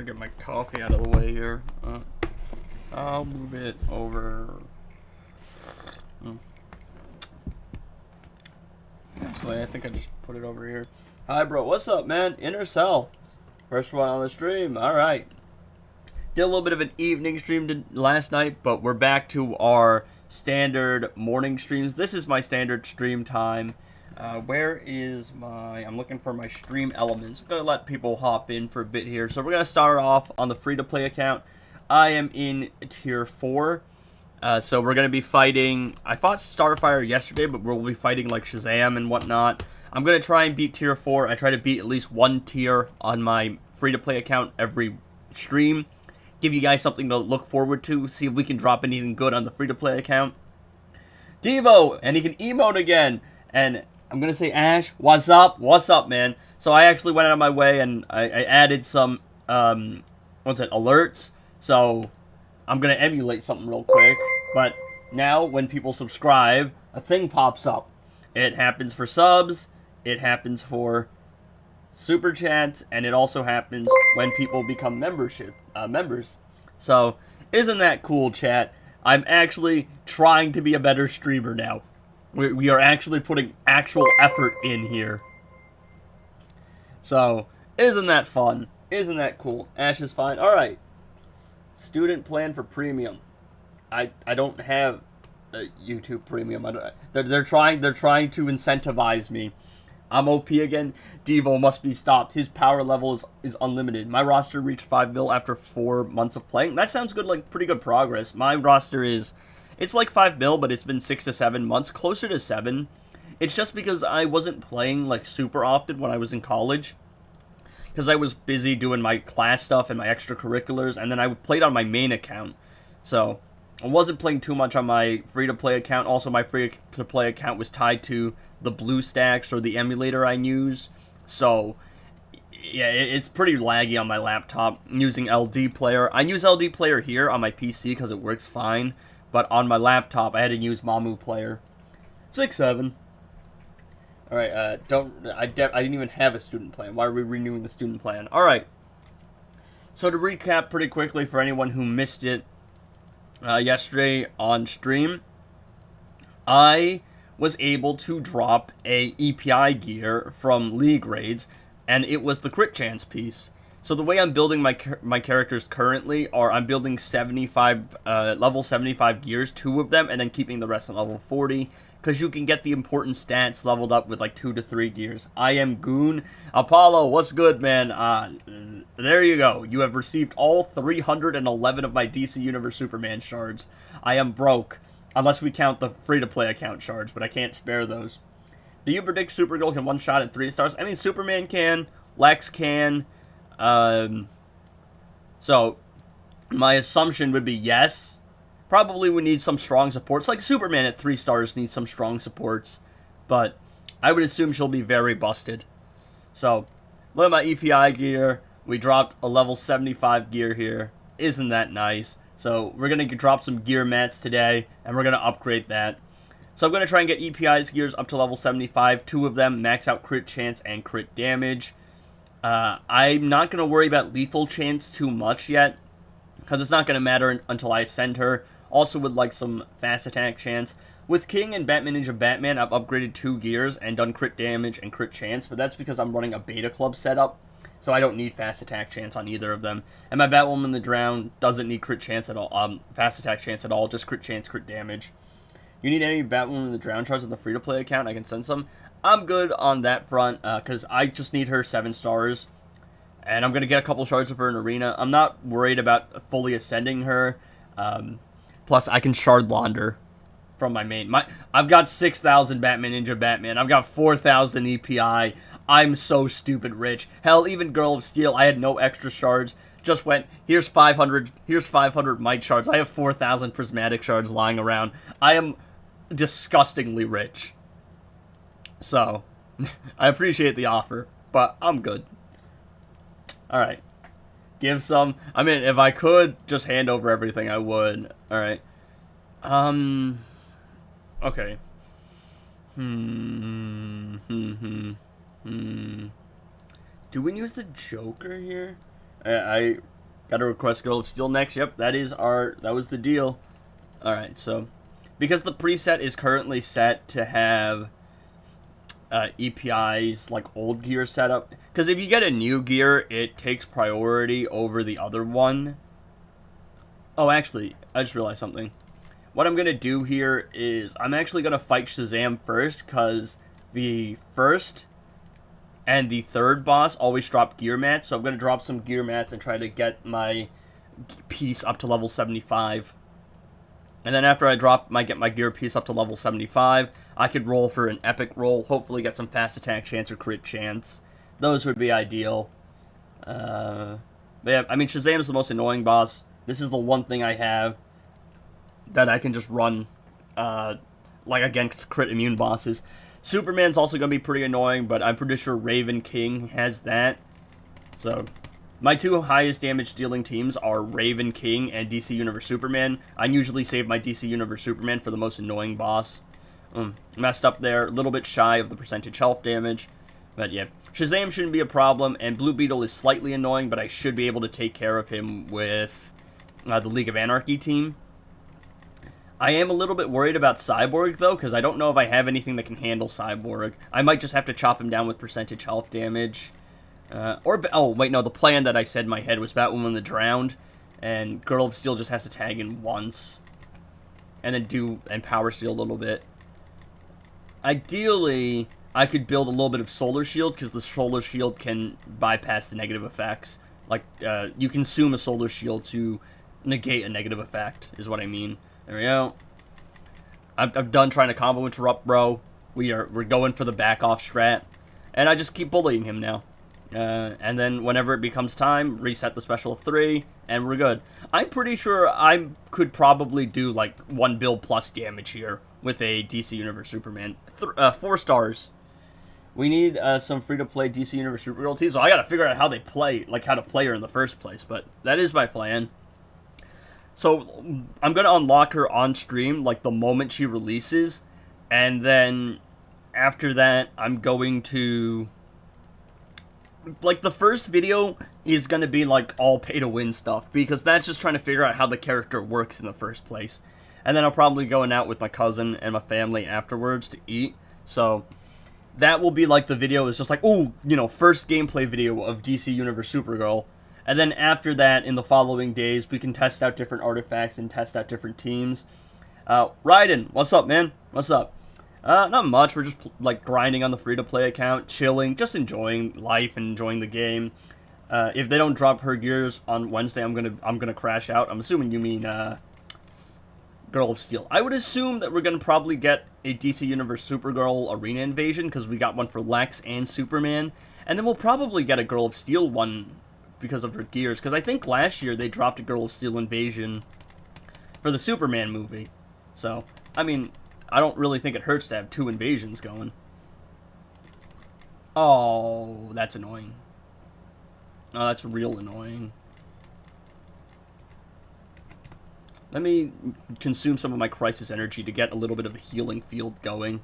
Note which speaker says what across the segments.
Speaker 1: get my coffee out of the way here. I'll move it over. Actually, I think I just put it over here. Hi, bro. What's up, man? Inner Self. First one on the stream. All right. Did a little bit of an evening stream last night, but we're back to our standard morning streams. This is my standard stream time. Where is my... I'm looking for my stream elements. I'm going to let people hop in for a bit here. So we're going to start off on the free-to-play account. I am in Tier 4. So we're going to be fighting... I fought Starfire yesterday, but we'll be fighting like Shazam and whatnot. I'm going to try and beat Tier 4. I try to beat at least one tier on my free-to-play account every stream. Give you guys something to look forward to. See if we can drop anything good on the free-to-play account. Devo! And he can emote again. And... I'm going to say, Ash, what's up? What's up, man? So I actually went out of my way and I added some, alerts. So I'm going to emulate something real quick. But now when people subscribe, a thing pops up. It happens for subs, it happens for super chats, and it also happens when people become members. So isn't that cool, chat? I'm actually trying to be a better streamer now. We are actually putting actual effort in here. So, isn't that fun? Isn't that cool? Ash is fine. Alright. Student plan for premium. I don't have a YouTube premium. They're trying to incentivize me. I'm OP again. Devo must be stopped. His power level is unlimited. My roster reached 5 mil after 4 months of playing. That sounds good, like pretty good progress. My roster is... It's like 5 mil, but it's been 6 to 7 months, closer to 7. It's just because I wasn't playing like super often when I was in college. Because I was busy doing my class stuff and my extracurriculars, and then I played on my main account. So, I wasn't playing too much on my free-to-play account. Also, my free-to-play account was tied to the BlueStacks or the emulator I use. So, yeah, it's pretty laggy on my laptop using LD Player. I use LD Player here on my PC because it works fine. But on my laptop, I had to use Mamu Player. 6-7. Alright, I didn't even have a student plan. Why are we renewing the student plan? Alright. So to recap pretty quickly for anyone who missed it yesterday on stream, I was able to drop a EPI gear from League Raids, and it was the crit chance piece. So the way I'm building my characters currently are I'm building 75 level 75 gears, 2 of them, and then keeping the rest at level 40, because you can get the important stats leveled up with like 2 to 3 gears. I am Goon. Apollo, what's good, man? There you go. You have received all 311 of my DC Universe Superman shards. I am broke, unless we count the free-to-play account shards, but I can't spare those. Do you predict Supergirl can one-shot at 3 stars? I mean, Superman can, Lex can. So, my assumption would be yes. Probably we need some strong supports. Like, Superman at 3 stars needs some strong supports. But, I would assume she'll be very busted. So, look at my EPI gear. We dropped a level 75 gear here. Isn't that nice? So, we're going to drop some gear mats today, and we're going to upgrade that. So, I'm going to try and get EPI's gears up to level 75. 2 of them max out crit chance and crit damage. I'm not going to worry about lethal chance too much yet, because it's not going to matter until I send her. Also would like some fast attack chance. With King and Batman Ninja Batman, I've upgraded 2 gears and done crit damage and crit chance, but that's because I'm running a beta club setup, so I don't need fast attack chance on either of them. And my Batwoman in the Drown doesn't need crit chance at all, fast attack chance at all, just crit chance, crit damage. You need any Batwoman in the Drown shards on the free-to-play account? I can send some. I'm good on that front, because I just need her 7 stars, and I'm going to get a couple shards of her in Arena. I'm not worried about fully ascending her, plus I can shard launder from my main. I've got 6,000 Batman Ninja Batman, I've got 4,000 EPI, I'm so stupid rich. Hell, even Girl of Steel, I had no extra shards, just went, here's 500 Might shards, I have 4,000 Prismatic shards lying around. I am disgustingly rich. So, I appreciate the offer, but I'm good. Alright. Give some. I mean, if I could just hand over everything, I would. Alright. Okay. Do we use the Joker here? I Got to request Girl of Steel next. Yep, that was the deal. Alright, so because the preset is currently set to have EPI's like old gear setup, because if you get a new gear, it takes priority over the other one. Oh, actually, I just realized something. What I'm going to do here is I'm actually going to fight Shazam first, because the first and the third boss always drop gear mats, so I'm going to drop some gear mats and try to get my piece up to level 75. And then after I get my gear piece up to level 75, I could roll for an epic roll, hopefully get some fast attack chance or crit chance. Those would be ideal. But yeah, I mean, Shazam is the most annoying boss. This is the one thing I have that I can just run, like, against crit immune bosses. Superman's also going to be pretty annoying, but I'm pretty sure Raven King has that. So, my two highest damage dealing teams are Raven King and DC Universe Superman. I usually save my DC Universe Superman for the most annoying boss. Messed up there, a little bit shy of the percentage health damage. But yeah, Shazam shouldn't be a problem, and Blue Beetle is slightly annoying, but I should be able to take care of him with the League of Anarchy team. I am a little bit worried about Cyborg, though, because I don't know if I have anything that can handle Cyborg. I might just have to chop him down with percentage health damage. Oh, wait, no, the plan that I said in my head was Batwoman the Drowned, and Girl of Steel just has to tag in once. And then Power Steel a little bit. Ideally, I could build a little bit of Solar Shield, because the Solar Shield can bypass the negative effects. Like, you consume a Solar Shield to negate a negative effect, is what I mean. There we go. I'm done trying to combo interrupt, bro. We're going for the back off strat. And I just keep bullying him now. And then whenever it becomes time, reset the special 3, and we're good. I'm pretty sure I could probably do, like, 1 bill plus damage here with a DC Universe Superman. 4 stars. We need some free-to-play DC Universe Supergirl teams, so I gotta figure out how they play, like, how to play her in the first place, but that is my plan. So, I'm gonna unlock her on stream, like, the moment she releases, and then after that, I'm going to... Like, the first video is going to be, like, all pay-to-win stuff, because that's just trying to figure out how the character works in the first place. And then I'll probably going out with my cousin and my family afterwards to eat, so that will be, like, the video is just like, ooh, you know, first gameplay video of DC Universe Supergirl. And then after that, in the following days, we can test out different artifacts and test out different teams. Raiden, what's up, man? What's up? Not much. We're just, like, grinding on the free-to-play account, chilling, just enjoying life and enjoying the game. If they don't drop her gears on Wednesday, I'm gonna crash out. I'm assuming you mean, Girl of Steel. I would assume that we're gonna probably get a DC Universe Supergirl Arena Invasion, because we got one for Lex and Superman. And then we'll probably get a Girl of Steel one because of her gears, because I think last year they dropped a Girl of Steel Invasion for the Superman movie. So, I mean, I don't really think it hurts to have 2 invasions going. Oh, that's annoying. Oh, that's real annoying. Let me consume some of my Crisis energy to get a little bit of a healing field going.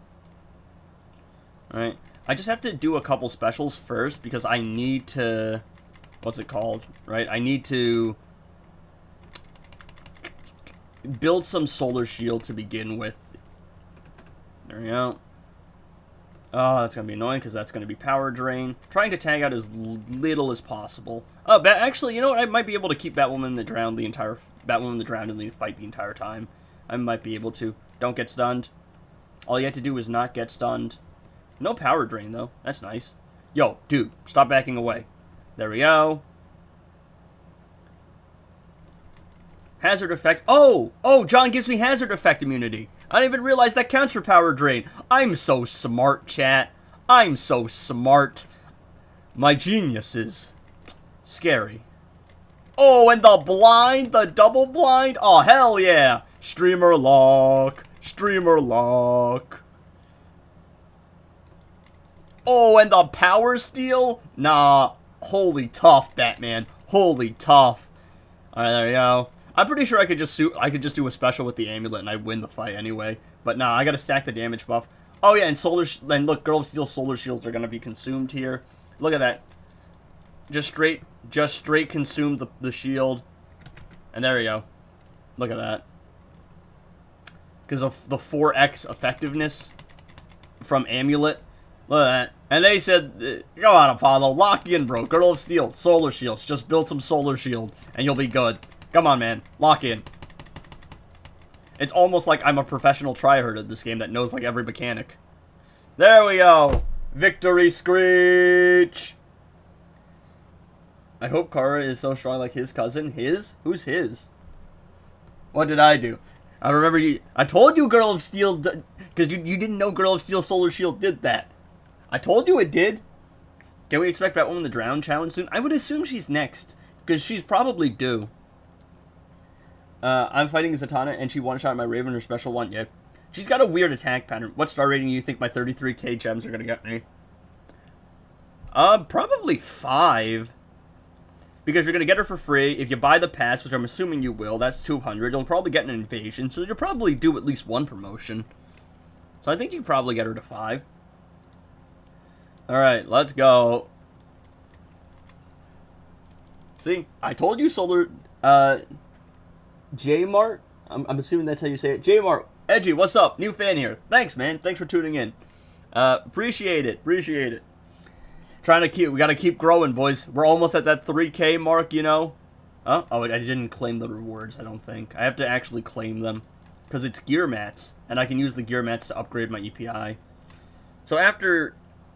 Speaker 1: Alright. I just have to do a couple specials first, because I need to... What's it called? Right? I need to build some Solar Shield to begin with. There we go. Oh, that's going to be annoying, because that's going to be power drain. Trying to tag out as little as possible. Oh, actually, you know what? I might be able to keep Batwoman the Drowned in the fight the entire time. I might be able to. Don't get stunned. All you have to do is not get stunned. No power drain, though. That's nice. Yo, dude, stop backing away. There we go. Hazard effect. Oh, John gives me hazard effect immunity. I didn't even realize that counts for power drain. I'm so smart, chat. I'm so smart. My genius is scary. Oh, and the blind, the double blind. Oh, hell yeah. Streamer lock. Streamer lock. Oh, and the power steal? Nah. Holy tough, Batman. Holy tough. Alright, there we go. I'm pretty sure I could just do a special with the amulet and I'd win the fight anyway. But nah, I gotta stack the damage buff. Oh yeah, and look, Girl of Steel Solar Shields are gonna be consumed here. Look at that. Just straight just straight consumed the shield. And there we go. Look at that. Because of the 4x effectiveness from Amulet. Look at that. And they said, go on, Apollo. Lock in, bro. Girdle of Steel. Solar Shields. Just build some Solar Shield. And you'll be good. Come on, man. Lock in. It's almost like I'm a professional tryhard at this game that knows, like, every mechanic. There we go. Victory Screech. I hope Kara is so strong like his cousin. His? Who's his? What did I do? I remember you. I told you Girl of Steel, because you didn't know Girl of Steel Solar Shield did that. I told you it did. Can we expect Batwoman the Drown challenge soon? I would assume she's next, because she's probably due. I'm fighting Zatanna, and she one-shot my Raven, her special one. Yeah. She's got a weird attack pattern. What star rating do you think my 33k gems are going to get me? Probably 5. Because you're going to get her for free. If you buy the pass, which I'm assuming you will, that's 200. You'll probably get an invasion, so you'll probably do at least one promotion. So I think you can probably get her to 5. Alright, let's go. See, I told you Solar... J-Mart? I'm assuming that's how you say it. J-Mart. Edgy, what's up? New fan here. Thanks, man. Thanks for tuning in. Appreciate it. Appreciate it. We gotta keep growing, boys. We're almost at that 3K mark, you know? Oh, I didn't claim the rewards, I don't think. I have to actually claim them. Because it's gear mats. And I can use the gear mats to upgrade my EPI. So after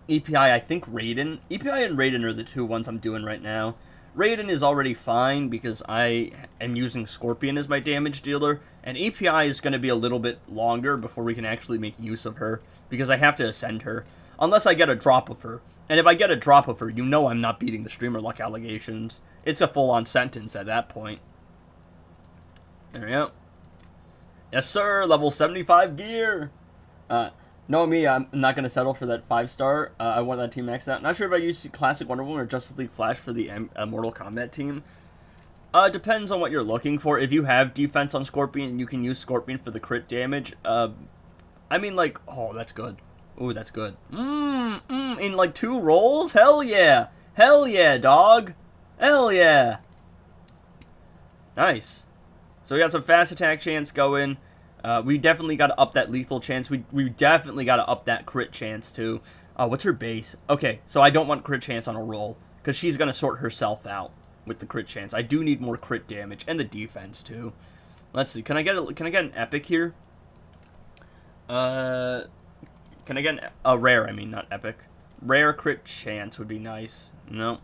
Speaker 1: EPI, I think Raiden. EPI and Raiden are the two ones I'm doing right now. Raiden is already fine because I am using Scorpion as my damage dealer. And EPI is going to be a little bit longer before we can actually make use of her. Because I have to ascend her. Unless I get a drop of her. And if I get a drop of her, you know I'm not beating the streamer luck allegations. It's a full-on sentence at that point. There we go. Yes, sir. Level 75 gear. No, me, I'm not going to settle for that 5-star. I want that team maxed out. Not sure if I use Classic Wonder Woman or Justice League Flash for the Mortal Kombat team. Depends on what you're looking for. If you have defense on Scorpion, you can use Scorpion for the crit damage. I mean, like, oh, that's good. Ooh, that's good. In like 2 rolls? Hell yeah. Hell yeah, dog. Hell yeah. Nice. So we got some fast attack chance going. We definitely got to up that lethal chance. We definitely got to up that crit chance, too. What's her base? Okay, so I don't want crit chance on a roll, because she's going to sort herself out with the crit chance. I do need more crit damage, and the defense, too. Let's see. Can I get an epic here? Can I get a rare, I mean, not epic. Rare crit chance would be nice. No.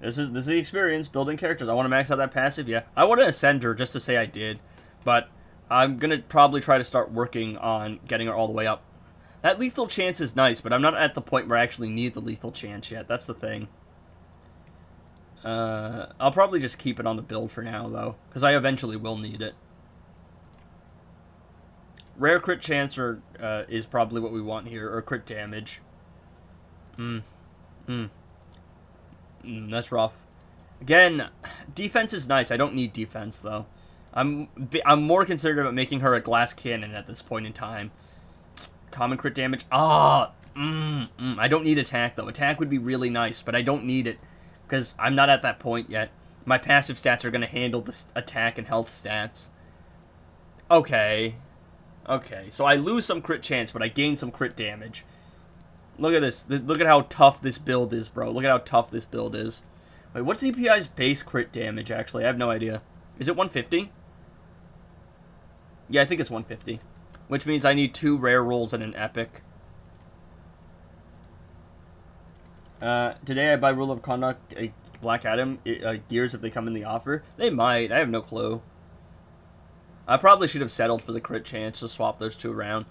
Speaker 1: This is the experience, building characters. I want to max out that passive, yeah. I want to ascend her just to say I did. But I'm going to probably try to start working on getting her all the way up. That lethal chance is nice, but I'm not at the point where I actually need the lethal chance yet. That's the thing. I'll probably just keep it on the build for now, though. Because I eventually will need it. Rare crit chance is probably what we want here, or crit damage. That's rough. Again, defense is nice. I don't need defense, though. I'm more concerned about making her a glass cannon at this point in time. Common crit damage. I don't need attack, though. Attack would be really nice, but I don't need it, because I'm not at that point yet. My passive stats are going to handle the attack and health stats. Okay. Okay, so I lose some crit chance, but I gain some crit damage. Look at this. Look at how tough this build is, bro. Look at how tough this build is. Wait, what's EPI's base crit damage, actually? I have no idea. Is it 150? Yeah, I think it's 150. Which means I need 2 rare rolls and an epic. Today I buy Rule of Conduct Black Adam gears if they come in the offer. They might. I have no clue. I probably should have settled for the crit chance to swap those 2 around.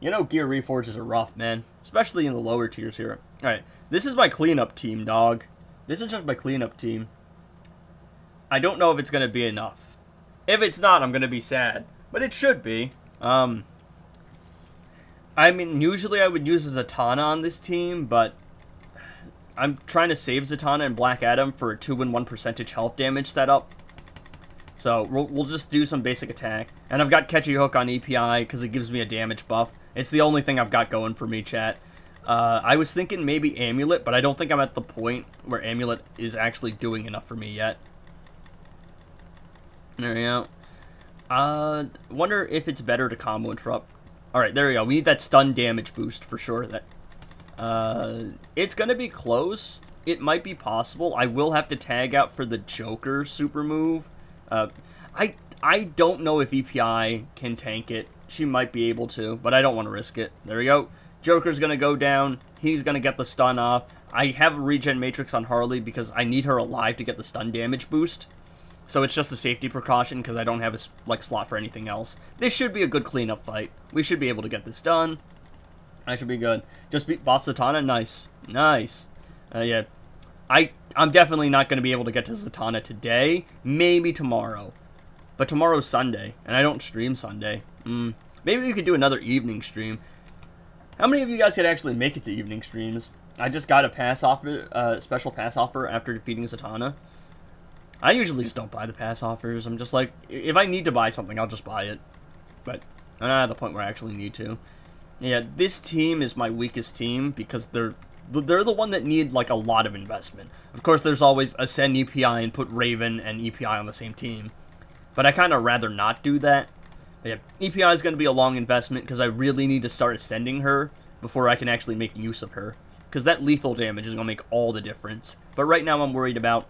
Speaker 1: You know, gear reforges are rough, man. Especially in the lower tiers here. Alright, this is my cleanup team, dog. This is just my cleanup team. I don't know if it's going to be enough. If it's not, I'm going to be sad. But it should be. I mean, usually I would use a Zatanna on this team, but I'm trying to save Zatanna and Black Adam for a 2-in-1% health damage setup. So, we'll just do some basic attack. And I've got Catchy Hook on EPI because it gives me a damage buff. It's the only thing I've got going for me, chat. I was thinking maybe Amulet, but I don't think I'm at the point where Amulet is actually doing enough for me yet. There we go. Wonder if it's better to combo interrupt. Alright, there we go. We need that stun damage boost for sure. It's gonna be close. It might be possible. I will have to tag out for the Joker super move. I don't know if EPI can tank it. She might be able to, but I don't want to risk it. There we go. Joker's gonna go down. He's gonna get the stun off. I have a regen matrix on Harley because I need her alive to get the stun damage boost. So it's just a safety precaution because I don't have a slot for anything else. This should be a good cleanup fight. We should be able to get this done. I should be good. Just beat Boss Zatanna. Nice. Nice. Yeah. I'm definitely not going to be able to get to Zatanna today. Maybe tomorrow. But tomorrow's Sunday, and I don't stream Sunday. Maybe we could do another evening stream. How many of you guys could actually make it to evening streams? I just got a pass offer, special pass offer after defeating Zatanna. I usually just don't buy the pass offers. I'm just like, if I need to buy something, I'll just buy it. But I'm not at the point where I actually need to. Yeah, this team is my weakest team because they're the one that need like a lot of investment. Of course, there's always Ascend EPI and put Raven and EPI on the same team. But I kind of rather not do that. But yeah, EPI is going to be a long investment because I really need to start ascending her before I can actually make use of her. Because that lethal damage is going to make all the difference. But right now I'm worried about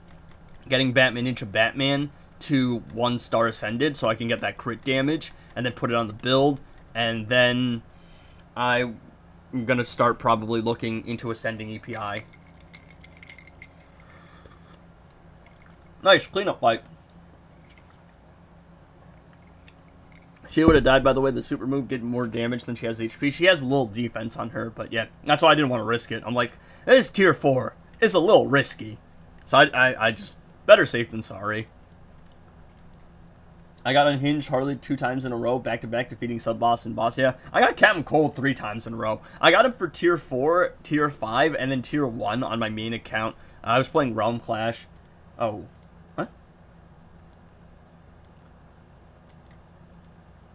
Speaker 1: getting Batman into Batman to 1-star ascended so I can get that crit damage and then put it on the build. And then I'm going to start probably looking into ascending EPI. Nice, cleanup fight. She would have died, by the way. The super move did more damage than she has HP. She has a little defense on her, but yeah, that's why I didn't want to risk it. I'm like, this is tier 4. It's a little risky. So I just, better safe than sorry. I got Unhinged Harley 2 times in a row, back-to-back, defeating sub-boss and boss. Yeah, I got Captain Cold 3 times in a row. I got him for tier 4, tier 5, and then tier 1 on my main account. I was playing Realm Clash. Oh. What?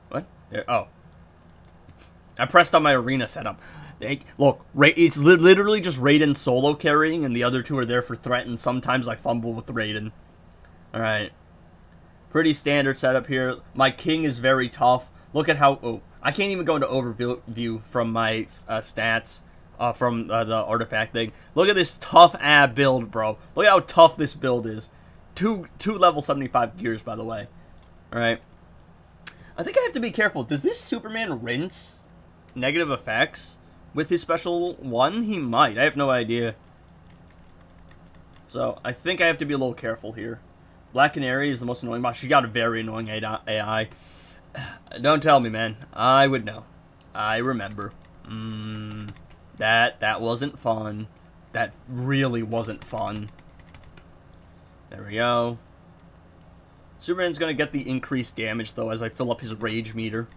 Speaker 1: What? Oh. I pressed on my arena setup. Look, it's literally just Raiden solo carrying, and the other 2 are there for threat, and sometimes I fumble with Raiden. Alright. Pretty standard setup here. My king is very tough. Look at how... Oh, I can't even go into overview from my stats, from the artifact thing. Look at this tough ab build, bro. Look at how tough this build is. Two level 75 gears, by the way. Alright. I think I have to be careful. Does this Superman rinse negative effects with his special 1? He might. I have no idea. So, I think I have to be a little careful here. Black Canary is the most annoying boss. She got a very annoying AI. Don't tell me, man. I would know. I remember. That wasn't fun. That really wasn't fun. There we go. Superman's gonna get the increased damage, though, as I fill up his rage meter.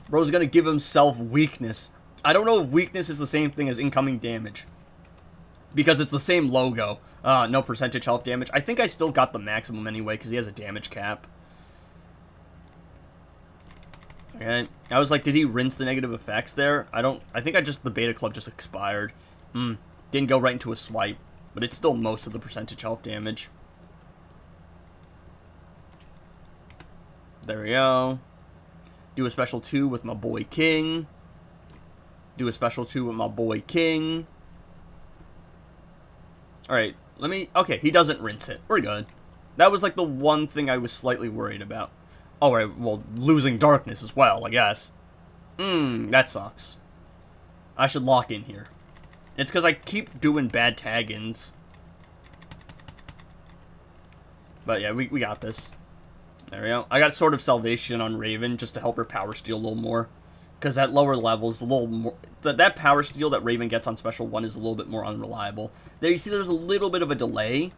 Speaker 1: Bro's gonna give himself weakness. I don't know if weakness is the same thing as incoming damage, because it's the same logo. No percentage health damage. I think I still got the maximum anyway, because he has a damage cap. Okay. I was like, did he rinse the negative effects there? I think the beta club just expired. Didn't go right into a swipe, but it's still most of the percentage health damage. There we go. Do a special 2 with my boy King. Do a special 2 with my boy King. Alright, okay, he doesn't rinse it. We're good. That was like the one thing I was slightly worried about. Alright, well, losing darkness as well, I guess. That sucks. I should lock in here. It's because I keep doing bad tag-ins. But yeah, we got this. There we go. I got Sword of Salvation on Raven just to help her power steal a little more. Because at lower levels, a little more... That power steal that Raven gets on Special 1 is a little bit more unreliable. There, you see there's a little bit of a delay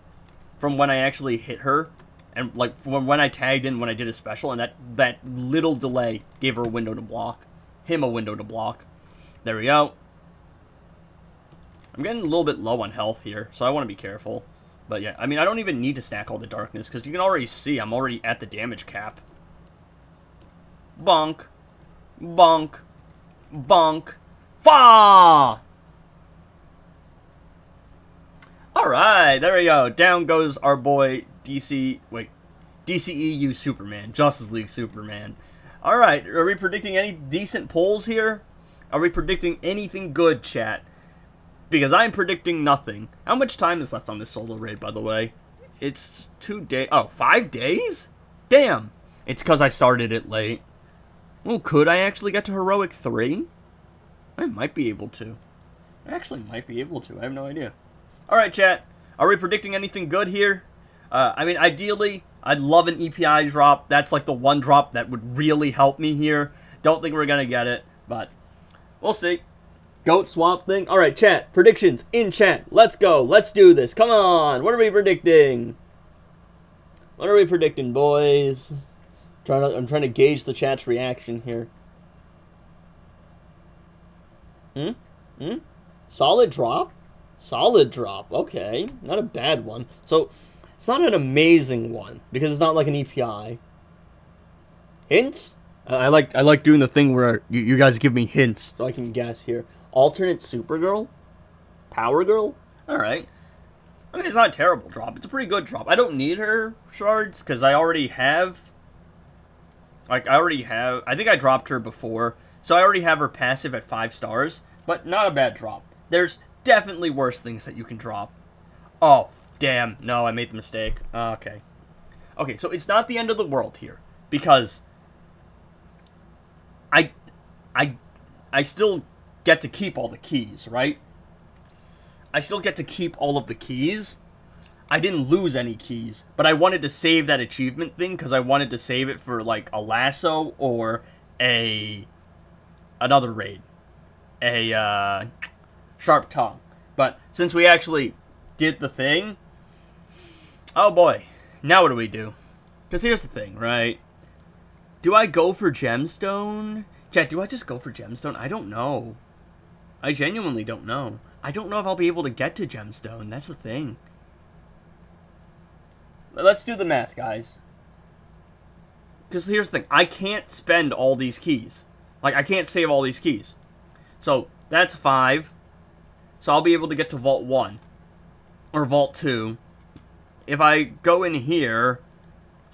Speaker 1: from when I actually hit her. And, like, from when I tagged in when I did a special. And that little delay gave her a window to block. Him a window to block. There we go. I'm getting a little bit low on health here, so I want to be careful. But yeah, I mean, I don't even need to stack all the darkness, because you can already see I'm already at the damage cap. Bonk. Bonk. Bonk. Fa! Alright, there we go. Down goes our boy DCEU Superman. Justice League Superman. Alright, are we predicting any decent polls here? Are we predicting anything good, chat? Because I'm predicting nothing. How much time is left on this solo raid, by the way? It's 2 days. Oh, 5 days? Damn. It's because I started it late. Well, could I actually get to Heroic 3? I might be able to. I actually might be able to. I have no idea. Alright, chat. Are we predicting anything good here? I mean, ideally, I'd love an EPI drop. That's like the one drop that would really help me here. Don't think we're going to get it, but we'll see. Goat swamp thing. Alright, chat. Predictions in chat. Let's go. Let's do this. Come on. What are we predicting? What are we predicting, boys? I'm trying to gauge the chat's reaction here. Solid drop? Solid drop. Okay. Not a bad one. So, it's not an amazing one, because it's not like an EPI. Hints? I like doing the thing where you guys give me hints so I can guess here. Alternate Supergirl? Power Girl? Alright. I mean, it's not a terrible drop. It's a pretty good drop. I don't need her shards, because I already have... I think I dropped her before, so I already have her passive at 5 stars, but not a bad drop. There's definitely worse things that you can drop. Oh, damn. No, I made the mistake. Okay. Okay, so it's not the end of the world here, because I still get to keep all the keys, right? I still get to keep all of the keys. I didn't lose any keys, but I wanted to save that achievement thing because I wanted to save it for like a lasso or another raid, a sharp tongue. But since we actually did the thing, oh boy, now what do we do? Because here's the thing, right? Do I go for gemstone? Chat, do I just go for gemstone? I don't know. I genuinely don't know. I don't know if I'll be able to get to gemstone. That's the thing. Let's do the math, guys. Because here's the thing. I can't spend all these keys. Like, I can't save all these keys. So, that's 5. So, I'll be able to get to Vault 1. Or Vault 2. If I go in here,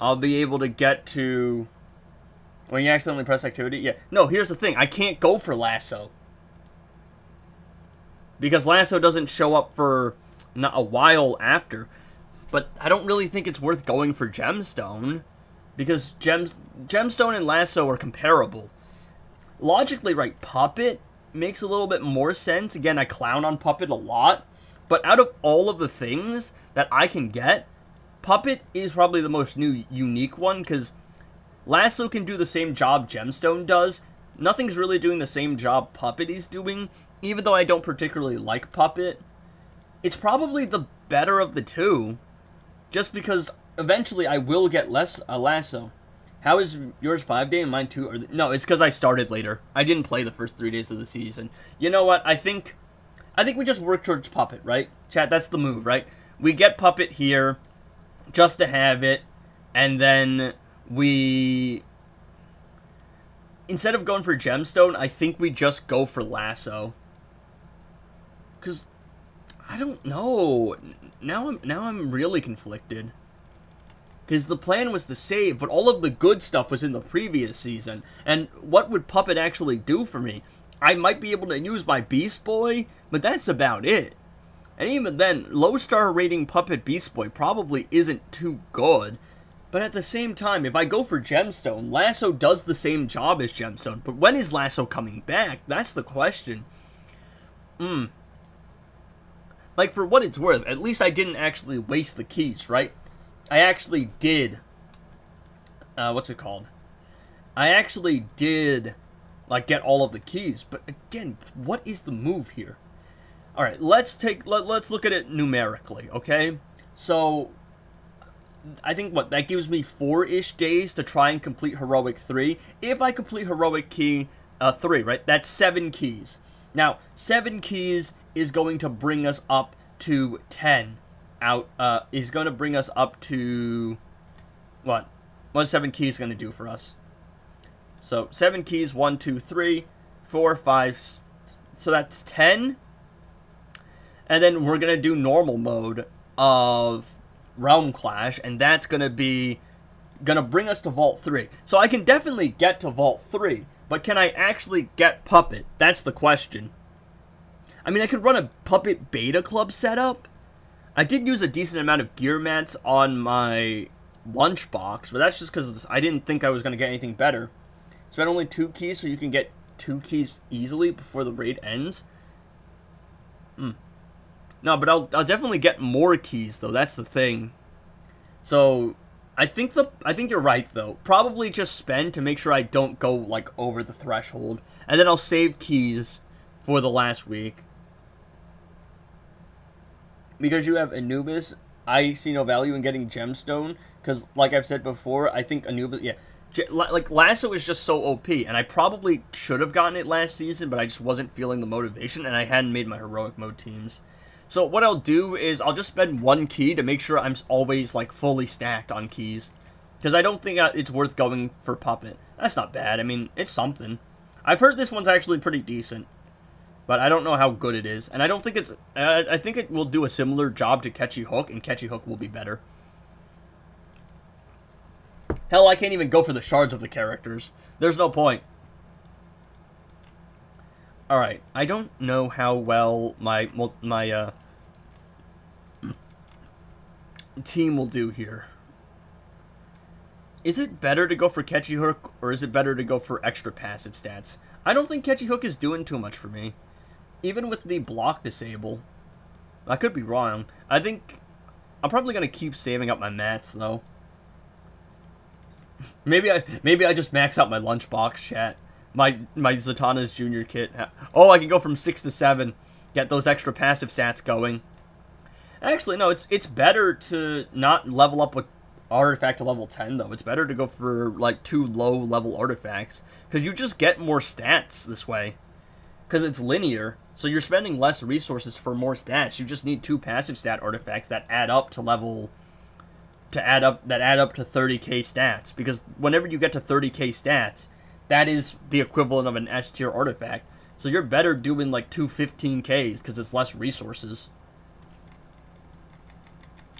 Speaker 1: I'll be able to get to... When you accidentally press activity? Yeah. No, here's the thing. I can't go for Lasso. Because Lasso doesn't show up for not a while after. But I don't really think it's worth going for Gemstone. Because Gemstone and Lasso are comparable. Logically, right, Puppet makes a little bit more sense. Again, I clown on Puppet a lot. But out of all of the things that I can get, Puppet is probably the most unique one. Because Lasso can do the same job Gemstone does. Nothing's really doing the same job Puppet is doing. Even though I don't particularly like Puppet. It's probably the better of the two. Just because eventually I will get a Lasso. How is yours 5 day and mine 2? No, it's because I started later. I didn't play the first 3 days of the season. You know what? I think we just work towards Puppet, right? Chat, that's the move, right? We get Puppet here just to have it. And then we... Instead of going for Gemstone, I think we just go for Lasso. Because... I don't know. Now I'm really conflicted. Because the plan was to save, but all of the good stuff was in the previous season. And what would Puppet actually do for me? I might be able to use my Beast Boy, but that's about it. And even then, low star rating Puppet Beast Boy probably isn't too good. But at the same time, if I go for Gemstone, Lasso does the same job as Gemstone. But when is Lasso coming back? That's the question. Like, for what it's worth, at least I didn't actually waste the keys, right? I actually did... what's it called? I actually did, like, get all of the keys. But, again, what is the move here? Alright, let's look at it numerically, okay? So, I think, that gives me 4-ish days to try and complete Heroic 3. If I complete Heroic Key 3, right? That's 7 keys. Now, 7 keys is going to bring us up to 10. Is going to bring us up to... What is 7 keys going to do for us? So, 7 keys, 1, 2, 3. 4, 5, so that's 10. And then we're going to do normal mode of Realm Clash, and that's going to bring us to Vault 3. So I can definitely get to Vault 3, but can I actually get Puppet? That's the question. I mean, I could run a Puppet Beta Club setup. I did use a decent amount of gear mats on my lunchbox, but that's just because I didn't think I was going to get anything better. Spend only 2 keys so you can get 2 keys easily before the raid ends. No, but I'll definitely get more keys though. That's the thing. So I think you're right though. Probably just spend to make sure I don't go like over the threshold, and then I'll save keys for the last week. Because you have Anubis, I see no value in getting Gemstone. Because like I've said before, I think Anubis, like Lasso is just so OP, and I probably should have gotten it last season, but I just wasn't feeling the motivation, and I hadn't made my heroic mode teams. So what I'll do is I'll just spend 1 key to make sure I'm always like fully stacked on keys, because I don't think it's worth going for Puppet. That's not bad. I mean, it's something. I've heard this one's actually pretty decent, but I don't know how good it is, and I don't think it's. I think it will do a similar job to Catchy Hook, and Catchy Hook will be better. Hell, I can't even go for the shards of the characters. There's no point. Alright, I don't know how well my team will do here. Is it better to go for Catchy Hook, or is it better to go for extra passive stats? I don't think Catchy Hook is doing too much for me. Even with the block disable. I could be wrong. I think I'm probably going to keep saving up my mats, though. Maybe I just max out my lunchbox, chat. My Zatanna's Junior kit. Oh, I can go from 6 to 7. Get those extra passive stats going. Actually, no, it's better to not level up with artifact to level 10, though. It's better to go for, like, 2 low-level artifacts. Because you just get more stats this way. Because it's linear. So you're spending less resources for more stats. You just need 2 passive stat artifacts that add up to level... add up to 30k stats, because whenever you get to 30k stats, that is the equivalent of an S tier artifact. So you're better doing like 2 15ks because it's less resources.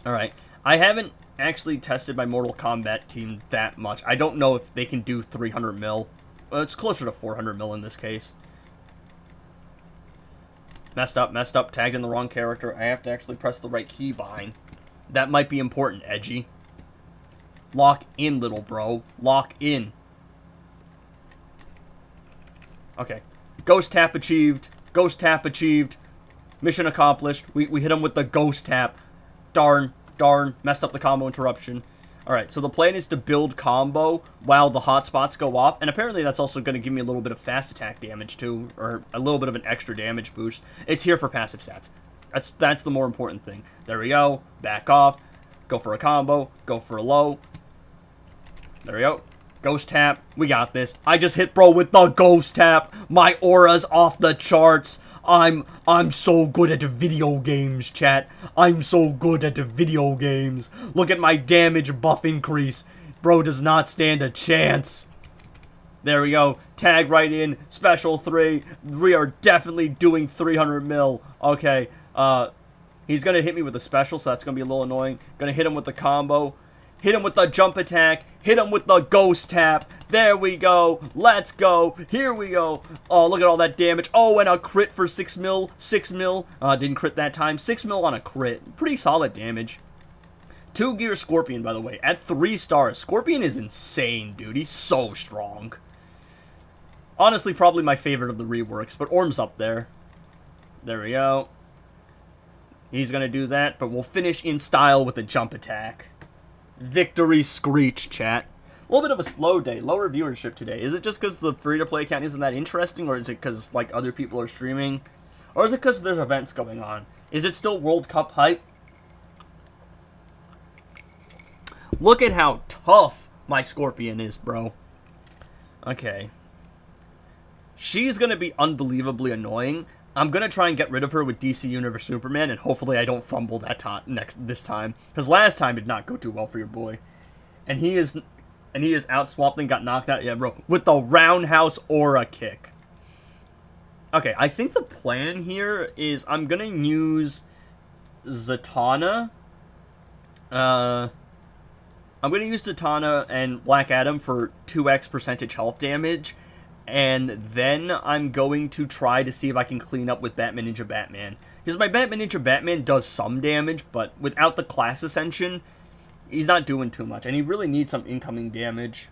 Speaker 1: Alright, I haven't actually tested my Mortal Kombat team that much. I don't know if they can do 300 mil. Well, it's closer to 400 mil in this case. Messed up, tagged in the wrong character. I have to actually press the right keybind. That might be important, Edgy. Lock in, little bro. Lock in. Okay. Ghost tap achieved. Ghost tap achieved. Mission accomplished. We hit him with the ghost tap. Darn. Messed up the combo interruption. Alright, so the plan is to build combo while the hotspots go off. And apparently that's also going to give me a little bit of fast attack damage too. Or a little bit of an extra damage boost. It's here for passive stats. That's the more important thing. There we go. Back off. Go for a combo. Go for a low. There we go. Ghost tap. We got this. I just hit bro with the ghost tap. My aura's off the charts. I'm so good at the video games, chat. I'm so good at the video games. Look at my damage buff increase. Bro does not stand a chance. There we go. Tag right in. Special 3. We are definitely doing 300 mil. Okay. He's going to hit me with a special, so that's going to be a little annoying. Going to hit him with the combo. Hit him with the jump attack. Hit him with the ghost tap. There we go. Let's go. Here we go. Oh, look at all that damage. Oh, and a crit for 6 mil. 6 mil. Didn't crit that time. 6 mil on a crit. Pretty solid damage. 2 gear Scorpion, by the way. At 3 stars. Scorpion is insane, dude. He's so strong. Honestly, probably my favorite of the reworks, but Orm's up there. There we go. He's going to do that, but we'll finish in style with a jump attack. Victory screech, chat. A little bit of a slow day, lower viewership today. Is it just because the free-to-play account isn't that interesting, or is it because, like, other people are streaming? Or is it because there's events going on? Is it still World Cup hype? Look at how tough my Scorpion is, bro. Okay. She's going to be unbelievably annoying. I'm going to try and get rid of her with DC Universe Superman, and hopefully I don't fumble that this time. Because last time did not go too well for your boy. And he is out swapping, got knocked out, yeah, bro, with the roundhouse aura kick. Okay, I think the plan here is I'm gonna use Zatanna. I'm going to use Zatanna and Black Adam for 2x percentage health damage, and then I'm going to try to see if I can clean up with Batman Ninja Batman. Because my Batman Ninja Batman does some damage, but without the class ascension, he's not doing too much, and he really needs some incoming damage.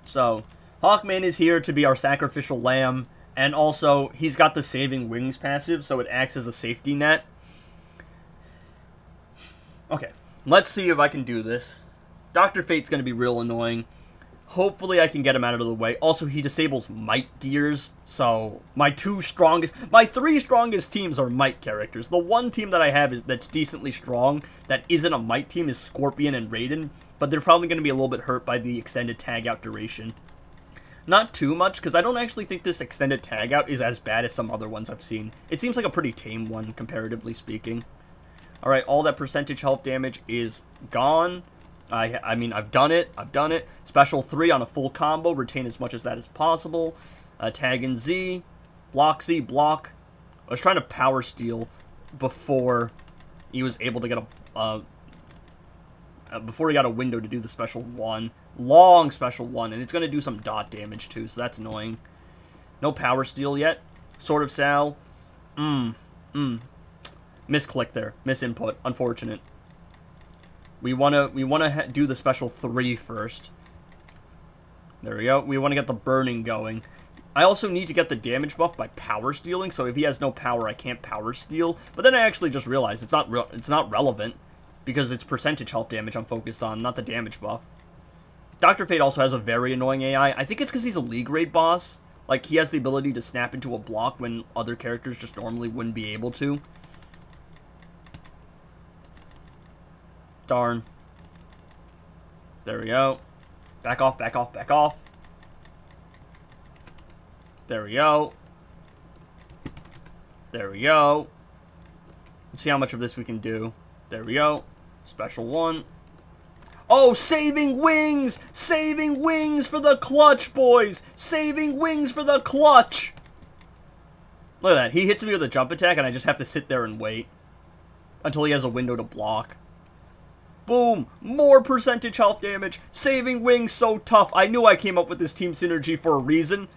Speaker 1: So, Hawkman is here to be our sacrificial lamb, and also, he's got the Saving Wings passive, so it acts as a safety net. Okay, let's see if I can do this. Dr. Fate's going to be real annoying. Hopefully I can get him out of the way. Also, he disables Might Gears, so my three strongest teams are Might characters. The one team that I have that's decently strong, that isn't a Might team, is Scorpion and Raiden, but they're probably going to be a little bit hurt by the extended tag out duration. Not too much, because I don't actually think this extended tag out is as bad as some other ones I've seen. It seems like a pretty tame one, comparatively speaking. Alright, all that percentage health damage is gone. I mean, I've done it. Special 3 on a full combo. Retain as much as that as possible. Tag in Z. Block Z, block. I was trying to power steal before he was able to get before he got a window to do the special 1. Long special 1, and it's going to do some dot damage too, so that's annoying. No power steal yet. Sword of Sal. Misclick there. Misinput. Unfortunate. We wanna do the special 3 first. There we go. We want to get the burning going. I also need to get the damage buff by power stealing, so if he has no power, I can't power steal. But then I actually just realized it's not relevant, because it's percentage health damage I'm focused on, not the damage buff. Dr. Fate also has a very annoying AI. I think it's because he's a league raid boss. Like, he has the ability to snap into a block when other characters just normally wouldn't be able to. Darn. There we go. Back off, back off, back off. There we go. There we go. Let's see how much of this we can do. There we go. Special 1. Oh, saving wings! Saving wings for the clutch, boys! Saving wings for the clutch! Look at that. He hits me with a jump attack, and I just have to sit there and wait until he has a window to block. Boom! More percentage health damage. Saving wings so tough. I knew I came up with this team synergy for a reason.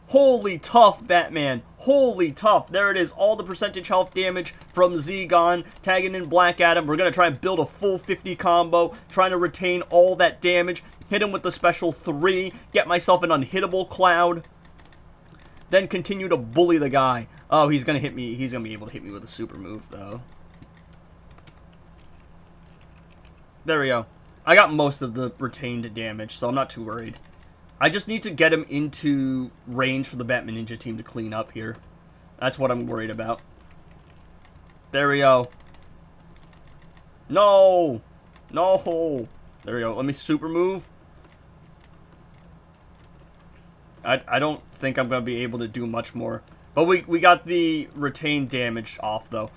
Speaker 1: Holy tough, Batman. Holy tough. There it is. All the percentage health damage from Zegon. Tagging in Black Adam. We're going to try and build a full 50 combo. Trying to retain all that damage. Hit him with the special 3. Get myself an unhittable cloud. Then continue to bully the guy. Oh, he's going to hit me. He's going to be able to hit me with a super move, though. There we go. I got most of the retained damage, so I'm not too worried. I just need to get him into range for the Batman Ninja team to clean up here. That's what I'm worried about. There we go. No! No! There we go. Let me super move. I don't think I'm going to be able to do much more. But we got the retained damage off, though.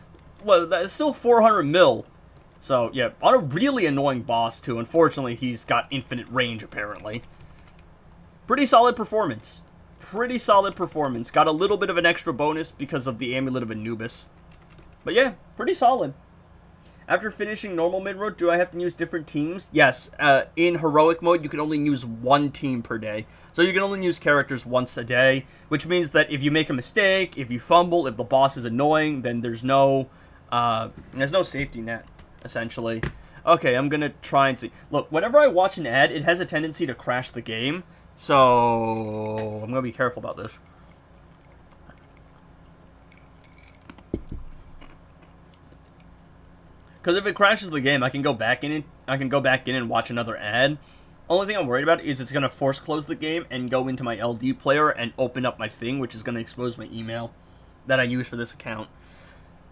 Speaker 1: Well, that's still 400 mil. So, yeah, on a really annoying boss, too. Unfortunately, he's got infinite range, apparently. Pretty solid performance. Pretty solid performance. Got a little bit of an extra bonus because of the Amulet of Anubis. But yeah, pretty solid. After finishing normal mid-road, do I have to use different teams? Yes, in heroic mode, you can only use one team per day. So you can only use characters once a day, which means that if you make a mistake, if you fumble, if the boss is annoying, then there's no safety net, essentially. Okay, I'm gonna try and see. Look, whenever I watch an ad, it has a tendency to crash the game, so I'm gonna be careful about this. Because if it crashes the game, I can go back in and watch another ad. Only thing I'm worried about is it's gonna force close the game and go into my LD player and open up my thing, which is gonna expose my email that I use for this account.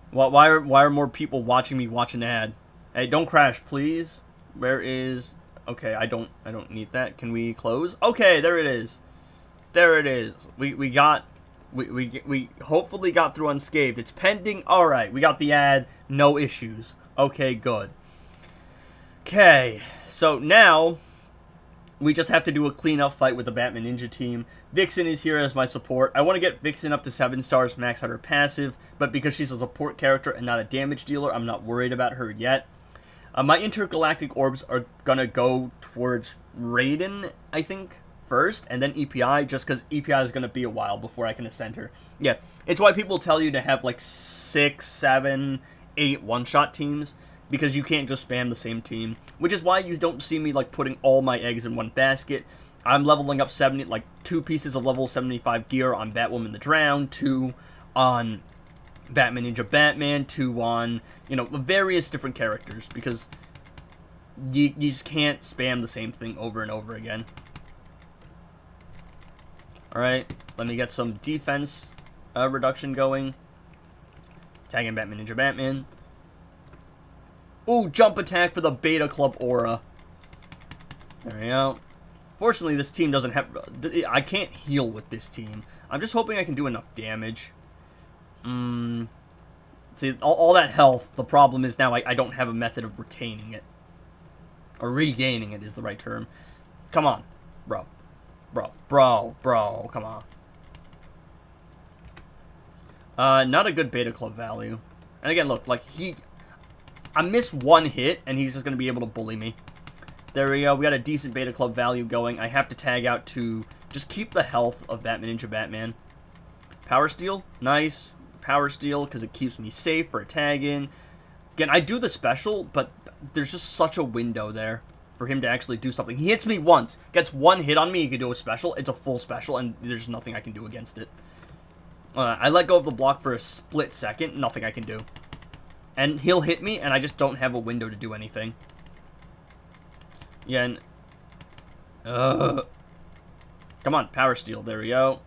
Speaker 1: Why are more people watching me watch an ad? Hey, don't crash, please. Where is? Okay, I don't need that. Can we close? Okay, there it is. There it is. We hopefully got through unscathed. It's pending. All right, we got the ad. No issues. Okay, good. Okay, so now We just have to do a cleanup fight with the Batman Ninja team. Vixen is here as my support. I want to get Vixen up to 7 stars, max out her passive, but because she's a support character and not a damage dealer, I'm not worried about her yet. My intergalactic orbs are gonna go towards Raiden, I think, first, and then EPI, just because EPI is gonna be a while before I can ascend her. Yeah, it's why people tell you to have like 6, 7, 8 one-shot teams, because you can't just spam the same team, which is why you don't see me like putting all my eggs in one basket. I'm leveling up 70, like 2 pieces of level 75 gear on Batwoman the Drowned, 2 on Batman Ninja Batman, 2 on, you know, various different characters, because you just can't spam the same thing over and over again. Alright, let me get some defense reduction going. Tagging Batman Ninja Batman. Ooh, jump attack for the Beta Club aura. There we go. Fortunately, this team doesn't have... I can't heal with this team. I'm just hoping I can do enough damage. See, all that health, the problem is now I don't have a method of retaining it. Or regaining it is the right term. Come on, bro. Bro, come on. Not a good Beta Club value. And again, look, like, I missed one hit, and he's just going to be able to bully me. There we go. We got a decent Beta Club value going. I have to tag out to just keep the health of Batman Ninja Batman. Power Steal. Nice. Power Steal, because it keeps me safe for a tag in. Again, I do the special, but there's just such a window there for him to actually do something. He hits me once. Gets one hit on me, he can do a special. It's a full special, and there's nothing I can do against it. I let go of the block for a split second. Nothing I can do. And he'll hit me, and I just don't have a window to do anything. Yeah, and... Come on, Power Steal. There we go.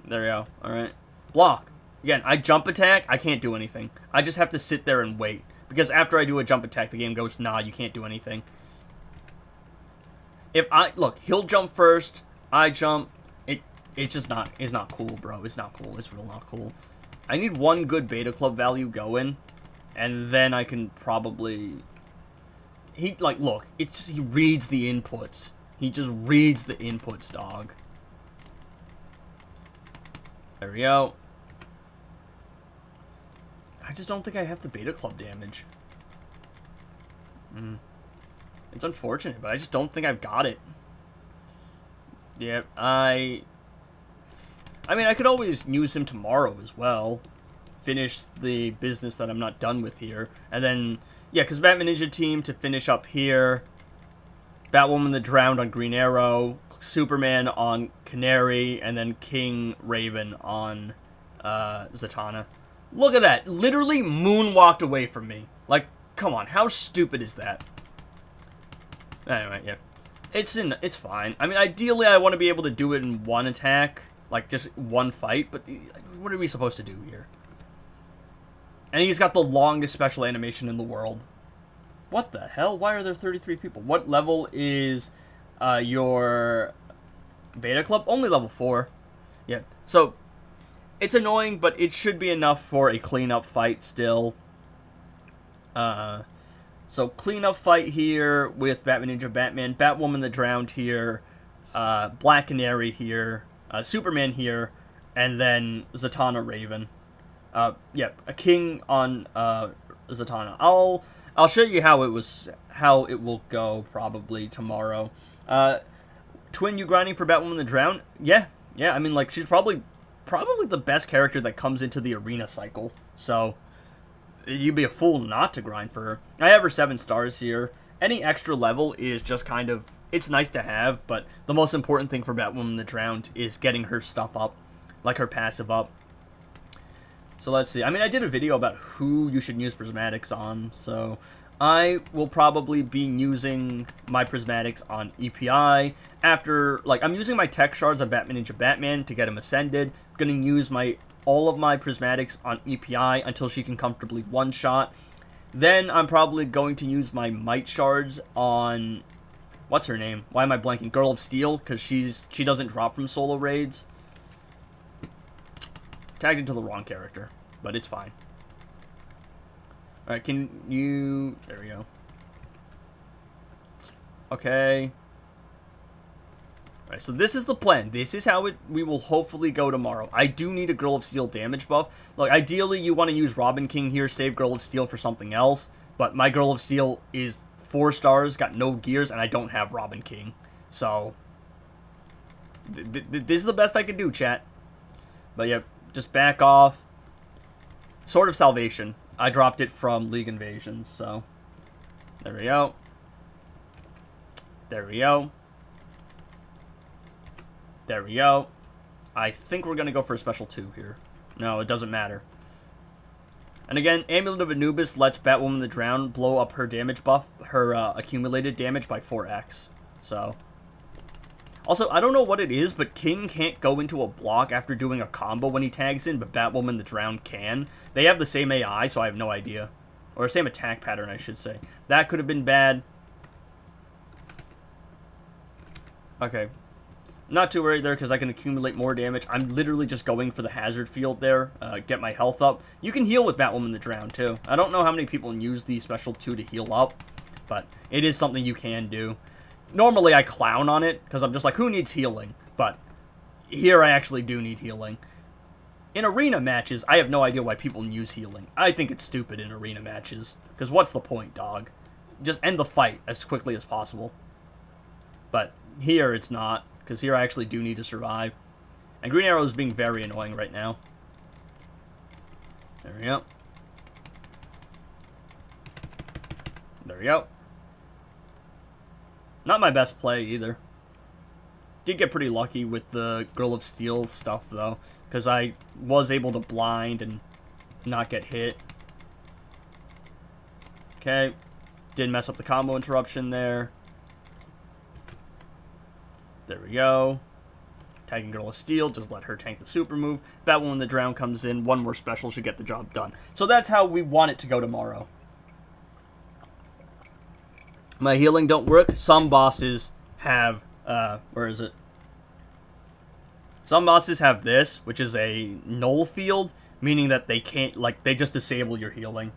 Speaker 1: There we go. Alright. Block. Again, I jump attack, I can't do anything. I just have to sit there and wait. Because after I do a jump attack, the game goes, nah, you can't do anything. Look, he'll jump first, I jump. It's just not, it's not cool, bro. It's not cool. It's real not cool. I need one good Beta Club value going, and then I can probably... look, he reads the inputs. He just reads the inputs, dog. There we go. I just don't think I have the Beta Club damage. It's unfortunate, but I just don't think I've got it. Yep, I mean, I could always use him tomorrow as well. Finish the business that I'm not done with here. And then, yeah, because Batman Ninja Team to finish up here. Batwoman the Drowned on Green Arrow. Superman on Canary. And then King Raven on Zatanna. Look at that. Literally moonwalked away from me. Like, come on. How stupid is that? Anyway, yeah. It's fine. I mean, ideally, I want to be able to do it in one attack. Like, just one fight, but what are we supposed to do here? And he's got the longest special animation in the world. What the hell? Why are there 33 people? What level is your Beta Club? Only level 4. Yeah, so it's annoying, but it should be enough for a cleanup fight still. So cleanup fight here with Batman Ninja Batman, Batwoman the Drowned here, Black Canary here, Superman here, and then Zatanna Raven. Yeah, a king on Zatanna. I'll show you how it will go probably tomorrow. Twin, you grinding for Batwoman the Drowned? Yeah. I mean, like, she's probably the best character that comes into the arena cycle. So you'd be a fool not to grind for her. I have her 7 stars here. Any extra level is just kind of, it's nice to have, but the most important thing for Batwoman the Drowned is getting her stuff up, like her passive up. So let's see. I mean, I did a video about who you should use prismatics on, so I will probably be using my prismatics on EPI after, like, I'm using my tech shards on Batman Ninja Batman to get him ascended. I'm going to use all of my prismatics on EPI until she can comfortably one-shot. Then I'm probably going to use my might shards on, what's her name? Why am I blanking? Girl of Steel, because she doesn't drop from solo raids. Tagged into the wrong character, but it's fine. Alright, can you... There we go. Okay. Alright, so this is the plan. This is how we will hopefully go tomorrow. I do need a Girl of Steel damage buff. Look, ideally you want to use Robin King here, save Girl of Steel for something else. But my Girl of Steel is 4 stars, got no gears, and I don't have Robin King. So, this is the best I can do, chat. But yeah, just back off. Sword of Salvation. I dropped it from League Invasions, so. There we go. There we go. There we go. I think we're going to go for a special 2 here. No, it doesn't matter. And again, Amulet of Anubis lets Batwoman the Drown blow up her damage buff, her accumulated damage by 4x. So. Also, I don't know what it is, but King can't go into a block after doing a combo when he tags in, but Batwoman the Drown can. They have the same AI, so I have no idea. Or same attack pattern, I should say. That could have been bad. Okay. Not too worried there, because I can accumulate more damage. I'm literally just going for the hazard field there, get my health up. You can heal with Batwoman the Drown, too. I don't know how many people use the special 2 to heal up, but it is something you can do. Normally, I clown on it, because I'm just like, who needs healing? But here, I actually do need healing. In arena matches, I have no idea why people use healing. I think it's stupid in arena matches, because what's the point, dog? Just end the fight as quickly as possible. But here, it's not. Because here I actually do need to survive. And Green Arrow is being very annoying right now. There we go. There we go. Not my best play either. Did get pretty lucky with the Girl of Steel stuff though. Because I was able to blind and not get hit. Okay. Did mess up the combo interruption there. There we go. Tagging Girl of Steel, just let her tank the super move. Batwoman the Drown comes in, one more special should get the job done. So that's how we want it to go tomorrow. My healing don't work. Some bosses have, where is it? Some bosses have this, which is a null field, meaning that they can't, like, they just disable your healing.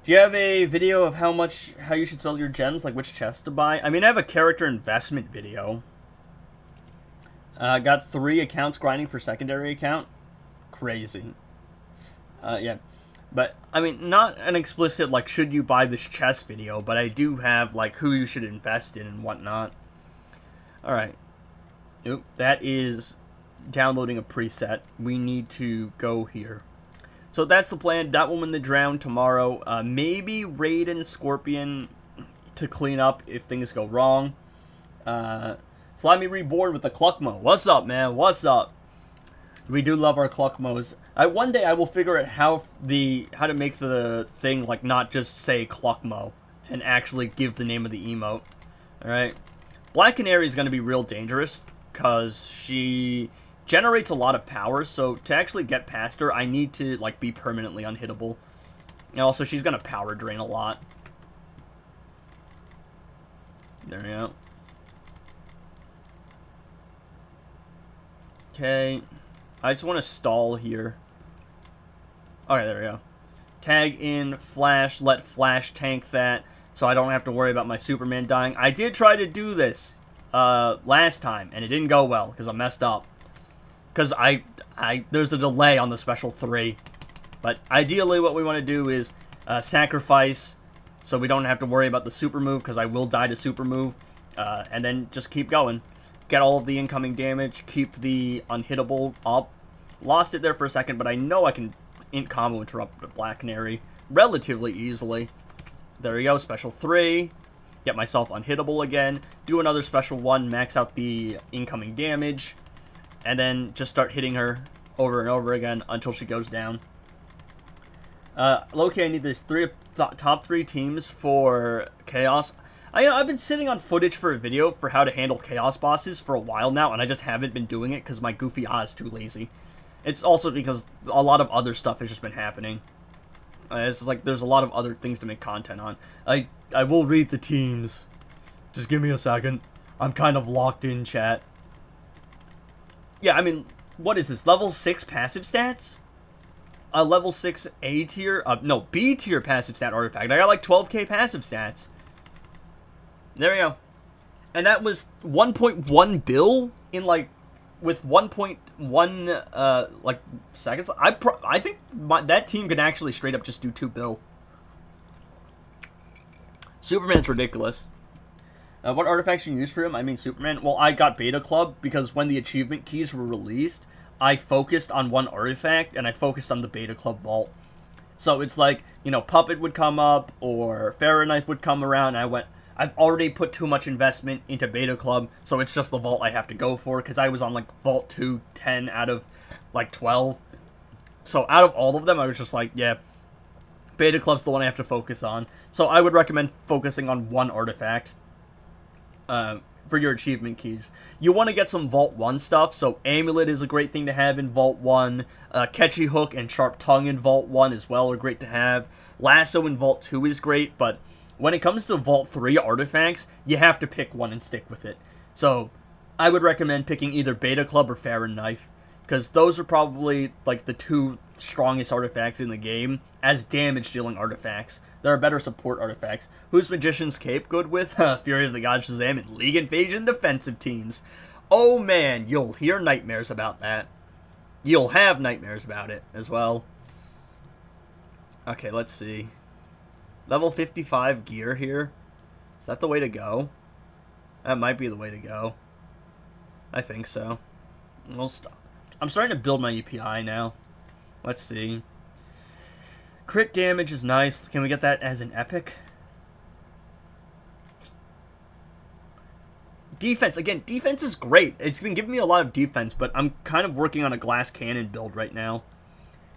Speaker 1: Do you have a video of how you should spell your gems, like which chests to buy? I mean, I have a character investment video. Got 3 accounts grinding for secondary account. Crazy. Yeah. But, I mean, not an explicit, like, should you buy this chest video, but I do have, like, who you should invest in and whatnot. Alright. Nope, that is downloading a preset. We need to go here. So that's the plan. Batwoman the Drown tomorrow. Maybe Raiden Scorpion to clean up if things go wrong. Slimy Reborn with the Cluckmo. What's up, man? What's up? We do love our Cluckmos. One day I will figure out how to make the thing like not just say Cluckmo and actually give the name of the emote. All right. Black Canary is going to be real dangerous because she generates a lot of power, so to actually get past her, I need to, like, be permanently unhittable. And also, she's gonna power drain a lot. There we go. Okay. I just want to stall here. Okay, there we go. Tag in Flash, let Flash tank that, so I don't have to worry about my Superman dying. I did try to do this last time, and it didn't go well, because I messed up. Because there's a delay on the special 3. But ideally what we want to do is sacrifice so we don't have to worry about the super move, because I will die to super move. And then just keep going. Get all of the incoming damage, keep the unhittable up. Lost it there for a second, but I know I can combo interrupt the Black Canary relatively easily. There we go, special 3. Get myself unhittable again. Do another special 1, max out the incoming damage. And then just start hitting her over and over again until she goes down. Loki, I need this top 3 teams for Chaos. I've been sitting on footage for a video for how to handle Chaos bosses for a while now, and I just haven't been doing it because my goofy is too lazy. It's also because a lot of other stuff has just been happening. It's like there's a lot of other things to make content on. I will read the teams. Just give me a second. I'm kind of locked in, chat. Yeah, I mean, what is this? Level 6 passive stats? A level 6 A tier? No, B tier passive stat artifact. I got like 12k passive stats. There we go. And that was 1.1 bill in like with 1.1 like seconds. I think that team can actually straight up just do 2 bill. Superman's ridiculous. What artifacts you use for him? I mean, Superman. Well, I got Beta Club because when the achievement keys were released, I focused on one artifact and I focused on the Beta Club vault. So it's like, Puppet would come up or Fahrenheit would come around. And I've already put too much investment into Beta Club, so it's just the vault I have to go for because I was on like Vault 2, 10 out of like 12. So out of all of them, I was just like, yeah, Beta Club's the one I have to focus on. So I would recommend focusing on one artifact. For your achievement keys. You want to get some Vault 1 stuff, so Amulet is a great thing to have in Vault 1. Catchy Hook and Sharp Tongue in Vault 1 as well are great to have. Lasso in Vault 2 is great, but when it comes to Vault 3 artifacts, you have to pick one and stick with it. So I would recommend picking either Beta Club or Farron Knife, because those are probably like the 2 strongest artifacts in the game as damage-dealing artifacts. There are better support artifacts. Who's Magician's Cape good with? Fury of the God Shazam and League Invasion defensive teams. Oh man, you'll hear nightmares about that. You'll have nightmares about it as well. Okay, let's see. Level 55 gear here. Is that the way to go? That might be the way to go. I think so. We'll stop. I'm starting to build my EPI now. Let's see. Crit damage is nice. Can we get that as an epic? Defense. Again, defense is great. It's been giving me a lot of defense, but I'm kind of working on a glass cannon build right now.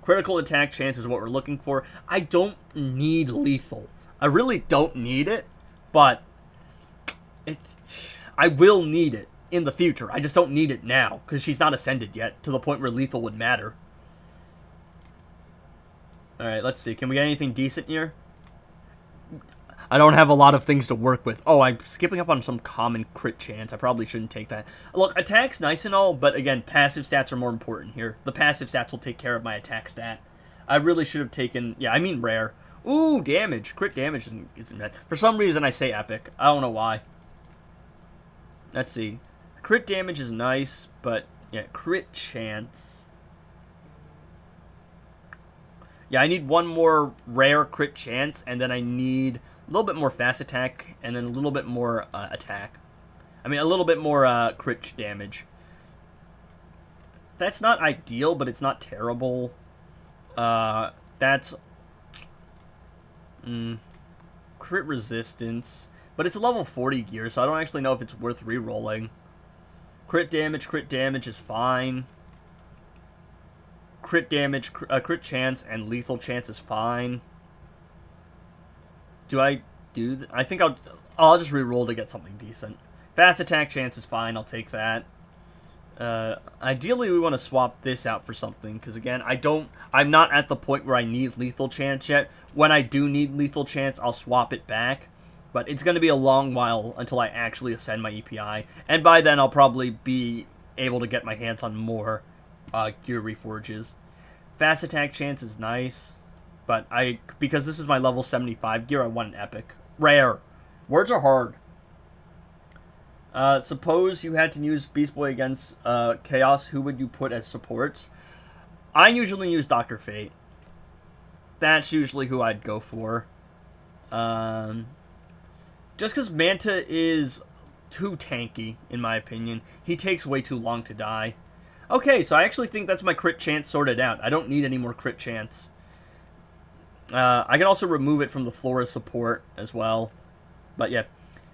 Speaker 1: Critical attack chance is what we're looking for. I don't need lethal. I really don't need it, but I will need it in the future. I just don't need it now, because she's not ascended yet, to the point where lethal would matter. Alright, let's see. Can we get anything decent here? I don't have a lot of things to work with. Oh, I'm skipping up on some common crit chance. I probably shouldn't take that. Look, attack's nice and all, but again, passive stats are more important here. The passive stats will take care of my attack stat. I really should have taken... Yeah, I mean rare. Ooh, damage. Crit damage isn't bad. For some reason, I say epic. I don't know why. Let's see. Crit damage is nice, but... Yeah, crit chance... Yeah, I need one more rare crit chance, and then I need a little bit more fast attack, and then a little bit more attack. I mean, a little bit more crit damage. That's not ideal, but it's not terrible. That's... crit resistance. But it's a level 40 gear, so I don't actually know if it's worth re-rolling. Crit damage is fine. Crit damage, crit chance, and lethal chance is fine. Do I do... I think I'll just re-roll to get something decent. Fast attack chance is fine, I'll take that. Ideally, we want to swap this out for something, because again, I'm not at the point where I need lethal chance yet. When I do need lethal chance, I'll swap it back. But it's going to be a long while until I actually ascend my EPI. And by then, I'll probably be able to get my hands on more gear reforges. Fast attack chance is nice, but because this is my level 75 gear, I want an epic. Rare. Words are hard. Suppose you had to use Beast Boy against Chaos, who would you put as supports? I usually use Dr. Fate. That's usually who I'd go for. Just because Manta is too tanky, in my opinion. He takes way too long to die. Okay, so I actually think that's my crit chance sorted out. I don't need any more crit chance. I can also remove it from the floor as support as well. But yeah.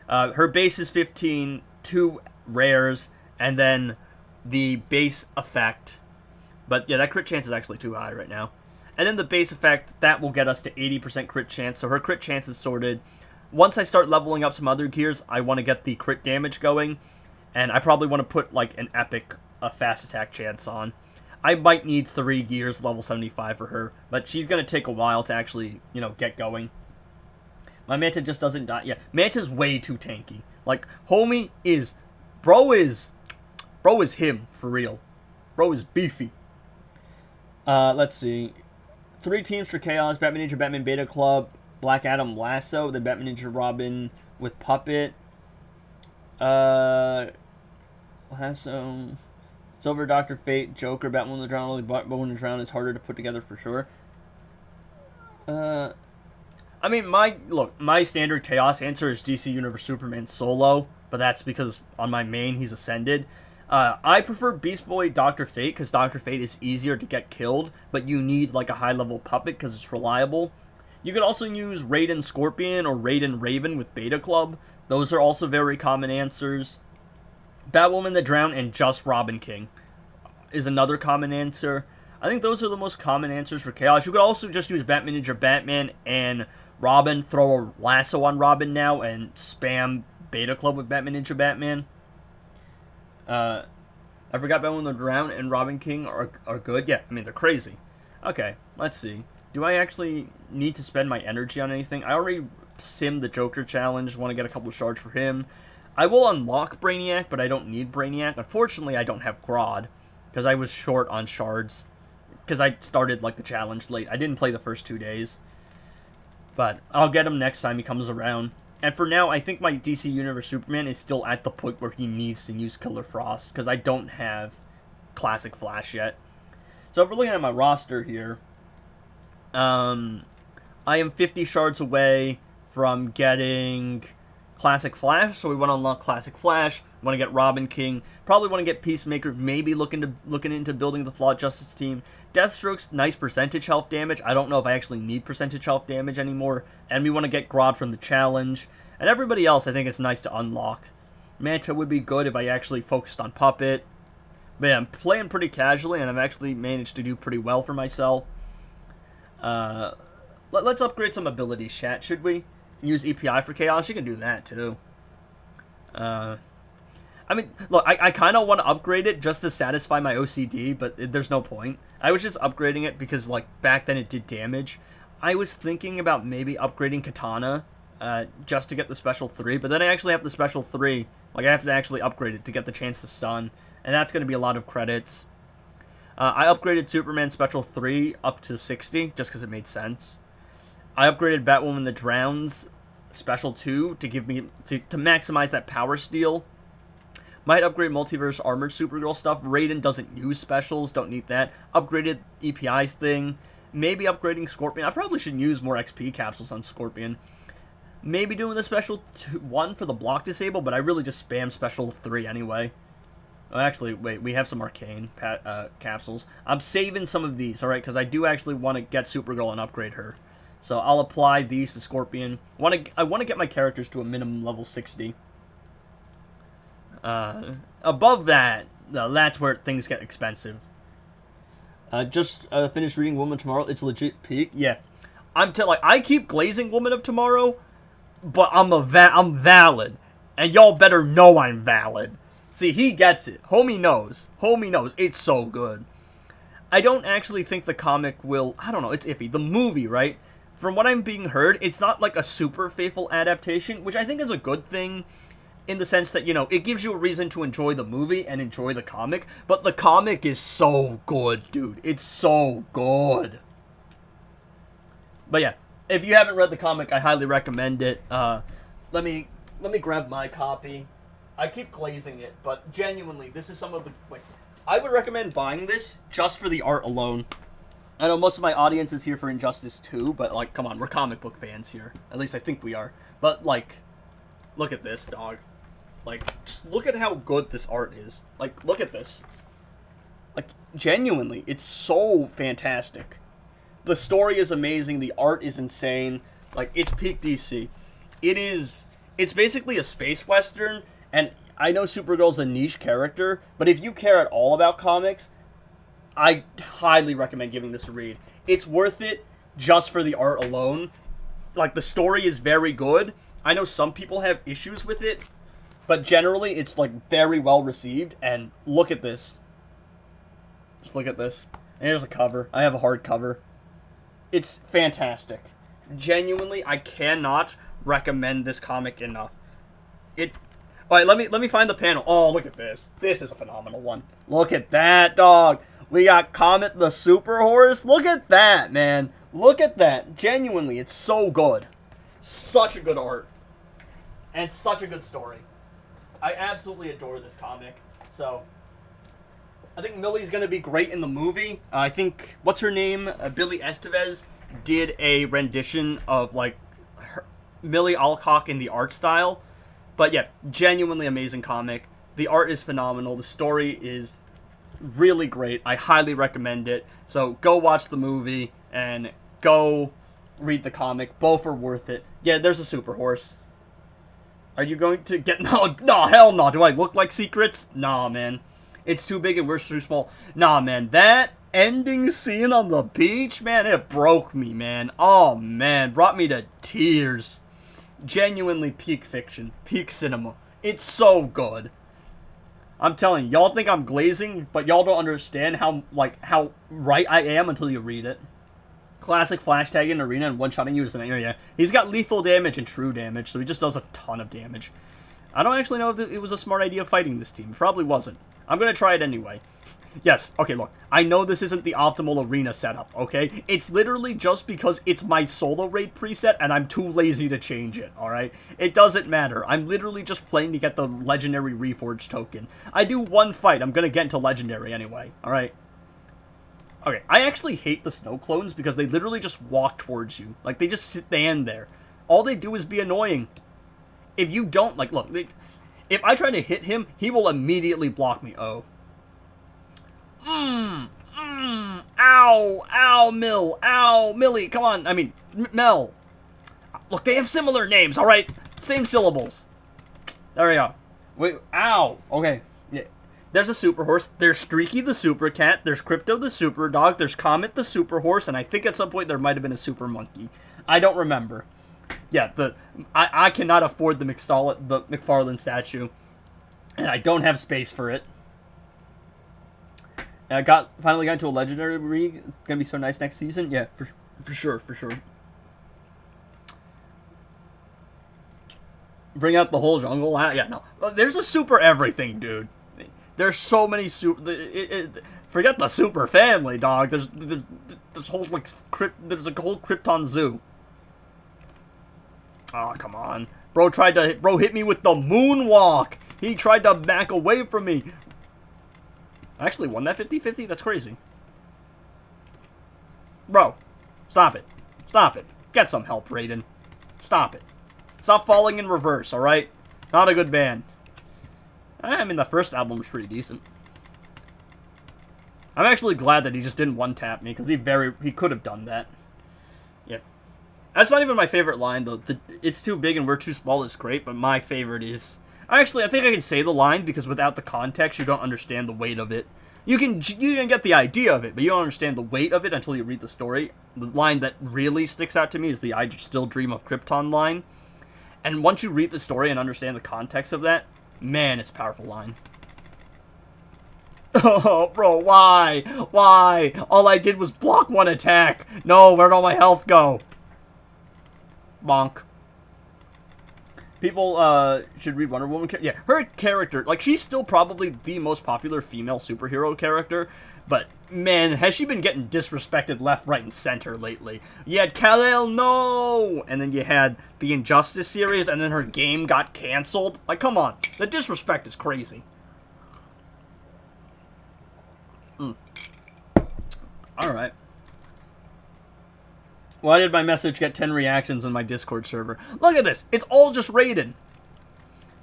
Speaker 1: Her base is 15, 2 rares, and then the base effect. But yeah, that crit chance is actually too high right now. And then the base effect, that will get us to 80% crit chance. So her crit chance is sorted. Once I start leveling up some other gears, I want to get the crit damage going. And I probably want to put like an epic fast attack chance on. I might need 3 gears level 75 for her, but she's going to take a while to actually, get going. My Manta just doesn't die. Yeah, Manta's way too tanky. Like, homie is... Bro is him, for real. Bro is beefy. Let's see. 3 teams for Chaos. Batman Ninja, Batman Beta Club, Black Adam, Lasso, then Batman Ninja Robin with Puppet. Lasso, Silver, Doctor Fate, Joker, Batman the Drown. Only Batman the Drown is harder to put together for sure. I mean, my standard Chaos answer is DC Universe Superman solo, but that's because on my main he's ascended. I prefer Beast Boy Dr. Fate because Dr. Fate is easier to get killed, but you need like a high-level puppet because it's reliable. You could also use Raiden Scorpion or Raiden Raven with Beta Club. Those are also very common answers. Batwoman the Drown and just Robin King is another common answer. I think those are the most common answers for Chaos. You could also just use Batman Ninja Batman and Robin, throw a lasso on Robin now, and spam Beta Club with Batman Ninja Batman. I forgot Batwoman the Drown and Robin King are good. Yeah, I mean, they're crazy. Okay, let's see. Do I actually need to spend my energy on anything? I already simmed the Joker challenge. Want to get a couple of shards for him. I will unlock Brainiac, but I don't need Brainiac. Unfortunately, I don't have Grodd, because I was short on shards. Because I started, like, the challenge late. I didn't play the first 2 days. But I'll get him next time he comes around. And for now, I think my DC Universe Superman is still at the point where he needs to use Killer Frost, because I don't have Classic Flash yet. So if we're looking at my roster here, I am 50 shards away from getting Classic Flash, so we want to unlock Classic Flash. We want to get Robin King. Probably want to get Peacemaker. Maybe looking into building the Flawed Justice team. Deathstroke's nice percentage health damage. I don't know if I actually need percentage health damage anymore. And we want to get Grodd from the challenge. And everybody else, I think it's nice to unlock. Manta would be good if I actually focused on Puppet. But yeah, I'm playing pretty casually, and I've actually managed to do pretty well for myself. Let's upgrade some abilities, chat, should we? Use EPI for Chaos? You can do that, too. I mean, look, I kind of want to upgrade it just to satisfy my OCD, but there's no point. I was just upgrading it because, like, back then it did damage. I was thinking about maybe upgrading Katana just to get the special 3, but then I actually have the special 3. Like, I have to actually upgrade it to get the chance to stun, and that's going to be a lot of credits. I upgraded Superman special 3 up to 60 just because it made sense. I upgraded Batwoman the Drown's special 2 to give me to maximize that power steal. Might upgrade Multiverse Armored Supergirl stuff. Raiden doesn't use specials, don't need that. Upgraded EPI's thing. Maybe upgrading Scorpion. I probably should use more XP capsules on Scorpion. Maybe doing the special 1 for the block disable, but I really just spam special 3 anyway. Oh, actually, wait, we have some Arcane capsules. I'm saving some of these, alright, because I do actually want to get Supergirl and upgrade her. So I'll apply these to Scorpion. I want to get my characters to a minimum level 60. Above that, that's where things get expensive. Just finished reading Woman of Tomorrow. It's legit peak. Yeah, I keep glazing Woman of Tomorrow, but I'm valid, and y'all better know I'm valid. See, he gets it. Homie knows. Homie knows. It's so good. I don't actually think the comic will. I don't know. It's iffy. The movie, right? From what I'm being heard, it's not like a super faithful adaptation, which I think is a good thing. In the sense that, you know, it gives you a reason to enjoy the movie and enjoy the comic. But the comic is so good, dude. It's so good. But yeah, if you haven't read the comic, I highly recommend it. Let me grab my copy. I keep glazing it, but genuinely, this is some of the... like, I would recommend buying this just for the art alone. I know most of my audience is here for Injustice 2, but, like, come on, we're comic book fans here. At least I think we are. But, like, look at this, dog. Like, just look at how good this art is. Like, look at this. Like, genuinely, it's so fantastic. The story is amazing. The art is insane. Like, it's peak DC. It's basically a space western, and I know Supergirl's a niche character, but if you care at all about comics, I highly recommend giving this a read. It's worth it just for the art alone. Like, the story is very good. I know some people have issues with it, but generally, it's, like, very well received, and look at this. Just look at this. And here's a cover. I have a hardcover. It's fantastic. Genuinely, I cannot recommend this comic enough. Alright, let me find the panel. Oh, look at this. This is a phenomenal one. Look at that, dog. We got Comet the Super Horse. Look at that, man. Look at that. Genuinely, it's so good. Such a good art. And such a good story. I absolutely adore this comic. So, I think Millie's going to be great in the movie. I think, what's her name? Billy Estevez did a rendition of, like, Millie Alcock in the art style. But yeah, genuinely amazing comic. The art is phenomenal. The story is really great. I highly recommend it. So go watch the movie and go read the comic. Both are worth it. Yeah, there's a super horse. Are you going to get... No, hell no. Do I look like Secrets? Nah, man. It's too big and we're too small. Nah, man. That ending scene on the beach, man, it broke me, man. Oh, man. Brought me to tears. Genuinely peak fiction. Peak cinema. It's so good. I'm telling you, y'all think I'm glazing, but y'all don't understand how right I am until you read it. Classic flash tagging arena and one-shotting you as an area. He's got lethal damage and true damage, so he just does a ton of damage. I don't actually know if it was a smart idea fighting this team. It probably wasn't. I'm going to try it anyway. Yes, okay, look. I know this isn't the optimal arena setup, okay? It's literally just because it's my solo raid preset and I'm too lazy to change it, alright? It doesn't matter. I'm literally just playing to get the legendary Reforged token. I do one fight, I'm gonna get into legendary anyway, alright? Okay, I actually hate the snow clones because they literally just walk towards you. Like, they just stand there. All they do is be annoying. If you don't, like, look, if I try to hit him, he will immediately block me. Oh. Ow, Millie, come on, I mean, Mel. Look, they have similar names, alright? Same syllables. There we go. Wait, ow, okay. Yeah. There's a super horse, there's Streaky the super cat, there's Crypto the super dog, there's Comet the super horse, and I think at some point there might have been a super monkey. I don't remember. Yeah, I cannot afford the McFarlane statue, and I don't have space for it. And I finally got into a legendary league. It's gonna be so nice next season. Yeah, for sure. Bring out the whole jungle. Yeah, no. There's a super everything, dude. There's so many super. Forget the super family, dog. There's whole like there's a whole Krypton zoo. Oh, come on. Bro hit me with the moonwalk. He tried to back away from me. I actually won that 50-50? That's crazy. Bro, stop it. Stop it. Get some help, Raiden. Stop it. Stop falling in reverse, alright? Not a good band. I mean, the first album was pretty decent. I'm actually glad that he just didn't one-tap me, because he could have done that. Yeah. That's not even my favorite line, though. It's too big and we're too small is great, but my favorite is... Actually, I think I can say the line, because without the context, you don't understand the weight of it. You can get the idea of it, but you don't understand the weight of it until you read the story. The line that really sticks out to me is the I still dream of Krypton line. And once you read the story and understand the context of that, man, it's a powerful line. Oh, bro, why? Why? All I did was block one attack. No, where'd all my health go? Bonk. People should read Wonder Woman. Yeah, her character, like, she's still probably the most popular female superhero character, but, man, has she been getting disrespected left, right, and center lately. You had Kal-El, no! And then you had the Injustice series, and then her game got canceled. Like, come on. The disrespect is crazy. Alright. Why did my message get 10 reactions on my Discord server? Look at this! It's all just Raiden!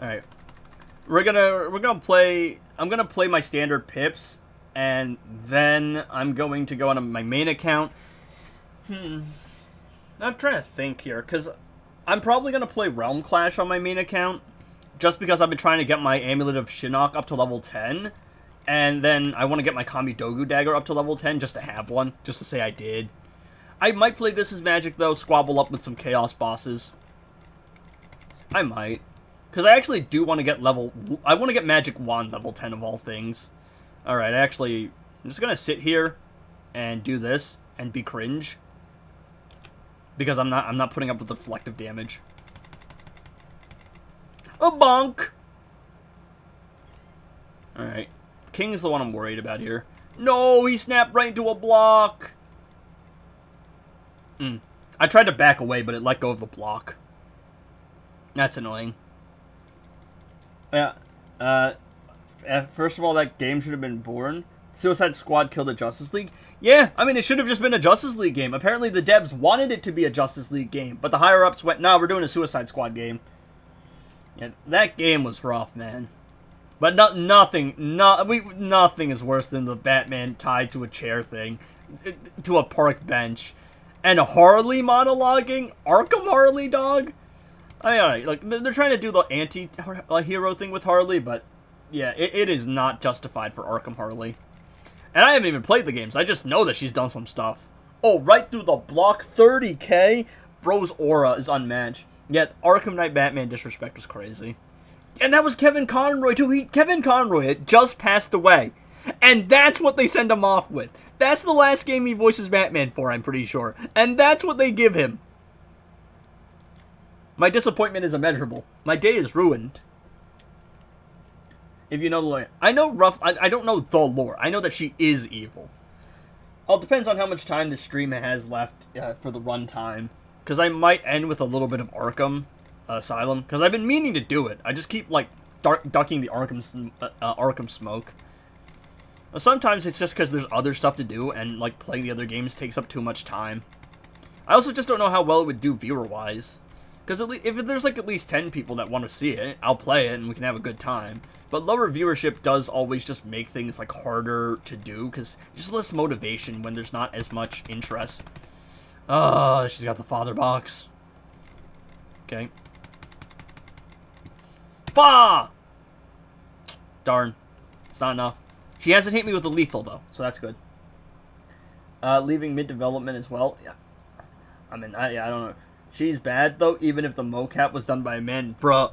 Speaker 1: Alright. We're gonna play... I'm gonna play my standard pips, and then I'm going to go on my main account. I'm trying to think here, because I'm probably gonna play Realm Clash on my main account, just because I've been trying to get my Amulet of Shinnok up to level 10, and then I want to get my Kami Dogu Dagger up to level 10, just to have one, just to say I did. I might play This Is Magic, though, squabble up with some Chaos bosses. I might. Because I actually do want to get I want to get Magic Wand level 10 of all things. Alright, I'm just going to sit here and do this and be cringe. Because I'm not putting up with the deflective damage. A bonk! Alright. King's the one I'm worried about here. No, he snapped right into a block! I tried to back away, but it let go of the block. That's annoying. Yeah, Uh, First of all, that game should have been born. Suicide Squad killed the Justice League. Yeah, I mean, it should have just been a Justice League game. Apparently, the devs wanted it to be a Justice League game, but the higher-ups went, nah, we're doing a Suicide Squad game. Yeah, that game was rough, man. But nothing is worse than the Batman tied to a chair thing, to a park bench, and Harley monologuing. Arkham Harley, dog. I mean, alright, like they're trying to do the anti-hero thing with Harley, but yeah, it is not justified for Arkham Harley. And I haven't even played the games. I just know that she's done some stuff. Oh, right through the block, 30k. Bro's aura is unmatched. Yet Arkham Knight Batman disrespect was crazy. And that was Kevin Conroy, too. Kevin Conroy had just passed away. And that's what they send him off with. That's the last game he voices Batman for, I'm pretty sure. And that's what they give him. My disappointment is immeasurable. My day is ruined. If you know the lore. I know I don't know the lore. I know that she is evil. Well, it depends on how much time the stream has left for the runtime. Because I might end with a little bit of Arkham Asylum, because I've been meaning to do it. I just keep like ducking the Arkham smoke. Sometimes it's just because there's other stuff to do, and like playing the other games takes up too much time. I also just don't know how well it would do viewer-wise. Because if there's like at least 10 people that want to see it, I'll play it and we can have a good time. But lower viewership does always just make things like harder to do, because there's less motivation when there's not as much interest. Oh, she's got the father box. Okay. Bah! Darn. It's not enough. She hasn't hit me with a lethal, though, so that's good. Leaving mid-development as well. Yeah. I mean, I don't know. She's bad, though, even if the mocap was done by a man. Bruh.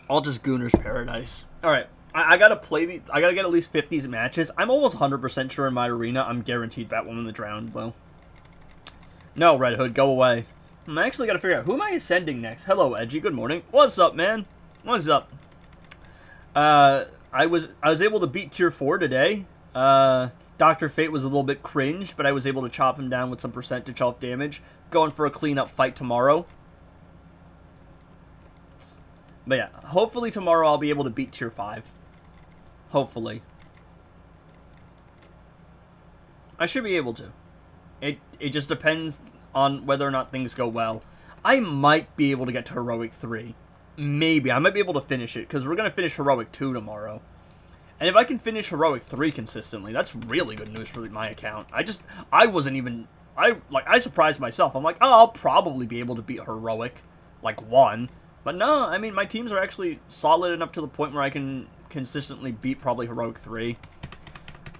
Speaker 1: All just Gooner's Paradise. Alright. I gotta play I gotta get at least 50 matches. I'm almost 100% sure in my arena I'm guaranteed Batwoman the Drowned, though. No, Red Hood, go away. I actually gotta figure out, who am I ascending next? Hello, Edgy, good morning. What's up, man? What's up? I was able to beat Tier 4 today. Dr. Fate was a little bit cringe, but I was able to chop him down with some percentage health damage. Going for a cleanup fight tomorrow. But yeah, hopefully tomorrow I'll be able to beat Tier 5. Hopefully. I should be able to. It just depends on whether or not things go well. I might be able to get to Heroic 3. Maybe. I might be able to finish it, because we're going to finish Heroic 2 tomorrow. And if I can finish Heroic 3 consistently, that's really good news for my account. I wasn't even... I surprised myself. I'm like, oh, I'll probably be able to beat Heroic, like, 1. But no, I mean, my teams are actually solid enough to the point where I can consistently beat probably Heroic 3.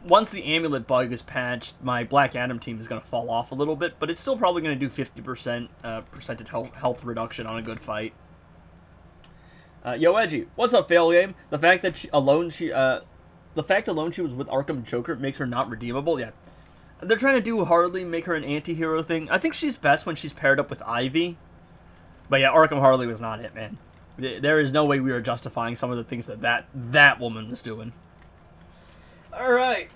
Speaker 1: Once the amulet bug is patched, my Black Adam team is going to fall off a little bit, but it's still probably going to do 50% percentage health reduction on a good fight. Yo, Edgy, what's up, fail game? The fact that she was with Arkham Joker makes her not redeemable. Yeah, they're trying to do Harley, make her an anti-hero thing. I think she's best when she's paired up with Ivy. But yeah, Arkham Harley was not it, man. There is no way we were justifying some of the things that woman was doing. Alright.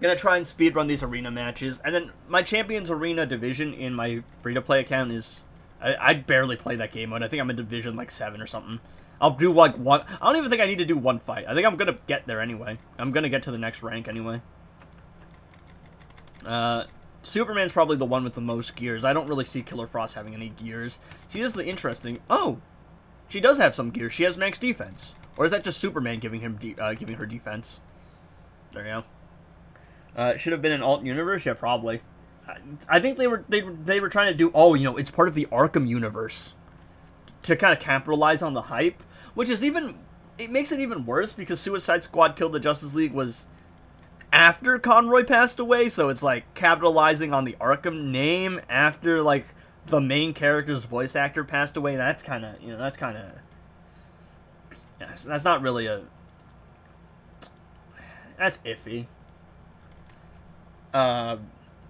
Speaker 1: Gonna try and speedrun these arena matches. And then my Champions Arena division in my free-to-play account is... I barely play that game mode. I think I'm in Division like 7 or something. I'll do like one... I don't even think I need to do one fight. I think I'm gonna get there anyway. I'm gonna get to the next rank anyway. Superman's probably the one with the most gears. I don't really see Killer Frost having any gears. See, this is the interesting... Oh! She does have some gears. She has max defense. Or is that just Superman giving her defense? There you go. Should have been an alt universe? Yeah, probably. I think they were trying to do... Oh, you know, it's part of the Arkham universe. To kind of capitalize on the hype. Which is even... It makes it even worse because Suicide Squad Killed the Justice League was... after Conroy passed away, so it's like capitalizing on the Arkham name after like the main character's voice actor passed away. That's kind of, you know, that's kind of, yeah, that's not really a, that's iffy. But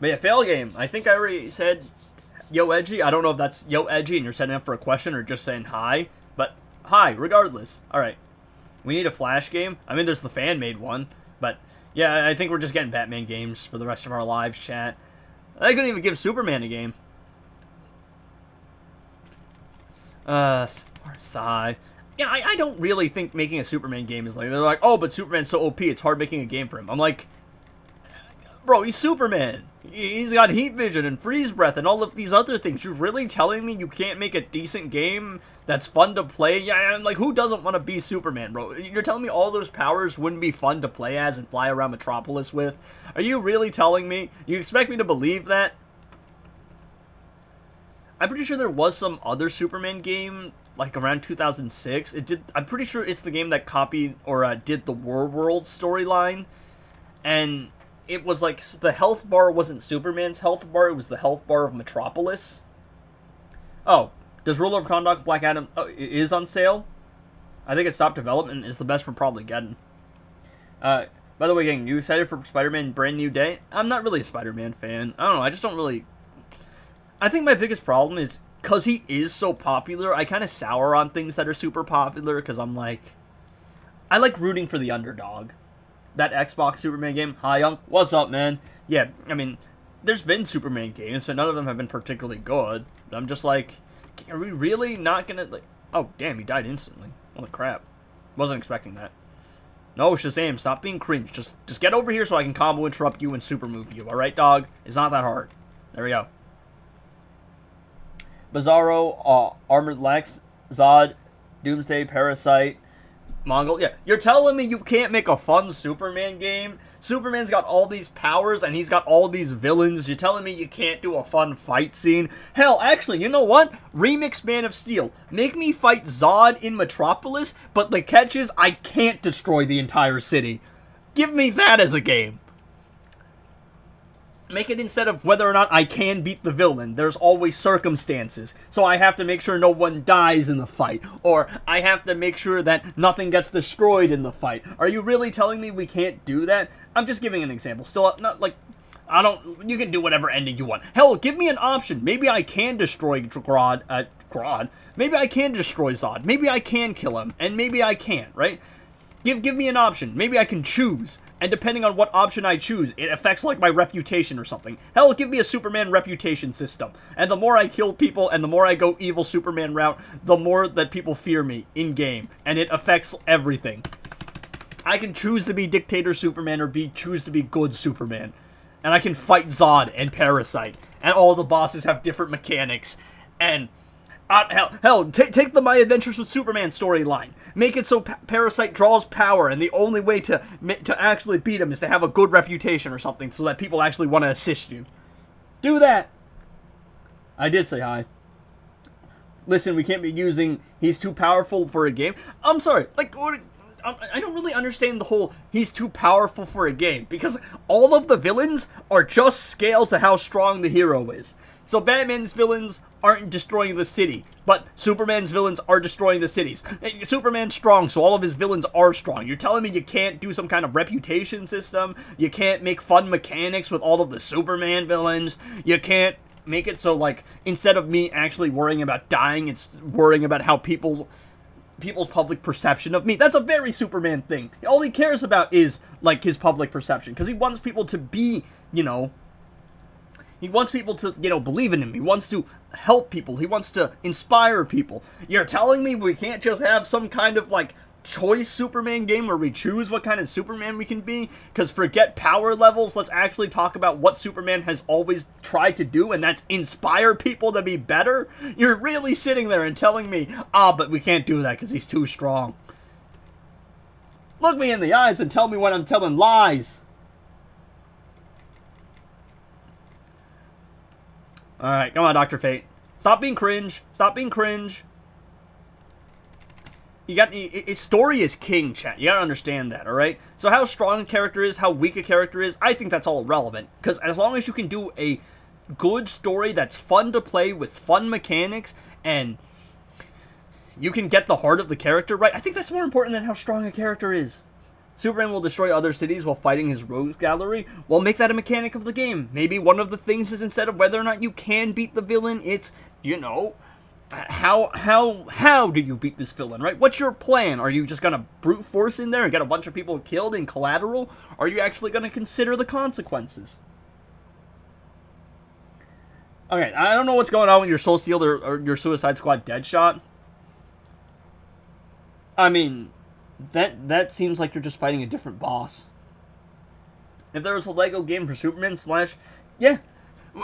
Speaker 1: yeah, fail game. I think I already said Yo Edgy. I don't know if that's Yo Edgy and you're setting up for a question or just saying hi, but hi regardless. All right, we need a Flash game. I mean, there's the fan-made one, but yeah, I think we're just getting Batman games for the rest of our lives, chat. I couldn't even give Superman a game. Sigh. Yeah, I don't really think making a Superman game is like, they're like, oh, but Superman's so OP, it's hard making a game for him. I'm like, bro, he's Superman. He's got heat vision and freeze breath and all of these other things. You're really telling me you can't make a decent game that's fun to play? Yeah, like, who doesn't want to be Superman, bro? You're telling me all those powers wouldn't be fun to play as and fly around Metropolis with? Are you really telling me? You expect me to believe that? I'm pretty sure there was some other Superman game, like around 2006. I'm pretty sure it's the game that copied or did the War World storyline, and it was like the health bar wasn't Superman's health bar; it was the health bar of Metropolis. Oh, does Ruler of Kahndaq Black Adam is on sale? I think it stopped development. It's the best we're probably getting. By the way, gang, you excited for Spider-Man Brand New Day? I'm not really a Spider-Man fan. I don't know. I just don't really. I think my biggest problem is, because he is so popular, I kind of sour on things that are super popular, because I'm like, I like rooting for the underdog. That Xbox Superman game, hi Young, what's up, man? Yeah, I mean, there's been Superman games, but none of them have been particularly good. But I'm just like, are we really not gonna, like, oh, damn, he died instantly. Holy crap. Wasn't expecting that. No, Shazam, stop being cringe. Just get over here so I can combo interrupt you and super move you, alright, dog? It's not that hard. There we go. Bizarro, Armored Lex, Zod, Doomsday, Parasite, Mongol. Yeah, you're telling me you can't make a fun Superman game? Superman's got all these powers and he's got all these villains. You're telling me you can't do a fun fight scene? Hell, actually, you know what? Remix Man of Steel. Make me fight Zod in Metropolis, but the catch is I can't destroy the entire city. Give me that as a game. Make it instead of whether or not I can beat the villain, there's always circumstances. So I have to make sure no one dies in the fight. Or I have to make sure that nothing gets destroyed in the fight. Are you really telling me we can't do that? I'm just giving an example. Still, not like, you can do whatever ending you want. Hell, give me an option. Maybe I can destroy Grodd. Maybe I can destroy Zod. Maybe I can kill him. And maybe I can't, right? Give me an option. Maybe I can choose. And depending on what option I choose, it affects, like, my reputation or something. Hell, give me a Superman reputation system. And the more I kill people and the more I go evil Superman route, the more that people fear me in-game. And it affects everything. I can choose to be Dictator Superman or choose to be good Superman. And I can fight Zod and Parasite. And all the bosses have different mechanics. And take the My Adventures with Superman storyline. Make it so Parasite draws power, and the only way to actually beat him is to have a good reputation or something, so that people actually want to assist you. Do that. I did say hi. Listen, we can't be using he's too powerful for a game. I'm sorry, like, I don't really understand the whole he's too powerful for a game, because all of the villains are just scaled to how strong the hero is. So Batman's villains aren't destroying the city, but Superman's villains are destroying the cities. Superman's strong, so all of his villains are strong. You're telling me you can't do some kind of reputation system? You can't make fun mechanics with all of the Superman villains? You can't make it so, like, instead of me actually worrying about dying, it's worrying about how people's public perception of me. That's a very Superman thing. All he cares about is, like, his public perception, because he wants people to be, you know, he wants people to, you know, believe in him. He wants to help people. He wants to inspire people. You're telling me we can't just have some kind of, like, choice Superman game where we choose what kind of Superman we can be? Because forget power levels, let's actually talk about what Superman has always tried to do, and that's inspire people to be better? You're really sitting there and telling me, but we can't do that because he's too strong. Look me in the eyes and tell me when I'm telling lies. Alright, come on, Dr. Fate. Stop being cringe. Stop being cringe. Story is king, chat. You gotta understand that, alright? So how strong a character is, how weak a character is, I think that's all irrelevant. Because as long as you can do a good story that's fun to play with fun mechanics, and you can get the heart of the character right, I think that's more important than how strong a character is. Superman will destroy other cities while fighting his rogues gallery. Well, make that a mechanic of the game. Maybe one of the things is, instead of whether or not you can beat the villain, it's, you know, how do you beat this villain, right? What's your plan? Are you just gonna brute force in there and get a bunch of people killed in collateral? Or are you actually gonna consider the consequences? Okay, I don't know what's going on with your Soul Steal or your Suicide Squad Deadshot. I mean, that seems like you're just fighting a different boss. If there was a Lego game for Superman Slash, yeah,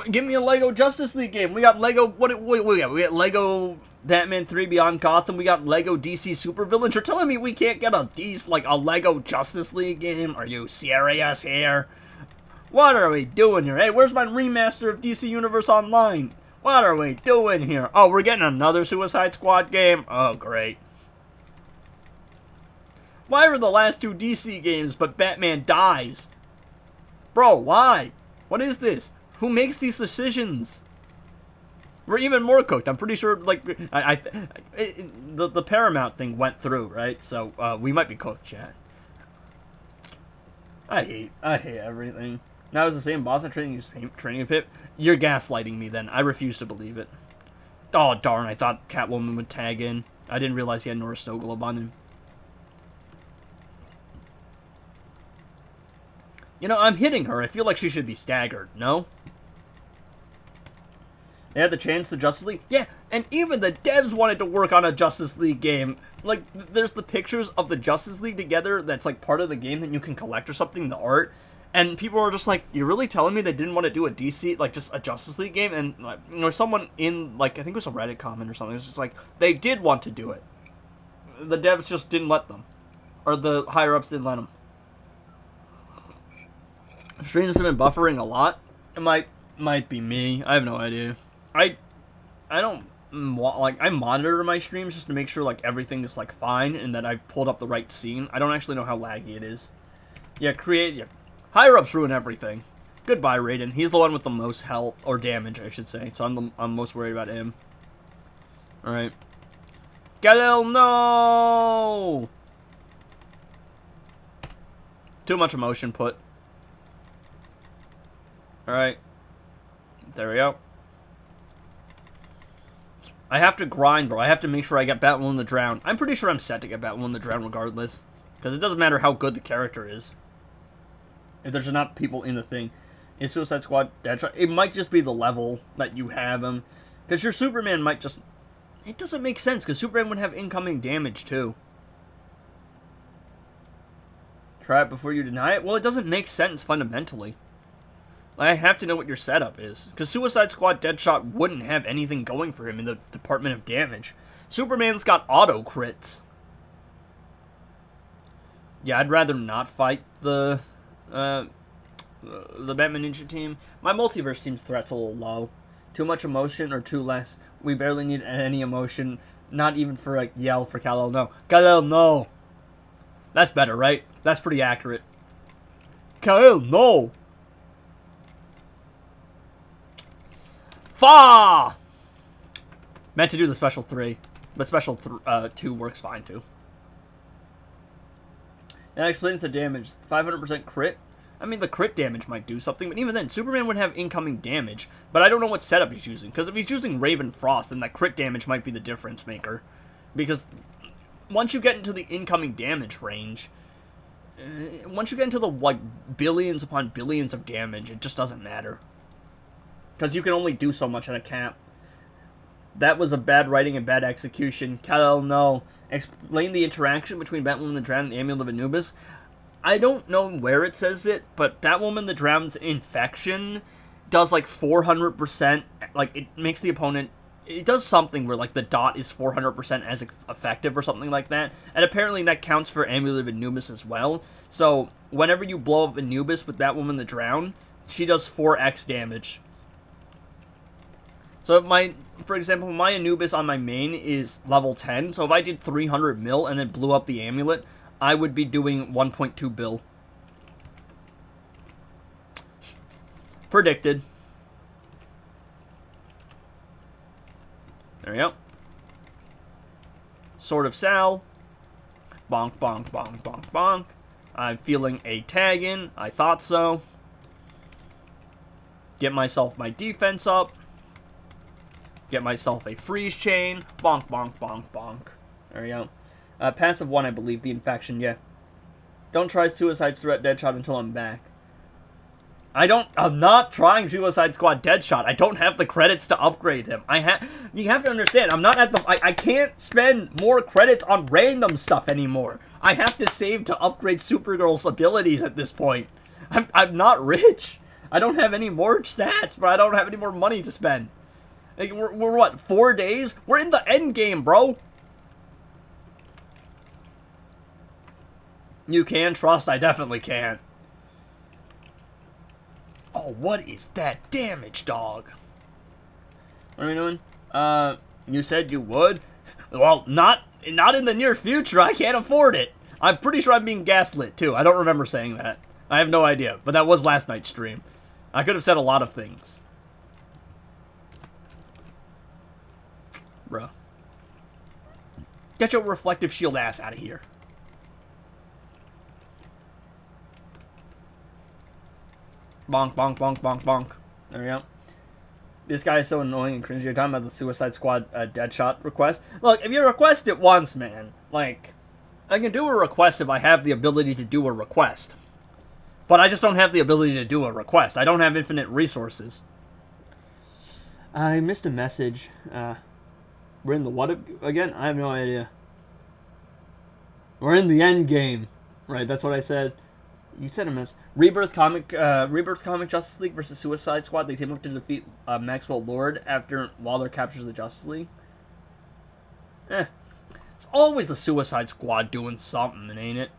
Speaker 1: give me a Lego Justice League game. We got Lego, what we got? We got Lego Batman 3 Beyond Gotham. We got Lego DC Supervillains. You're telling me we can't get a Lego Justice League game? Are you serious here? What are we doing here? Hey, where's my remaster of DC Universe Online? What are we doing here? Oh, we're getting another Suicide Squad game? Oh, great. Why were the last two DC games but Batman dies? Bro, why? What is this? Who makes these decisions? We're even more cooked. I'm pretty sure, like, the Paramount thing went through, right? So, we might be cooked, chat. I hate everything. Now it's the same boss at training pit. You're gaslighting me then. I refuse to believe it. Oh, darn, I thought Catwoman would tag in. I didn't realize he had Nora Snow Globe on him. You know, I'm hitting her. I feel like she should be staggered, no? They had the chance to Justice League? Yeah, and even the devs wanted to work on a Justice League game. Like, there's the pictures of the Justice League together that's, like, part of the game that you can collect or something, the art. And people are just like, you're really telling me they didn't want to do a DC, like, just a Justice League game? And, like, you know, someone in, like, I think it was a Reddit comment or something, it was just like, they did want to do it. The devs just didn't let them. Or the higher-ups didn't let them. Streams have been buffering a lot. It might be me. I have no idea. I don't, like, I monitor my streams just to make sure, like, everything is, like, fine and that I've pulled up the right scene. I don't actually know how laggy it is. Yeah, higher-ups ruin everything. Goodbye, Raiden. He's the one with the most health, or damage, I should say. So I'm most worried about him. Alright. Kal-El, no! Too much emotion put. Alright. There we go. I have to grind, bro. I have to make sure I get Batwoman the Drown. I'm pretty sure I'm set to get Batwoman the Drown regardless. Because it doesn't matter how good the character is. If there's not people in the thing. Is Suicide Squad Deadshot? It might just be the level that you have him. Because your Superman might just... It doesn't make sense, because Superman would have incoming damage, too. Try it before you deny it? Well, it doesn't make sense, fundamentally. I have to know what your setup is. Because Suicide Squad Deadshot wouldn't have anything going for him in the department of damage. Superman's got auto crits. Yeah, I'd rather not fight the Batman Ninja team. My multiverse team's threat's a little low. Too much emotion or too less. We barely need any emotion. Not even for a yell for Kal-El, no. Kal-El, no! That's better, right? That's pretty accurate. Kal-El, no! Fa! Meant to do the special 3, but special 2 works fine too. That explains the damage. 500% crit. I mean, the crit damage might do something, but even then, Superman would have incoming damage. But I don't know what setup he's using, because if he's using Raven Frost, then that crit damage might be the difference maker. Because once you get into the incoming damage range, once you get into the, like, billions upon billions of damage, it just doesn't matter. Because you can only do so much at a cap. That was a bad writing and bad execution. Kal-El, no. Explain the interaction between Batwoman the Drowned and Amulet of Anubis. I don't know where it says it, but Batwoman the Drowned's infection does like 400%. Like, it makes the opponent... It does something where, like, the dot is 400% as effective or something like that. And apparently that counts for Amulet of Anubis as well. So, whenever you blow up Anubis with Batwoman the Drowned, she does 4x damage. So if for example, my Anubis on my main is level 10, so if I did 300 mil and then blew up the amulet, I would be doing 1.2 bill. Predicted. There we go. Sword of Sal. Bonk, bonk, bonk, bonk, bonk. I'm feeling a tag in. I thought so. Get myself my defense up. Get myself a freeze chain. Bonk, bonk, bonk, bonk. There we go. Passive 1, I believe. The infection, yeah. Don't try Suicide Threat Deadshot until I'm back. I'm not trying Suicide Squad Deadshot. I don't have the credits to upgrade him. You have to understand, I'm not at the, I can't spend more credits on random stuff anymore. I have to save to upgrade Supergirl's abilities at this point. I'm not rich. I don't have any more stats, but I don't have any more money to spend. Like, we're what, 4 days? We're in the end game, bro. You can trust? I definitely can. Oh, what is that damage, dog? What are we doing? You said you would? Well, not in the near future. I can't afford it. I'm pretty sure I'm being gaslit, too. I don't remember saying that. I have no idea, but that was last night's stream. I could have said a lot of things. Bruh. Get your reflective shield ass out of here. Bonk, bonk, bonk, bonk, bonk. There we go. This guy is so annoying and cringy. You're talking about the Suicide Squad Deadshot request. Look, if you request it once, man, like, I can do a request if I have the ability to do a request. But I just don't have the ability to do a request. I don't have infinite resources. I missed a message. We're in the what again? I have no idea. We're in the end game. Right, that's what I said. You said a mess. Rebirth Comic Justice League versus Suicide Squad. They team up to defeat Maxwell Lord after Waller captures the Justice League. It's always the Suicide Squad doing something, ain't it?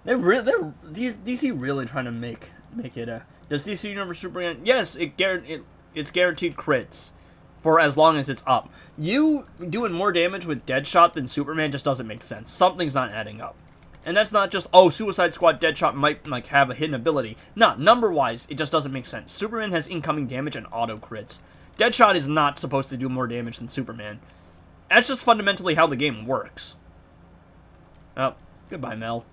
Speaker 1: They're DC really trying to make it a. Does DC Universe Superman? Yes, it's guaranteed crits for as long as it's up. You doing more damage with Deadshot than Superman just doesn't make sense. Something's not adding up. And that's not just, oh, Suicide Squad Deadshot might like have a hidden ability. No, number-wise, it just doesn't make sense. Superman has incoming damage and auto crits. Deadshot is not supposed to do more damage than Superman. That's just fundamentally how the game works. Oh, goodbye, Mel.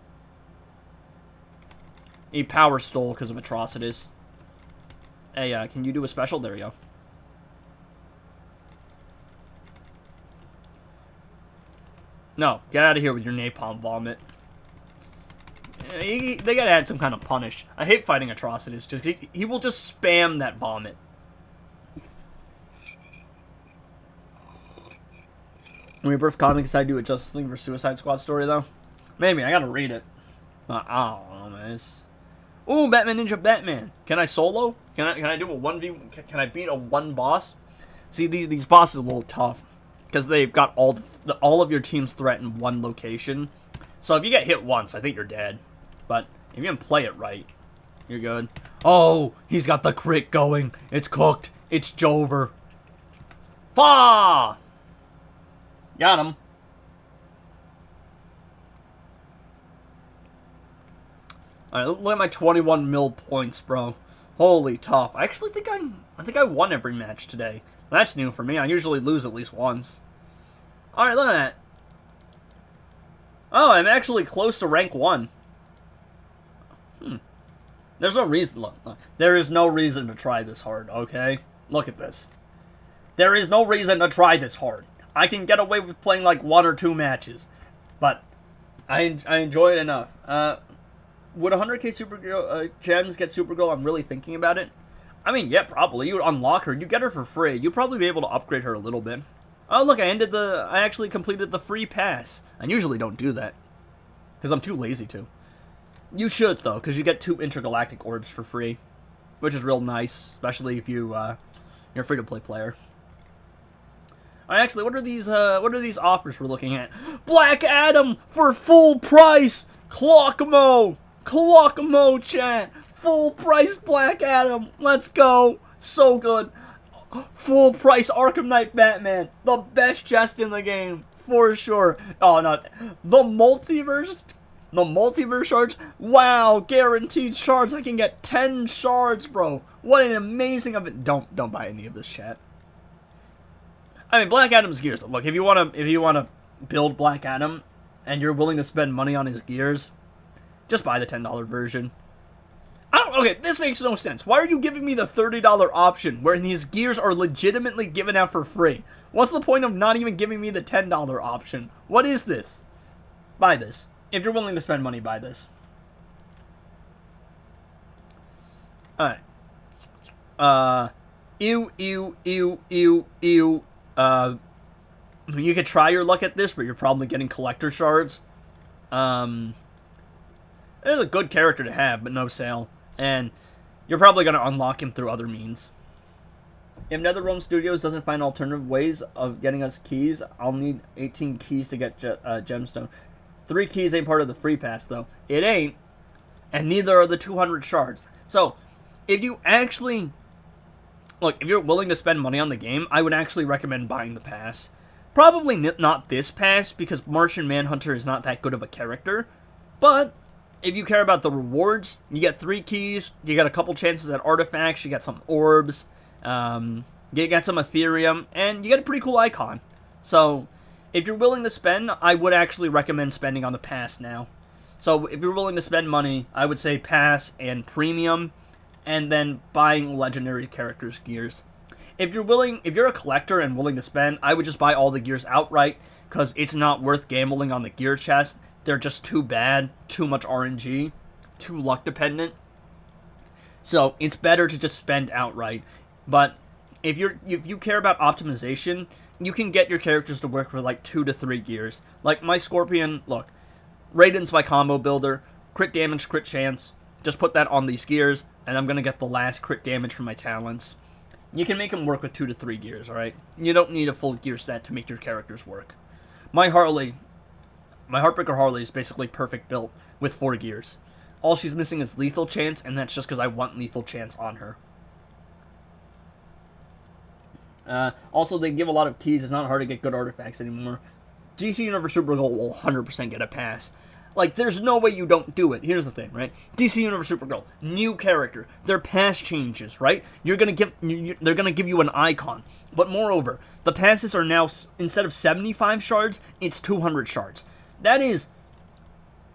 Speaker 1: He power stole because of atrocities. Hey, can you do a special? There we go. No, get out of here with your napalm vomit. They gotta add some kind of punish. I hate fighting atrocities. Just he will just spam that vomit. Rebirth Comics decided to do a Justice League vs Suicide Squad story though. Maybe I gotta read it. I don't know, man. Ooh, Batman Ninja Batman. Can I solo? Can I do a 1v? Can I beat a one boss? See, these bosses are a little tough because they've got all of your team's threat in one location. So if you get hit once, I think you're dead. But if you can play it right, you're good. Oh, he's got the crit going. It's cooked. It's Jover. Fa! Got him. Alright, look at my 21 mil points, bro. Holy tough. I actually think I won every match today. That's new for me. I usually lose at least once. Alright, look at that. Oh, I'm actually close to rank 1. There's no reason. Look, there is no reason to try this hard, okay? Look at this. There is no reason to try this hard. I can get away with playing like 1 or 2 matches. But I enjoy it enough. Would 100k Supergirl gems get Supergirl? I'm really thinking about it. I mean, yeah, probably. You would unlock her. You get her for free. You'd probably be able to upgrade her a little bit. Oh, look, I actually completed the free pass. I usually don't do that. Because I'm too lazy to. You should, though, because you get 2 intergalactic orbs for free. Which is real nice, especially if you're a free-to-play player. Alright, actually, what are these offers we're looking at? Black Adam for full price! Clockamo! Clockamo, chat! Full price Black Adam! Let's go! So good! Full price Arkham Knight Batman! The best chest in the game! For sure! Oh, no. The multiverse shards? Wow! Guaranteed shards! I can get 10 shards, bro! What an amazing event! Don't buy any of this, chat. I mean, Black Adam's gears. Look, if you wanna build Black Adam, and you're willing to spend money on his gears, just buy the $10 version. Okay, this makes no sense. Why are you giving me the $30 option when his gears are legitimately given out for free? What's the point of not even giving me the $10 option? What is this? Buy this. If you're willing to spend money, buy this. Alright. Ew, ew, ew, ew, ew. You could try your luck at this, but you're probably getting collector shards. It's a good character to have, but no sale. And you're probably going to unlock him through other means. If NetherRealm Studios doesn't find alternative ways of getting us keys, I'll need 18 keys to get Gemstone. 3 keys ain't part of the free pass, though. It ain't. And neither are the 200 shards. So, if you actually... Look, if you're willing to spend money on the game, I would actually recommend buying the pass. Probably not this pass, because Martian Manhunter is not that good of a character. But, if you care about the rewards, you get 3 keys, you get a couple chances at artifacts, you get some orbs, you get some Ethereum, and you get a pretty cool icon. So, if you're willing to spend, I would actually recommend spending on the pass now. So, if you're willing to spend money, I would say pass and premium, and then buying legendary characters' gears. If you're a collector and willing to spend, I would just buy all the gears outright, because it's not worth gambling on the gear chest. They're just too bad, too much RNG, too luck dependent. So it's better to just spend outright. But if you care about optimization, you can get your characters to work for like 2 to 3 gears. Like my Scorpion, look, Raiden's my combo builder, crit damage, crit chance. Just put that on these gears, and I'm gonna get the last crit damage from my talents. You can make them work with 2 to 3 gears, alright? You don't need a full gear set to make your characters work. My Heartbreaker Harley is basically perfect built with 4 gears. All she's missing is lethal chance, and that's just because I want lethal chance on her. Also, they give a lot of keys. It's not hard to get good artifacts anymore. DC Universe Supergirl will 100% get a pass. Like, there's no way you don't do it. Here's the thing, right? DC Universe Supergirl, new character, their pass changes, right? They're gonna give you an icon. But moreover, the passes are now, instead of 75 shards, it's 200 shards. That is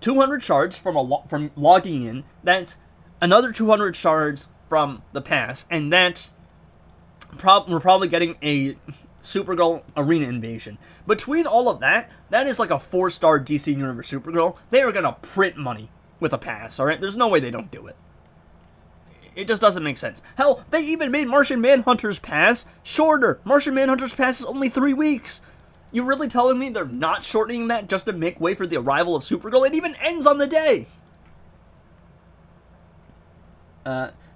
Speaker 1: 200 shards from logging in. That's another 200 shards from the pass, and that's we're probably getting a Supergirl Arena Invasion. Between all of that, that is like a 4-star DC Universe Supergirl. They are going to print money with a pass, alright? There's no way they don't do it. It just doesn't make sense. Hell, they even made Martian Manhunter's pass shorter. Martian Manhunter's pass is only 3 weeks. You really telling me they're not shortening that just to make way for the arrival of Supergirl? It even ends on the day!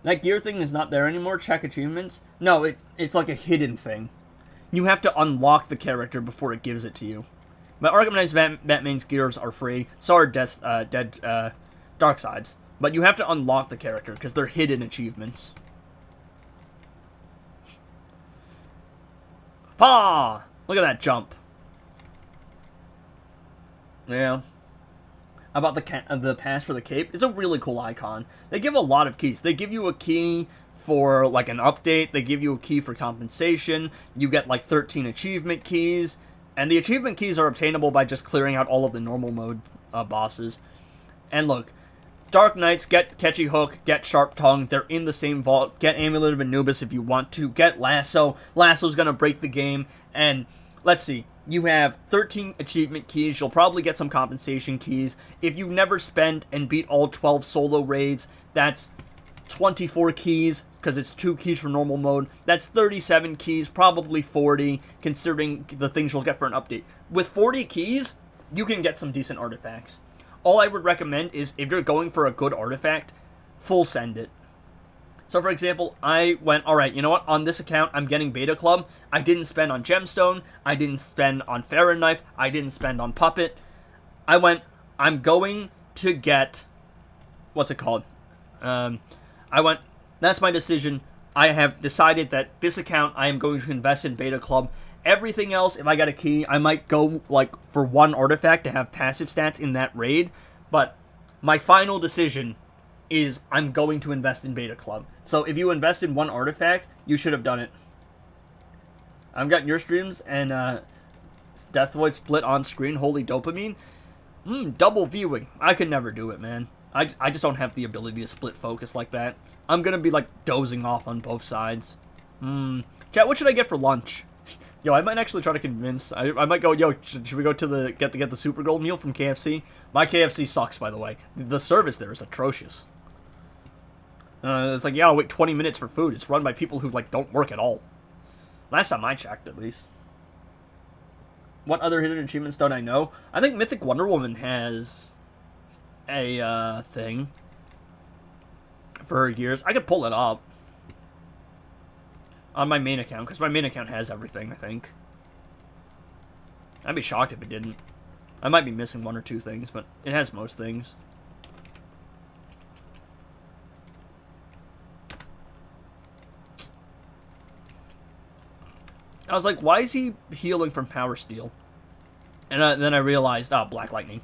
Speaker 1: That gear thing is not there anymore. Check achievements. No, it's like a hidden thing. You have to unlock the character before it gives it to you. But Arkham Knight's Batman's gears are free. So are Darkseid's. But you have to unlock the character, because they're hidden achievements. Pah! Look at that jump. Yeah. About the pass for the cape, it's a really cool icon. They give a lot of keys. They give you a key for like an update. They give you a key for compensation. You get like 13 achievement keys, and the achievement keys are obtainable by just clearing out all of the normal mode bosses. And look, Dark Knights, get Catchy Hook, get Sharp Tongue. They're in the same vault. Get Amulet of Anubis if you want to. Get Lasso. Lasso's gonna break the game. And let's see. You have 13 achievement keys. You'll probably get some compensation keys. If you never spend and beat all 12 solo raids, that's 24 keys, because it's 2 keys for normal mode. That's 37 keys, probably 40, considering the things you'll get for an update. With 40 keys, you can get some decent artifacts. All I would recommend is, if you're going for a good artifact, full send it. So, for example, I went, alright, you know what, on this account, I'm getting Beta Club. I didn't spend on Gemstone, I didn't spend on Farron Knife, I didn't spend on Puppet. I went, I'm going to get, what's it called? That's my decision. I have decided that this account, I am going to invest in Beta Club. Everything else, if I got a key, I might go, like, for one artifact to have passive stats in that raid. But my final decision is I'm going to invest in Beta Club. So if you invest in one artifact, you should have done it. I've got your streams, and Death Void split on screen. Holy dopamine. Double viewing. I could never do it, man. I just don't have the ability to split focus like that. I'm gonna be, like, dozing off on both sides. Chat, what should I get for lunch? Yo, I might actually try to convince. I might go, yo, should we go to get the Supergirl meal from KFC? My KFC sucks, by the way. The service there is atrocious. It's like, yeah, I'll wait 20 minutes for food. It's run by people who, like, don't work at all. Last time I checked, at least. What other hidden achievements don't I know? I think Mythic Wonder Woman has a thing for her gears. I could pull it up on my main account, because my main account has everything, I think. I'd be shocked if it didn't. I might be missing one or two things, but it has most things. I was like, why is he healing from Power Steel? And then I realized, Black Lightning.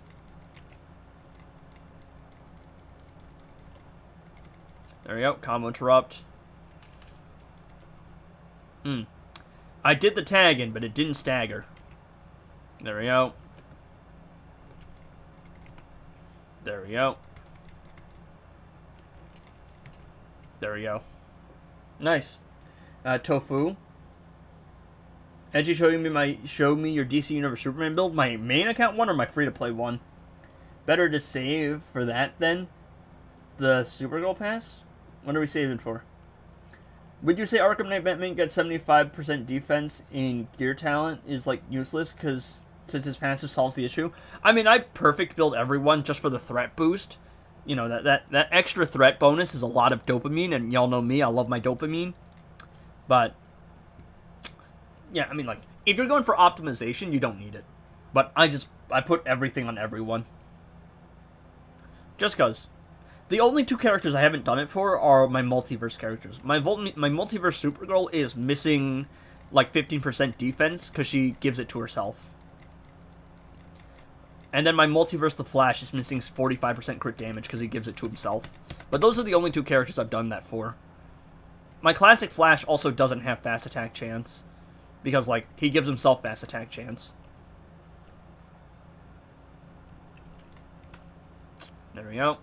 Speaker 1: There we go, combo interrupt. I did the tag in, but it didn't stagger. There we go. There we go. There we go. Nice. Tofu. Edgy, show me your DC Universe Superman build. My main account one or my free to play one? Better to save for that then. The Supergirl pass. What are we saving for? Would you say Arkham Knight Batman gets 75% defense in gear talent is like useless because since his passive solves the issue? I mean, I perfect build everyone just for the threat boost. You know, that extra threat bonus is a lot of dopamine, and y'all know me, I love my dopamine. But yeah, I mean, like, if you're going for optimization, you don't need it. But I put everything on everyone. Just cause. The only two characters I haven't done it for are my multiverse characters. My multiverse Supergirl is missing, like, 15% defense, because she gives it to herself. And then my multiverse The Flash is missing 45% crit damage, because he gives it to himself. But those are the only two characters I've done that for. My classic Flash also doesn't have fast attack chance. Because, like, he gives himself fast attack chance. There we go.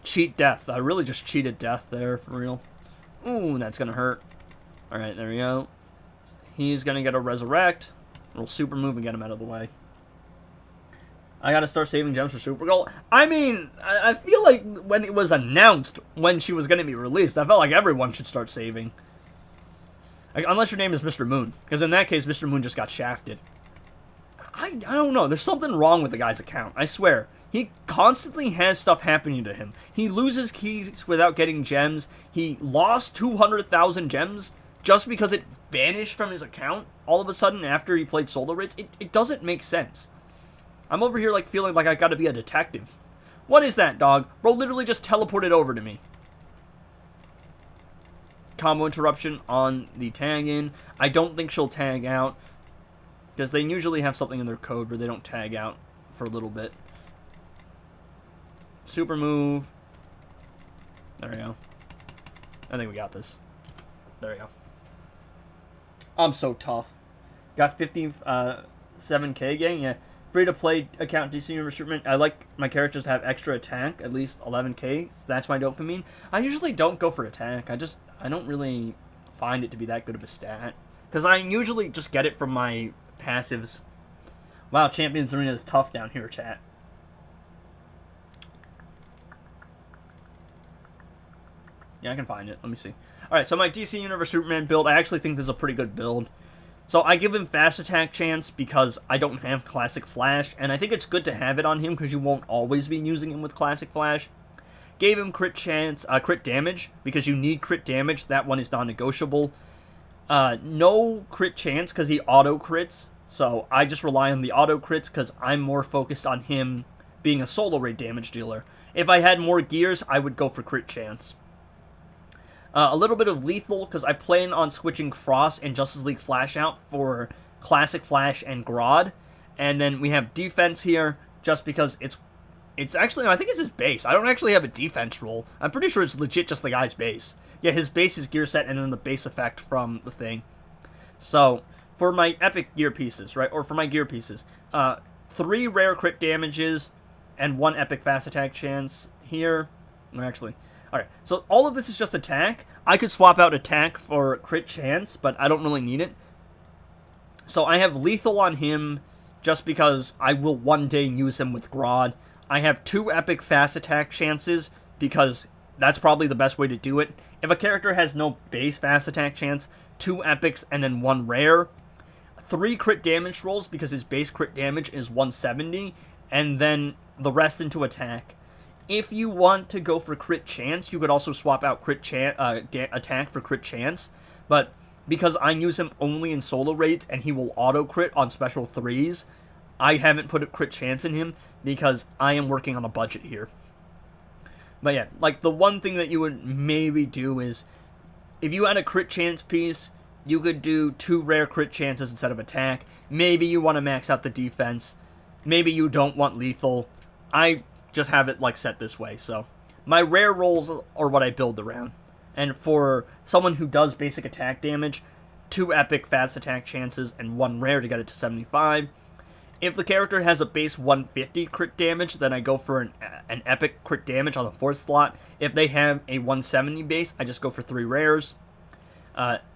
Speaker 1: Cheat death. I really just cheated death there, for real. Ooh, that's gonna hurt. Alright, there we go. He's gonna get a resurrect. We'll super move and get him out of the way. I gotta start saving gems for Supergirl. I mean, I feel like when it was announced when she was gonna be released, I felt like everyone should start saving. Like, unless your name is Mr. Moon. Because in that case, Mr. Moon just got shafted. I don't know. There's something wrong with the guy's account. I swear. He constantly has stuff happening to him. He loses keys without getting gems. He lost 200,000 gems just because it vanished from his account all of a sudden after he played solo raids. It doesn't make sense. I'm over here like feeling like I gotta be a detective. What is that, dog? Bro literally just teleported over to me. Combo interruption on the tag in. I don't think she'll tag out, because they usually have something in their code where they don't tag out for a little bit. Super move. There we go. I think we got this. There we go. I'm so tough. Got 57k gang. Yeah. Free to play account DC Universe Superman. I like my characters to have extra attack, at least 11k. So that's my dopamine. I usually don't go for attack. I don't really find it to be that good of a stat, because I usually just get it from my passives. Wow, Champions Arena is tough down here, chat. Yeah, I can find it. Let me see. Alright, so my DC Universe Superman build, I actually think this is a pretty good build. So I give him fast attack chance because I don't have Classic Flash, and I think it's good to have it on him because you won't always be using him with Classic Flash. Gave him crit chance, crit damage, because you need crit damage. That one is non-negotiable. No crit chance because he auto crits, so I just rely on the auto crits because I'm more focused on him being a solo raid damage dealer. If I had more gears, I would go for crit chance. A little bit of lethal, because I plan on switching Frost and Justice League Flash out for Classic Flash and Grodd. And then we have defense here, just because it's actually, I think it's his base. I don't actually have a defense role. I'm pretty sure it's legit just the guy's base. Yeah, his base is gear set and then the base effect from the thing. So, for my epic gear pieces, right, or for my gear pieces, 3 rare crit damages and 1 epic fast attack chance here. Actually, alright, so all of this is just attack. I could swap out attack for crit chance, but I don't really need it. So I have lethal on him
Speaker 2: just because I will one day use him with Grodd. I have 2 epic fast attack chances because that's probably the best way to do it. If a character has no base fast attack chance, 2 epics and then 1 rare, 3 crit damage rolls because his base crit damage is 170, and then the rest into attack. If you want to go for crit chance, you could also swap out attack for crit chance, but because I use him only in solo raids and he will auto crit on special 3s, I haven't put a crit chance in him because I am working on a budget here. But yeah, like the one thing that you would maybe do is, if you had a crit chance piece, you could do 2 rare crit chances instead of attack. Maybe you want to max out the defense. Maybe you don't want lethal. I just have it like set this way, so my rare rolls are what I build around. And for someone who does basic attack damage, 2 epic fast attack chances and 1 rare to get it to 75. If the character has a base 150 crit damage, then I go for an epic crit damage on the 4th slot. If they have a 170 base, I just go for 3 rares.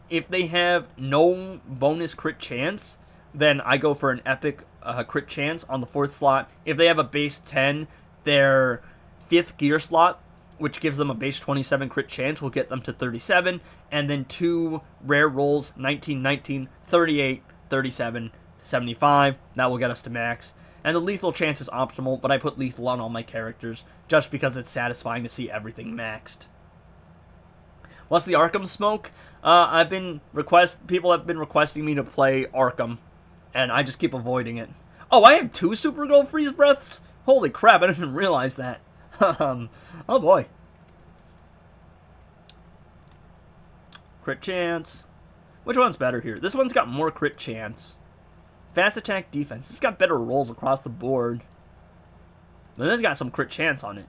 Speaker 2: If they have no bonus crit chance, then I go for an epic crit chance on the 4th slot. If they have a base 10, their 5th gear slot, which gives them a base 27 crit chance, will get them to 37, and then 2 rare rolls, 19, 19, 38, 37, 75. That will get us to max. And the lethal chance is optional, but I put lethal on all my characters just because it's satisfying to see everything maxed. What's the Arkham smoke? People have been requesting me to play Arkham, and I just keep avoiding it. Oh, I have 2 Super Gold Freeze Breaths? Holy crap, I didn't even realize that. Oh boy. Crit chance. Which one's better here? This one's got more crit chance. Fast attack defense. It's got better rolls across the board. But this got some crit chance on it.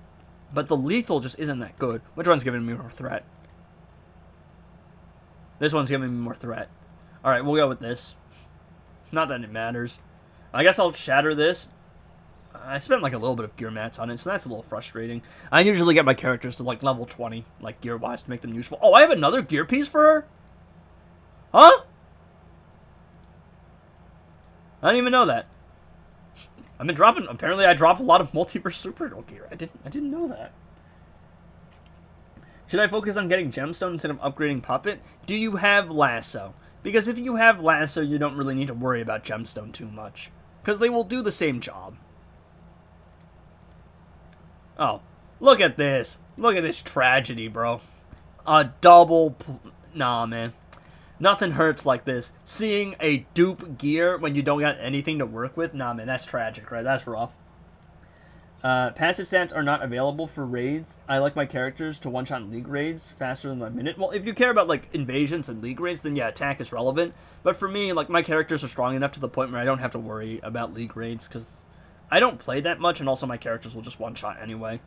Speaker 2: But the lethal just isn't that good. Which one's giving me more threat? This one's giving me more threat. Alright, we'll go with this. Not that it matters. I guess I'll shatter this. I spent like a little bit of gear mats on it, so that's a little frustrating. I usually get my characters to like level 20, like gear-wise, to make them useful. Oh, I have another gear piece for her? Huh? I didn't even know that. I've been dropping. Apparently, I drop a lot of multiverse Supergirl gear. I didn't know that. Should I focus on getting Gemstone instead of upgrading Puppet? Do you have Lasso? Because if you have Lasso, you don't really need to worry about Gemstone too much, because they will do the same job. Oh, look at this! Look at this tragedy, bro. A double. Nah, man. Nothing hurts like this. Seeing a dupe gear when you don't got anything to work with, nah, man, that's tragic, right? That's rough. Passive stats are not available for raids. I like my characters to one-shot league raids faster than a minute. Well, if you care about, like, invasions and league raids, then yeah, attack is relevant. But for me, like, my characters are strong enough to the point where I don't have to worry about league raids, because I don't play that much, and also my characters will just one-shot anyway.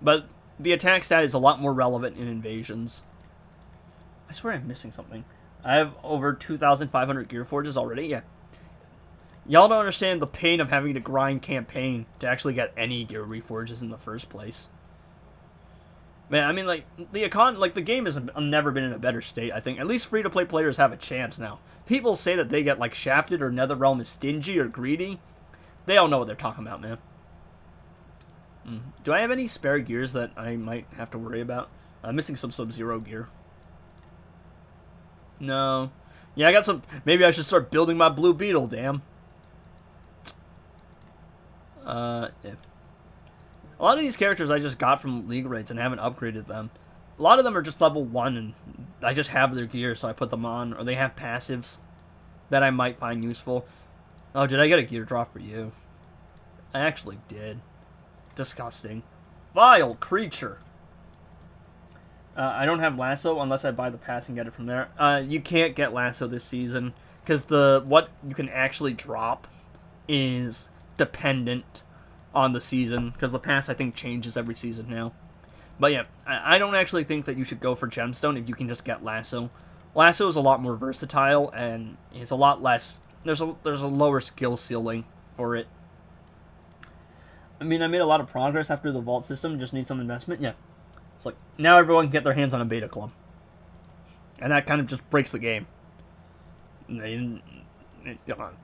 Speaker 2: But the attack stat is a lot more relevant in invasions. I swear I'm missing something. I have over 2,500 gear forges already. Yeah. Y'all don't understand the pain of having to grind campaign to actually get any gear reforges in the first place. Man, I mean, like, the game has never been in a better state, I think. At least free-to-play players have a chance now. People say that they get, like, shafted or NetherRealm is stingy or greedy. They all know what they're talking about, man. Do I have any spare gears that I might have to worry about? I'm missing some Sub-Zero gear. No. Yeah, I got some. Maybe I should start building my Blue Beetle, damn. Yeah. A lot of these characters I just got from League raids and haven't upgraded them. A lot of them are just level 1 and I just have their gear, so I put them on. Or they have passives that I might find useful. Oh, did I get a gear drop for you? I actually did. Disgusting. Vile creature. I don't have Lasso unless I buy the pass and get it from there. You can't get Lasso this season because what you can actually drop is dependent on the season, because the pass I think changes every season now. But yeah, I don't actually think that you should go for Gemstone if you can just get Lasso. Lasso is a lot more versatile and it's a lot less. There's a lower skill ceiling for it. I mean, I made a lot of progress after the vault system. Just need some investment. Yeah. It's like, now everyone can get their hands on a beta club. And that kind of just breaks the game. Come on.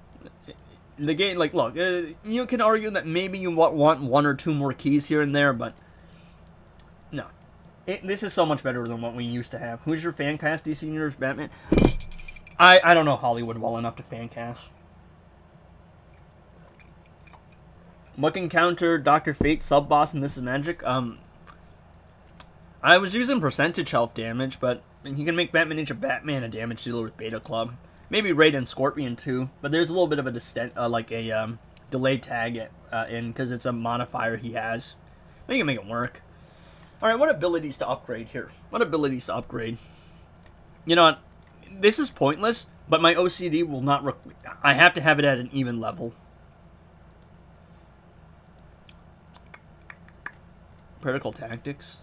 Speaker 2: The game, like, look, you can argue that maybe you want one or two more keys here and there, but no. This is so much better than what we used to have. Who's your fan cast, DC Universe Batman? I don't know Hollywood well enough to fan cast. What can counter Dr. Fate, Sub-Boss, and This is Magic? I was using percentage health damage, but he can make Batman Ninja Batman a damage dealer with Beta Club. Maybe Raid and Scorpion too, but there's a little bit of a delay tag in because it's a modifier he has. We can make it work. All right, what abilities to upgrade here? What abilities to upgrade? You know what? This is pointless, but my OCD will not. I have to have it at an even level. Critical Tactics.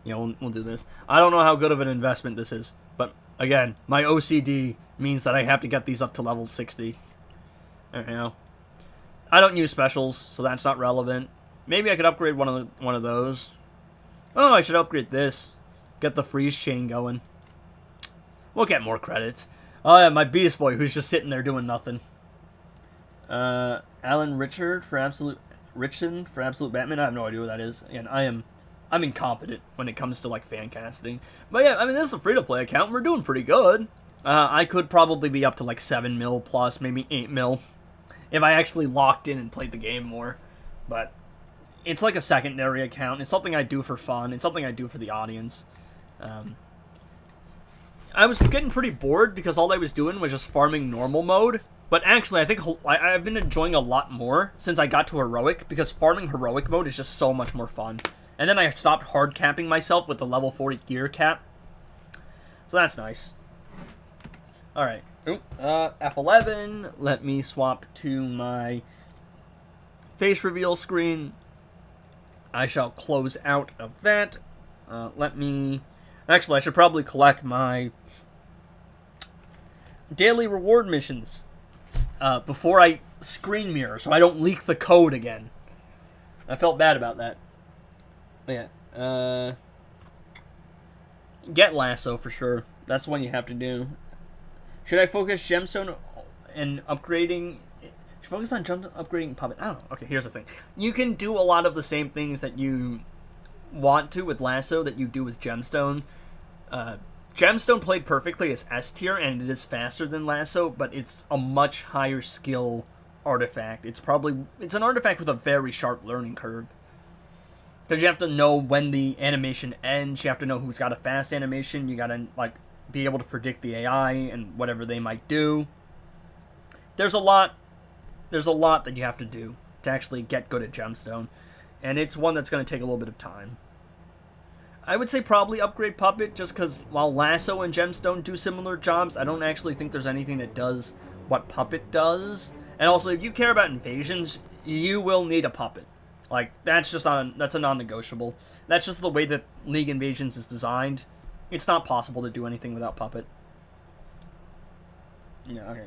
Speaker 2: Yeah, we'll do this. I don't know how good of an investment this is, but again, my OCD means that I have to get these up to level 60. You know, I don't use specials, so that's not relevant. Maybe I could upgrade one of those. Oh, I should upgrade this. Get the freeze chain going. We'll get more credits. Oh yeah, my Beast Boy, who's just sitting there doing nothing. Alan Richardson for Absolute Batman. I have no idea what that is, and I'm incompetent when it comes to like fan casting. But yeah, I mean, this is a free-to-play account. We're doing pretty good. I could probably be up to like 7 mil plus, maybe 8 mil, if I actually locked in and played the game more. But it's like a secondary account. It's something I do for fun. It's something I do for the audience. I was getting pretty bored because all I was doing was just farming normal mode. But actually, I think I've been enjoying a lot more since I got to heroic, because farming heroic mode is just so much more fun. And then I stopped hard capping myself with the level 40 gear cap. So that's nice. Alright. F11. Let me swap to my face reveal screen. I shall close out of that. Actually, I should probably collect my daily reward missions before I screen mirror, so I don't leak the code again. I felt bad about that. But yeah, get Lasso for sure. That's one you have to do. Should I focus Gemstone and upgrading? Should I focus on upgrading Puppet? I don't know. Okay, here's the thing. You can do a lot of the same things that you want to with Lasso that you do with Gemstone. Gemstone played perfectly as S tier, and it is faster than Lasso, but it's a much higher skill artifact. It's an artifact with a very sharp learning curve. Because you have to know when the animation ends, you have to know who's got a fast animation, you gotta, like, be able to predict the AI and whatever they might do. There's a lot that you have to do to actually get good at Gemstone, and it's one that's going to take a little bit of time. I would say probably upgrade Puppet, just because while Lasso and Gemstone do similar jobs, I don't actually think there's anything that does what Puppet does. And also, if you care about invasions, you will need a Puppet. Like, that's a non-negotiable. That's just the way that League Invasions is designed. It's not possible to do anything without Puppet. Yeah, okay.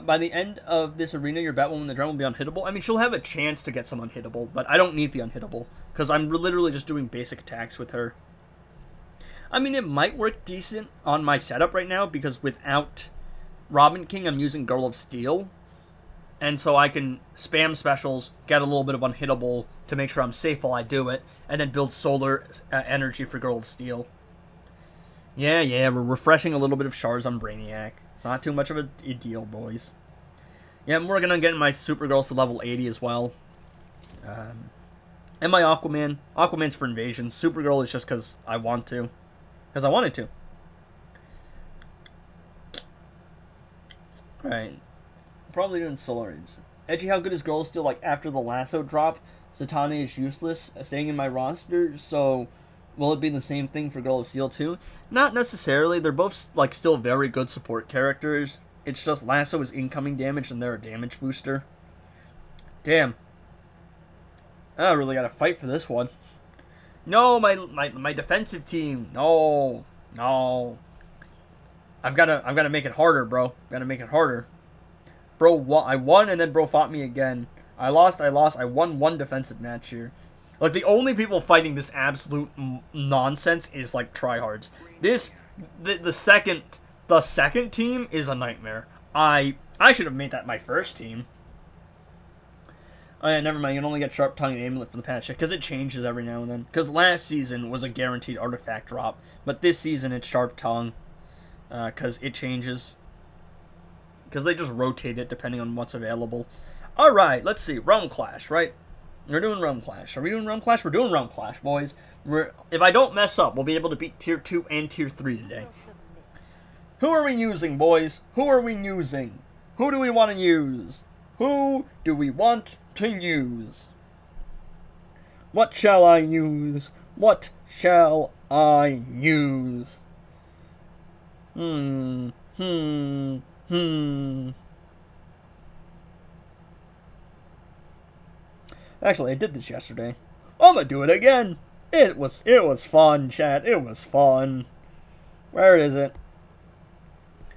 Speaker 2: By the end of this arena, your Batwoman the Drum will be unhittable. I mean, she'll have a chance to get some unhittable, but I don't need the unhittable, because I'm literally just doing basic attacks with her. I mean, it might work decent on my setup right now, because without Robin King, I'm using Girl of Steel, and so I can spam specials, get a little bit of unhittable to make sure I'm safe while I do it, and then build solar energy for Girl of Steel. Yeah, we're refreshing a little bit of shards on Brainiac. It's not too much of a deal, boys. Yeah, I'm working on getting my Supergirls to level 80 as well. And my Aquaman. Aquaman's for invasions. Supergirl is just because I want to. Because I wanted to. Alright. Probably doing Solar Rage. Edgy, how good is Girl Steel? Like, after the Lasso drop, Zatanna is useless, staying in my roster, so will it be the same thing for Girl of Steel too? Not necessarily. They're both, like, still very good support characters. It's just Lasso is incoming damage and they're a damage booster. Damn. I really gotta fight for this one. No, my defensive team. No. I've gotta make it harder, bro. Gotta make it harder. Bro, I won and then bro fought me again. I lost. I won one defensive match here. Like, the only people fighting this absolute nonsense is, like, tryhards. The second team is a nightmare. I I should have made that my first team. Oh yeah, never mind. You can only get Sharp Tongue and Amulet from the patch because it changes every now and then. Because last season was a guaranteed artifact drop, but this season it's Sharp Tongue because it changes. Because they just rotate it depending on what's available. All right, let's see. Realm Clash, right? We're doing Realm Clash. Are we doing Realm Clash? We're doing Realm Clash, boys. If I don't mess up, we'll be able to beat Tier 2 and Tier 3 today. Who are we using, boys? Who are we using? Who do we want to use? Who do we want to use? What shall I use? What shall I use? Actually, I did this yesterday. I'm gonna do it again. It was fun, chat. It was fun. Where is it?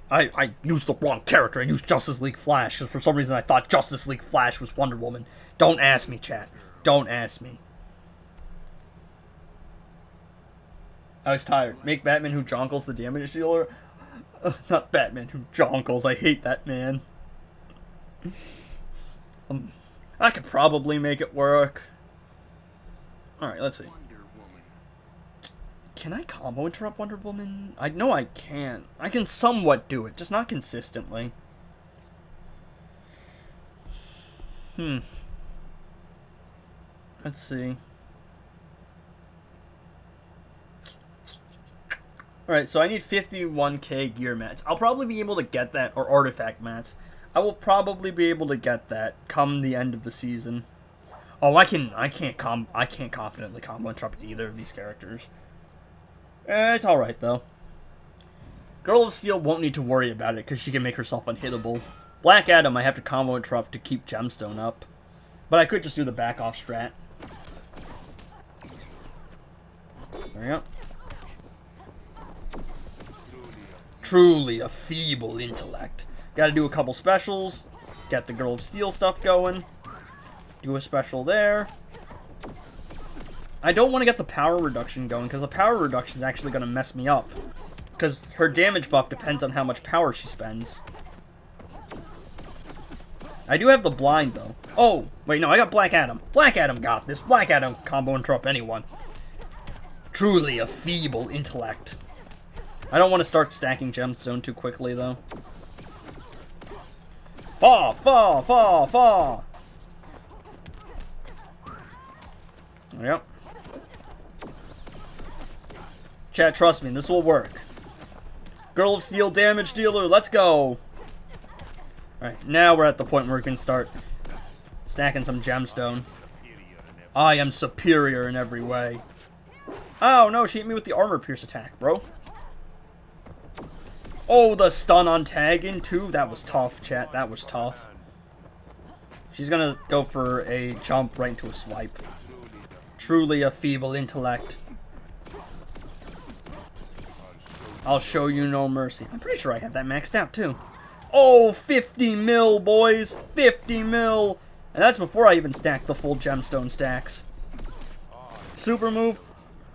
Speaker 2: I used the wrong character. I used Justice League Flash because for some reason I thought Justice League Flash was Wonder Woman. Don't ask me, chat. Don't ask me. I was tired. Make Batman who jonkles the damage dealer. Not Batman who jonkles. I hate that man. I could probably make it work. Alright, let's see. Can I combo interrupt Wonder Woman? I know I can. I can somewhat do it, just not consistently. Let's see. Alright, so I need 51k gear mats. I'll probably be able to get that, or artifact mats. I will probably be able to get that come the end of the season. Oh, I can't confidently combo interrupt either of these characters. It's alright, though. Girl of Steel won't need to worry about it, because she can make herself unhittable. Black Adam, I have to combo interrupt to keep Gemstone up. But I could just do the back-off strat. There we go. Truly a feeble intellect. Gotta do a couple specials. Get the Girl of Steel stuff going. Do a special there. I don't want to get the power reduction going, because the power reduction is actually going to mess me up. Because her damage buff depends on how much power she spends. I do have the blind, though. Oh, wait, no, I got Black Adam. Black Adam got this. Black Adam combo interrupt anyone. Truly a feeble intellect. I don't want to start stacking Gemstone too quickly, though. Fa, fa, fa, fa. There we go. Chat, trust me, this will work. Girl of Steel damage dealer, let's go. Alright, now we're at the point where we can start stacking some Gemstone. I am superior in every way. Oh, no, she hit me with the armor pierce attack, bro. Oh, the stun on tagging, too? That was tough, chat. That was tough. She's gonna go for a jump right into a swipe. Truly a feeble intellect. I'll show you no mercy. I'm pretty sure I have that maxed out, too. Oh, 50 mil, boys. 50 mil. And that's before I even stack the full Gemstone stacks. Super move.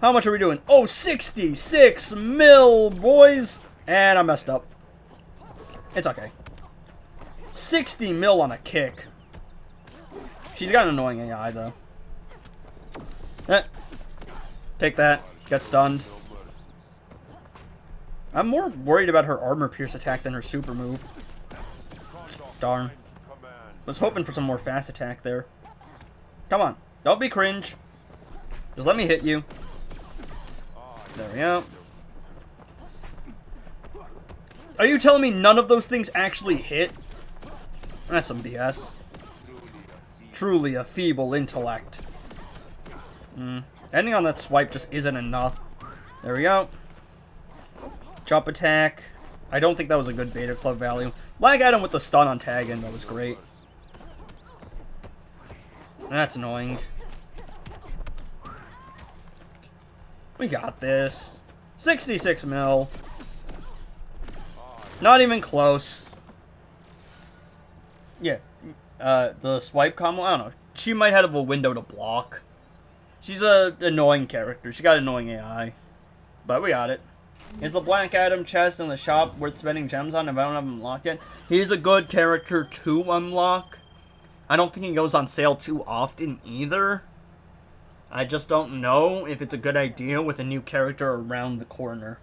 Speaker 2: How much are we doing? Oh, 66 mil, boys. And I messed up. It's okay. 60 mil on a kick. She's got an annoying AI, though. Take that. Get stunned. I'm more worried about her armor pierce attack than her super move. Darn. Was hoping for some more fast attack there. Come on. Don't be cringe. Just let me hit you. There we go. Are you telling me none of those things actually hit? That's some BS. Truly a feeble intellect. Ending on that swipe just isn't enough. There we go. Jump attack. I don't think that was a good beta club value. Black Adam with the stun on tagging, that was great. That's annoying. We got this. 66 mil. Not even close. Yeah. The swipe combo, I don't know. She might have a window to block. She's a annoying character. She got annoying AI. But we got it. Is the Black Adam chest in the shop worth spending gems on if I don't have him unlocked yet? He's a good character to unlock. I don't think he goes on sale too often either. I just don't know if it's a good idea with a new character around the corner.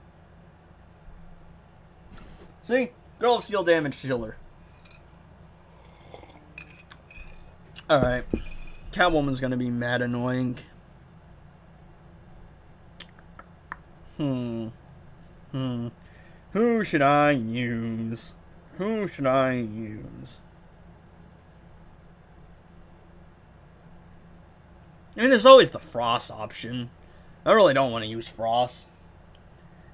Speaker 2: See? Girl of Steel damage dealer. Alright. Catwoman's gonna be mad annoying. Who should I use? Who should I use? I mean, there's always the Frost option. I really don't want to use Frost.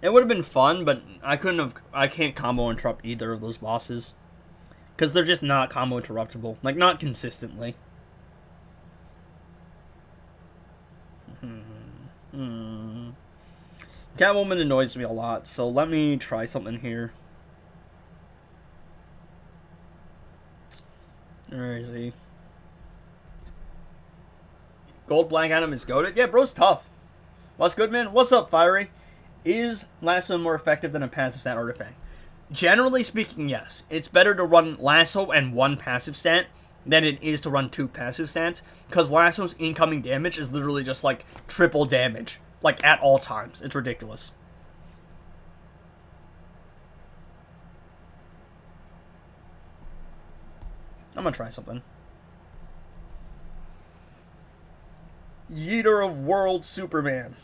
Speaker 2: It would have been fun, but I can't combo interrupt either of those bosses. Because they're just not combo interruptible. Like, not consistently. Catwoman annoys me a lot, so let me try something here. Where is he? Gold Black Adam is goated? Yeah, bro's tough. What's good, man? What's up, Fiery? Is Lasso more effective than a passive stat artifact? Generally speaking, yes. It's better to run Lasso and one passive stat than it is to run two passive stats, because Lasso's incoming damage is literally just like triple damage, like at all times. It's ridiculous. I'm gonna try something. Yeeter of World Superman.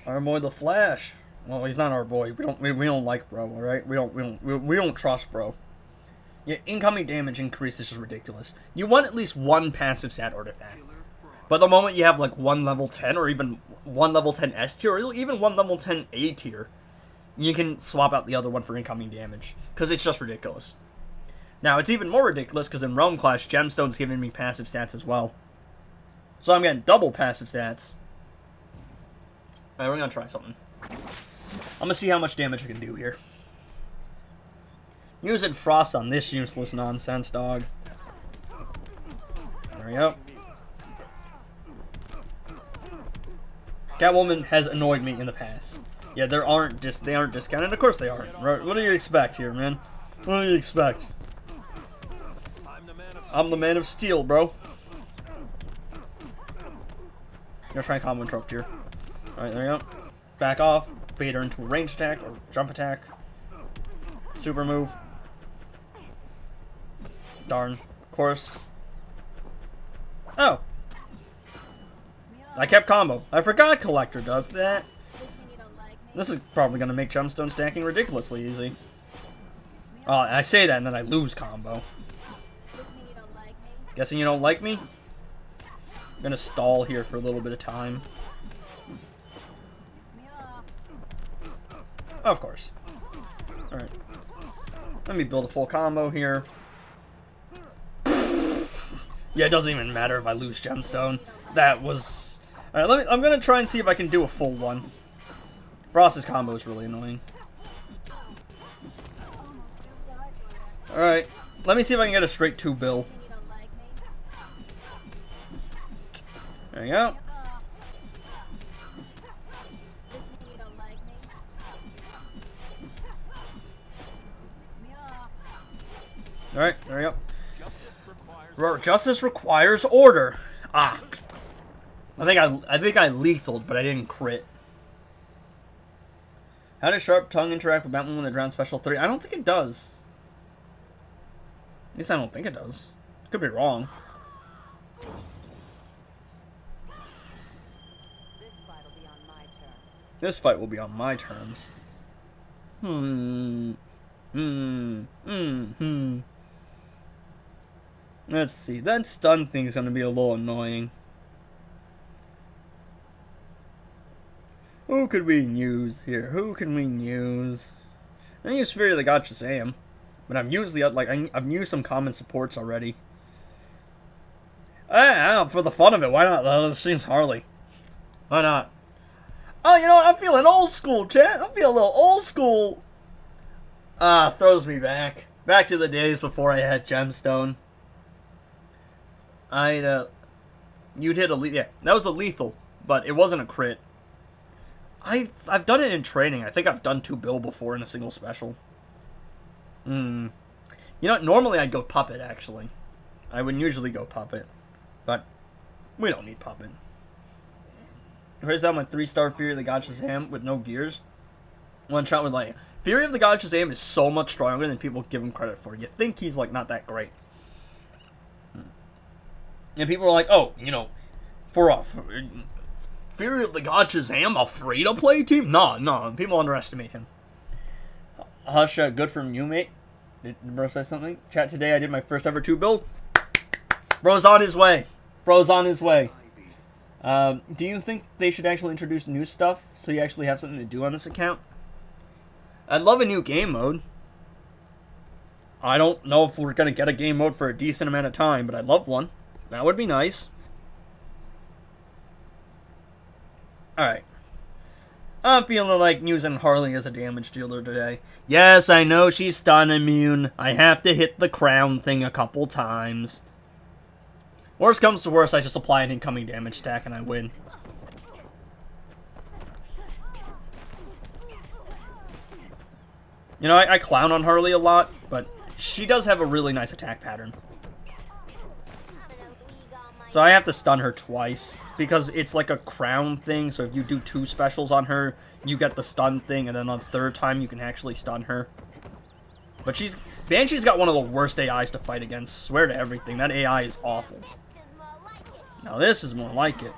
Speaker 2: Our boy the Flash. Well, he's not our boy. We don't like bro, alright? We don't trust bro. Yeah, incoming damage increase is just ridiculous. You want at least one passive stat artifact. But the moment you have like one level 10 or even one level 10 S tier or even one level 10 A tier, you can swap out the other one for incoming damage. Because it's just ridiculous. Now, it's even more ridiculous because in Realm Clash, Gemstone's giving me passive stats as well. So I'm getting double passive stats. Alright, we're gonna try something. I'm gonna see how much damage we can do here. Using Frost on this useless nonsense, dog. There we go. Catwoman has annoyed me in the past. Yeah, they aren't discounted. Of course they aren't. Right? What do you expect here, man? What do you expect? I'm the man of steel, bro. Gonna try and combo interrupt here. Alright, there we go. Back off. Bait her into a range attack or jump attack. Super move. Darn. Of course. Oh. I kept combo. I forgot Collector does that. This is probably going to make Gemstone stacking ridiculously easy. Oh, I say that and then I lose combo. Guessing you don't like me? I'm going to stall here for a little bit of time. Of course. Alright. Let me build a full combo here. Yeah, it doesn't even matter if I lose Gemstone. That was... Alright, I'm gonna try and see if I can do a full one. Frost's combo is really annoying. Alright. Let me see if I can get a straight 2 bill. There you go. Alright, there we go. Justice requires order. Ah. I think I lethaled, but I didn't crit. How does Sharp Tongue interact with Batman when they drown special 3? I don't think it does. At least I don't think it does. Could be wrong. This fight will be on my terms. Let's see. That stun thing's gonna be a little annoying. Who could we use here? Who can we use? I use Fury of the God Shazam, but I've used I've used some common supports already. For the fun of it, why not? Let's use Harley. Why not? Oh, you know what? I'm feeling old school, chat. I'm feeling a little old school. Throws me back. Back to the days before I had Gemstone. You'd hit a yeah, that was a lethal, but it wasn't a crit. I've done it in training. I think I've done 2 Bill before in a single special. You know, normally I'd go Puppet, actually. I would usually go Puppet. But we don't need Puppet. Here's down my 3-star Fury of the God Shazam with no gears. One shot with lightning. Fury of the God Shazam is so much stronger than people give him credit for. You think he's, like, not that great. And people are like, oh, you know, for a Fury of the God Shazam, a free-to-play team? No, people underestimate him. Hush, good from you, mate. Did bro say something? Chat, today I did my first ever 2 build. Bro's on his way. Bro's on his way. Do you think they should actually introduce new stuff so you actually have something to do on this account? I'd love a new game mode. I don't know if we're going to get a game mode for a decent amount of time, but I'd love one. That would be nice. Alright. I'm feeling like using Harley as a damage dealer today. Yes, I know she's stun immune. I have to hit the crown thing a couple times. Worst comes to worst, I just apply an incoming damage stack and I win. You know, I clown on Harley a lot, but she does have a really nice attack pattern. So I have to stun her twice, because it's like a crown thing, so if you do 2 specials on her, you get the stun thing, and then on the 3rd time you can actually stun her. But Banshee's got one of the worst AIs to fight against, swear to everything, that AI is awful. Now this is more like it.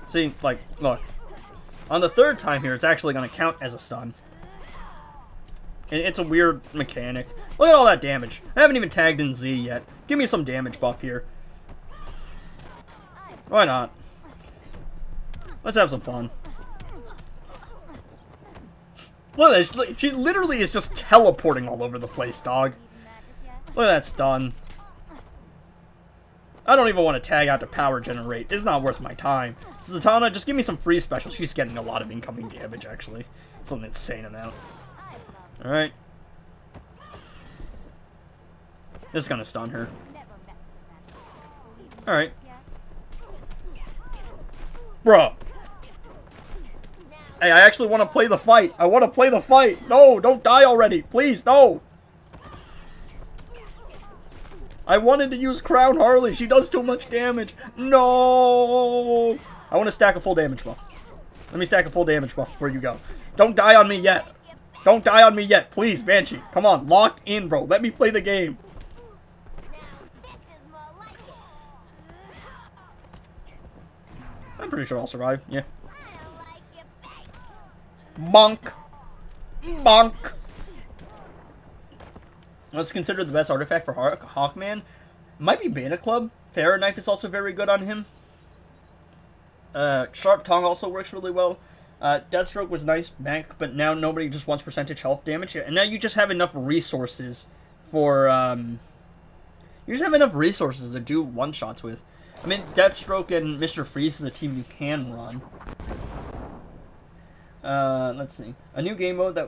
Speaker 2: See, like, look. On the 3rd time here, it's actually going to count as a stun. It's a weird mechanic. Look at all that damage. I haven't even tagged in Z yet. Give me some damage buff here. Why not? Let's have some fun. Look at that. She literally is just teleporting all over the place, dog. Look at that stun. I don't even want to tag out to power generate. It's not worth my time. Zatanna, just give me some free specials. She's getting a lot of incoming damage, actually. It's an insane amount. Alright. This is gonna stun her. Alright. Bruh. Hey, I actually want to play the fight. I want to play the fight. No, don't die already. Please, no. I wanted to use Crown Harley. She does too much damage. No. I want to stack a full damage buff. Let me stack a full damage buff before you go. Don't die on me yet. Don't die on me yet. Please, Banshee. Come on. Lock in, bro. Let me play the game. I'm pretty sure I'll survive. Yeah. Bonk. Bonk. What's considered the best artifact for Hawkman? Might be Beta Club. Farah Knife is also very good on him. Sharp Tongue also works really well. Deathstroke was nice back, but now nobody just wants percentage health damage. And now you just have enough resources for, you just have enough resources to do one-shots with. I mean, Deathstroke and Mr. Freeze is a team you can run. Let's see. A new game mode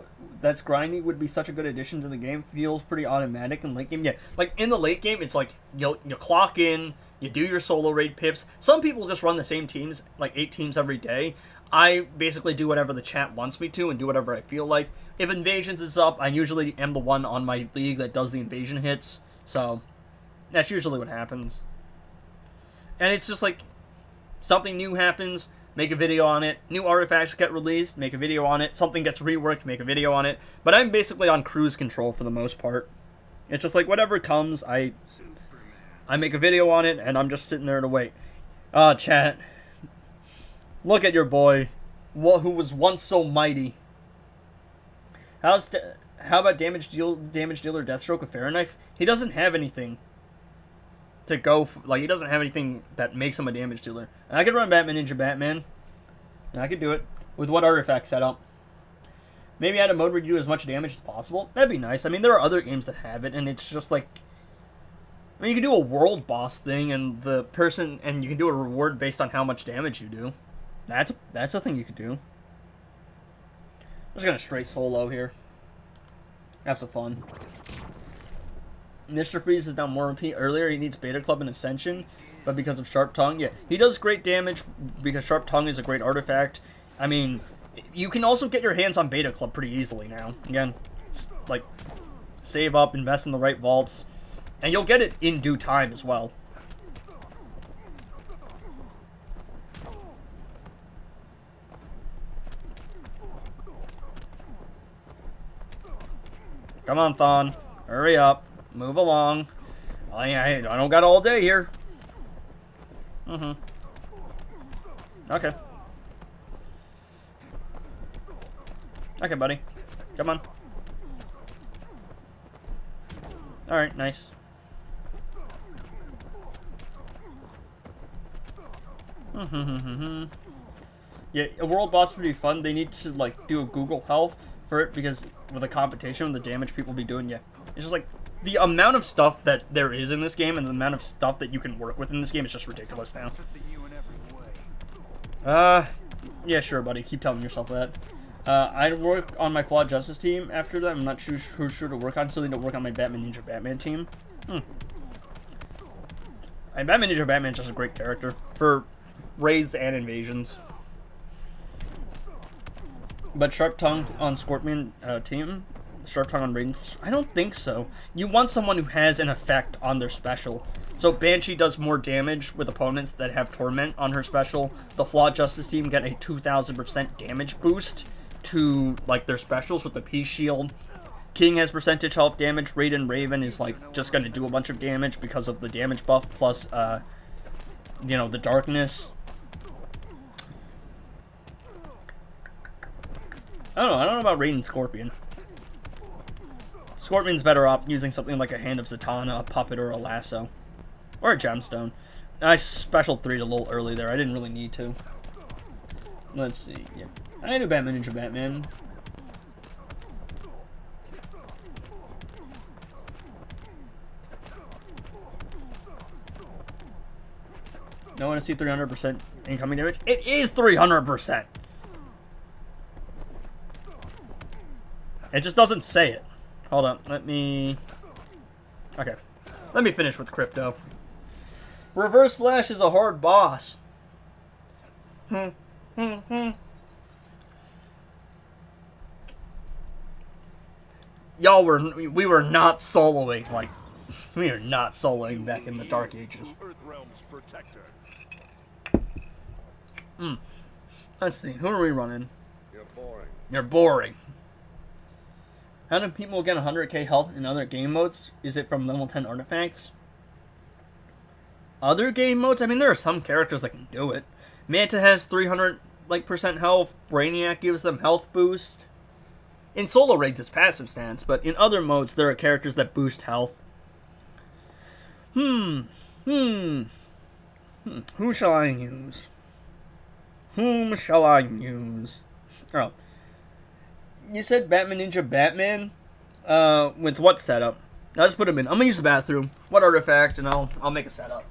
Speaker 2: that's grindy would be such a good addition to the game. Feels pretty automatic in late game. Yeah, like in the late game, it's like you clock in, you do your solo raid pips. Some people just run the same teams, like 8 teams every day. I basically do whatever the chat wants me to and do whatever I feel like. If invasions is up, I usually am the one on my league that does the invasion hits. So that's usually what happens. And it's just like something new happens, make a video on it. New artifacts get released, make a video on it. Something gets reworked, make a video on it. But I'm basically on cruise control for the most part. It's just like whatever comes, I make a video on it, and I'm just sitting there to wait. Chat. Look at your boy, who was once so mighty. How about damage dealer Deathstroke with Farah Knife? He doesn't have anything to go like he doesn't have anything that makes him a damage dealer. And I could run Batman Ninja Batman. And I could do it with what artifact setup. Maybe add a mode where you do as much damage as possible. That'd be nice. I mean, there are other games that have it, and it's just like, I mean, you can do a world boss thing, and you can do a reward based on how much damage you do. That's a thing you could do. I'm just gonna straight solo here. Have some fun. Mr. Freeze is down more repeat earlier. He needs Beta Club and Ascension. but because of Sharp Tongue, yeah, he does great damage because Sharp Tongue is a great artifact. I mean, you can also get your hands on Beta Club pretty easily now. Again, like, save up, invest in the right vaults, and you'll get it in due time as well. Come on, Thon. Hurry up. Move along. I don't got all day here. Okay. Okay, buddy. Come on. Alright, nice. Yeah, a world boss would be fun. They need to, like, do a Google Health for it, because with the competition, the damage people be doing, yeah. It's just like, the amount of stuff that there is in this game and the amount of stuff that you can work with in this game is just ridiculous now. Yeah, sure, buddy. Keep telling yourself that. I'd work on my Flawed Justice team after that. I'm not sure who's sure to work on, so they don't work on my Batman Ninja Batman team. And Batman Ninja Batman is just a great character for raids and invasions. But Sharp Tongue on Scorpion team, Sharp Tongue on Raiden, I don't think so. You want someone who has an effect on their special. So Banshee does more damage with opponents that have Torment on her special. The Flawed Justice team get a 2000% damage boost to, like, their specials with the Peace Shield. King has percentage health damage. Raiden Raven is, like, just going to do a bunch of damage because of the damage buff plus, you know, the darkness. I don't know about Raiden Scorpion. Scorpion's better off using something like a Hand of Zatanna, a Puppet, or a Lasso. Or a Gemstone. I special 3'd a little early there. I didn't really need to. Let's see. Yeah, I do Batman Ninja Batman. No one to see 300% incoming damage? It is 300%! It just doesn't say it. Hold on, let me... Okay. Let me finish with Crypto. Reverse Flash is a hard boss. Y'all we were not soloing, like, we are not soloing back in the Dark Ages. Let's see, who are we running?
Speaker 3: You're boring.
Speaker 2: You're boring. How do people get 100k health in other game modes? Is it from level 10 artifacts? Other game modes? I mean, there are some characters that can do it. Manta has 300% health. Brainiac gives them health boost. In solo raids, it's passive stance, but in other modes, there are characters that boost health. Who shall I use? Whom shall I use? Oh. You said Batman Ninja Batman? With what setup? I'll just put him in. I'm gonna use the bathroom. What artifact? And I'll make a setup.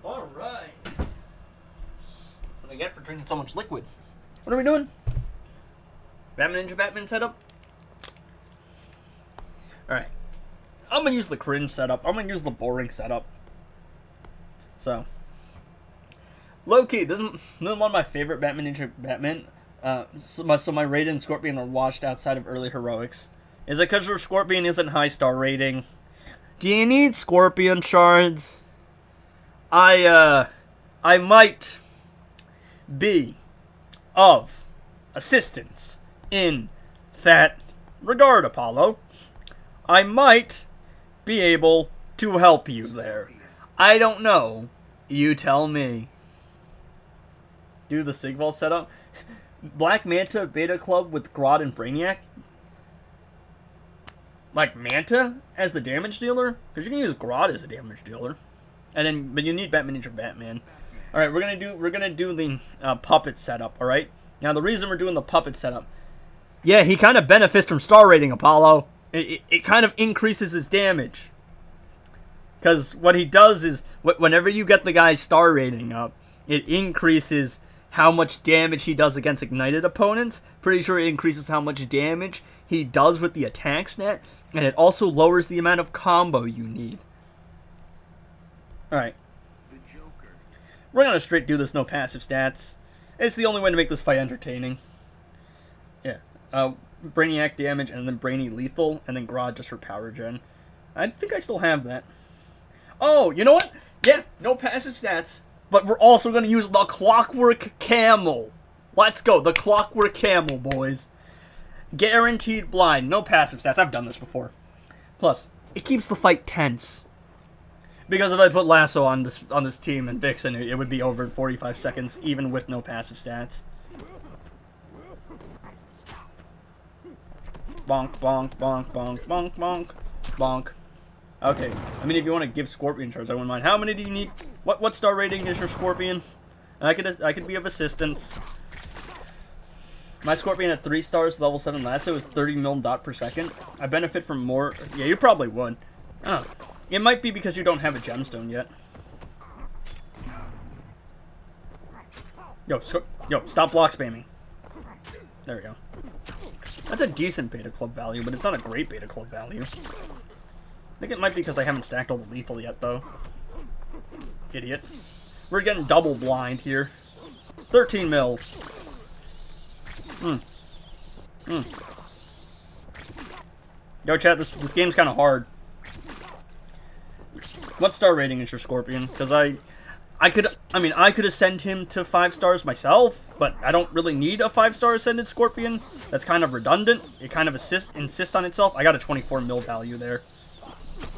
Speaker 2: Alright. What do I get for drinking so much liquid? What are we doing? Batman Ninja Batman setup? Alright. I'm gonna use the cringe setup. I'm gonna use the boring setup. So. Low-key, this is one of my favorite Batman Ninja Batman. So my Raiden and Scorpion are washed outside of early heroics. Is it because your Scorpion isn't high star rating? Do you need Scorpion shards? I might be of assistance in that regard, Apollo, I might be able to help you there. I don't know. You tell me. Do the Sigval setup. Black Manta Beta Club with Grodd and Brainiac. Like Manta as the damage dealer? Because you can use Grodd as a damage dealer. And then, but you need Batman Ninja Batman. Alright, we're gonna do the puppet setup, alright? Now the reason we're doing the puppet setup. Yeah, he kind of benefits from star rating, Apollo. It kind of increases his damage. Because what he does is, whenever you get the guy's star rating up, it increases how much damage he does against ignited opponents. Pretty sure it increases how much damage he does with the attack stat. And it also lowers the amount of combo you need. Alright. We're gonna straight do this no passive stats. It's the only way to make this fight entertaining. Yeah. Brainiac damage, and then Brainy lethal, and then Grodd just for power gen. I think I still have that. Oh, you know what? Yeah, no passive stats. But we're also going to use the Clockwork Camel. Let's go. The Clockwork Camel, boys. Guaranteed blind. No passive stats. I've done this before. Plus, it keeps the fight tense. Because if I put Lasso on this team and Vixen, it would be over in 45 seconds, even with no passive stats. Bonk, bonk, bonk, bonk, bonk, bonk, bonk. Okay, I mean, if you want to give Scorpion charge, I wouldn't mind. How many do you need? What star rating is your Scorpion? I could be of assistance. My Scorpion at 3 stars, level 7 Lasso is 30 mil dot per second. I benefit from more. Yeah, you probably would. Oh, it might be because you don't have a gemstone yet. Yo, stop block spamming. There we go. That's a decent beta club value, but it's not a great beta club value. I think it might be because I haven't stacked all the lethal yet, though. Idiot. We're getting double blind here. 13 mil. Yo, chat, this game's kind of hard. What star rating is your Scorpion? Because I could ascend him to 5 stars myself, but I don't really need a 5-star ascended Scorpion. That's kind of redundant. It kind of insists on itself. I got a 24 mil value there.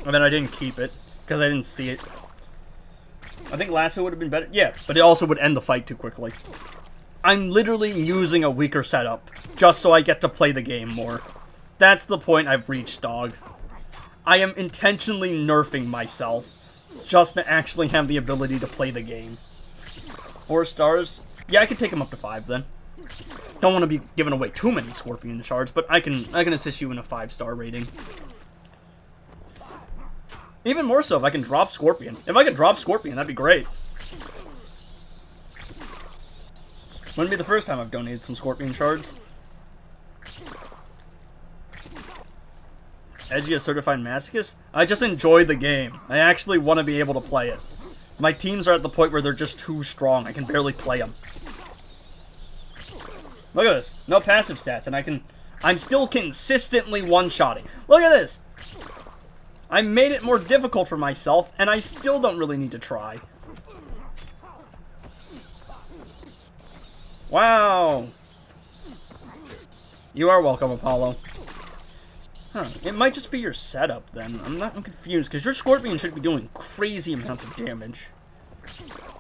Speaker 2: And then I didn't keep it, because I didn't see it. I think Lasso would have been better. Yeah, but it also would end the fight too quickly. I'm literally using a weaker setup, just so I get to play the game more. That's the point I've reached, dog. I am intentionally nerfing myself, just to actually have the ability to play the game. 4 stars? Yeah, I could take him up to 5 then. Don't want to be giving away too many Scorpion shards, but I can assist you in a 5-star rating. Even more so if I can drop Scorpion. If I could drop Scorpion, that'd be great. Wouldn't be the first time I've donated some Scorpion shards. Edgy a certified masochist? I just enjoy the game. I actually want to be able to play it. My teams are at the point where they're just too strong. I can barely play them. Look at this. No passive stats, and I'm still consistently one-shotting. Look at this! I made it more difficult for myself, and I still don't really need to try. Wow! You are welcome, Apollo. Huh, it might just be your setup, then. I'm confused, because your Scorpion should be doing crazy amounts of damage.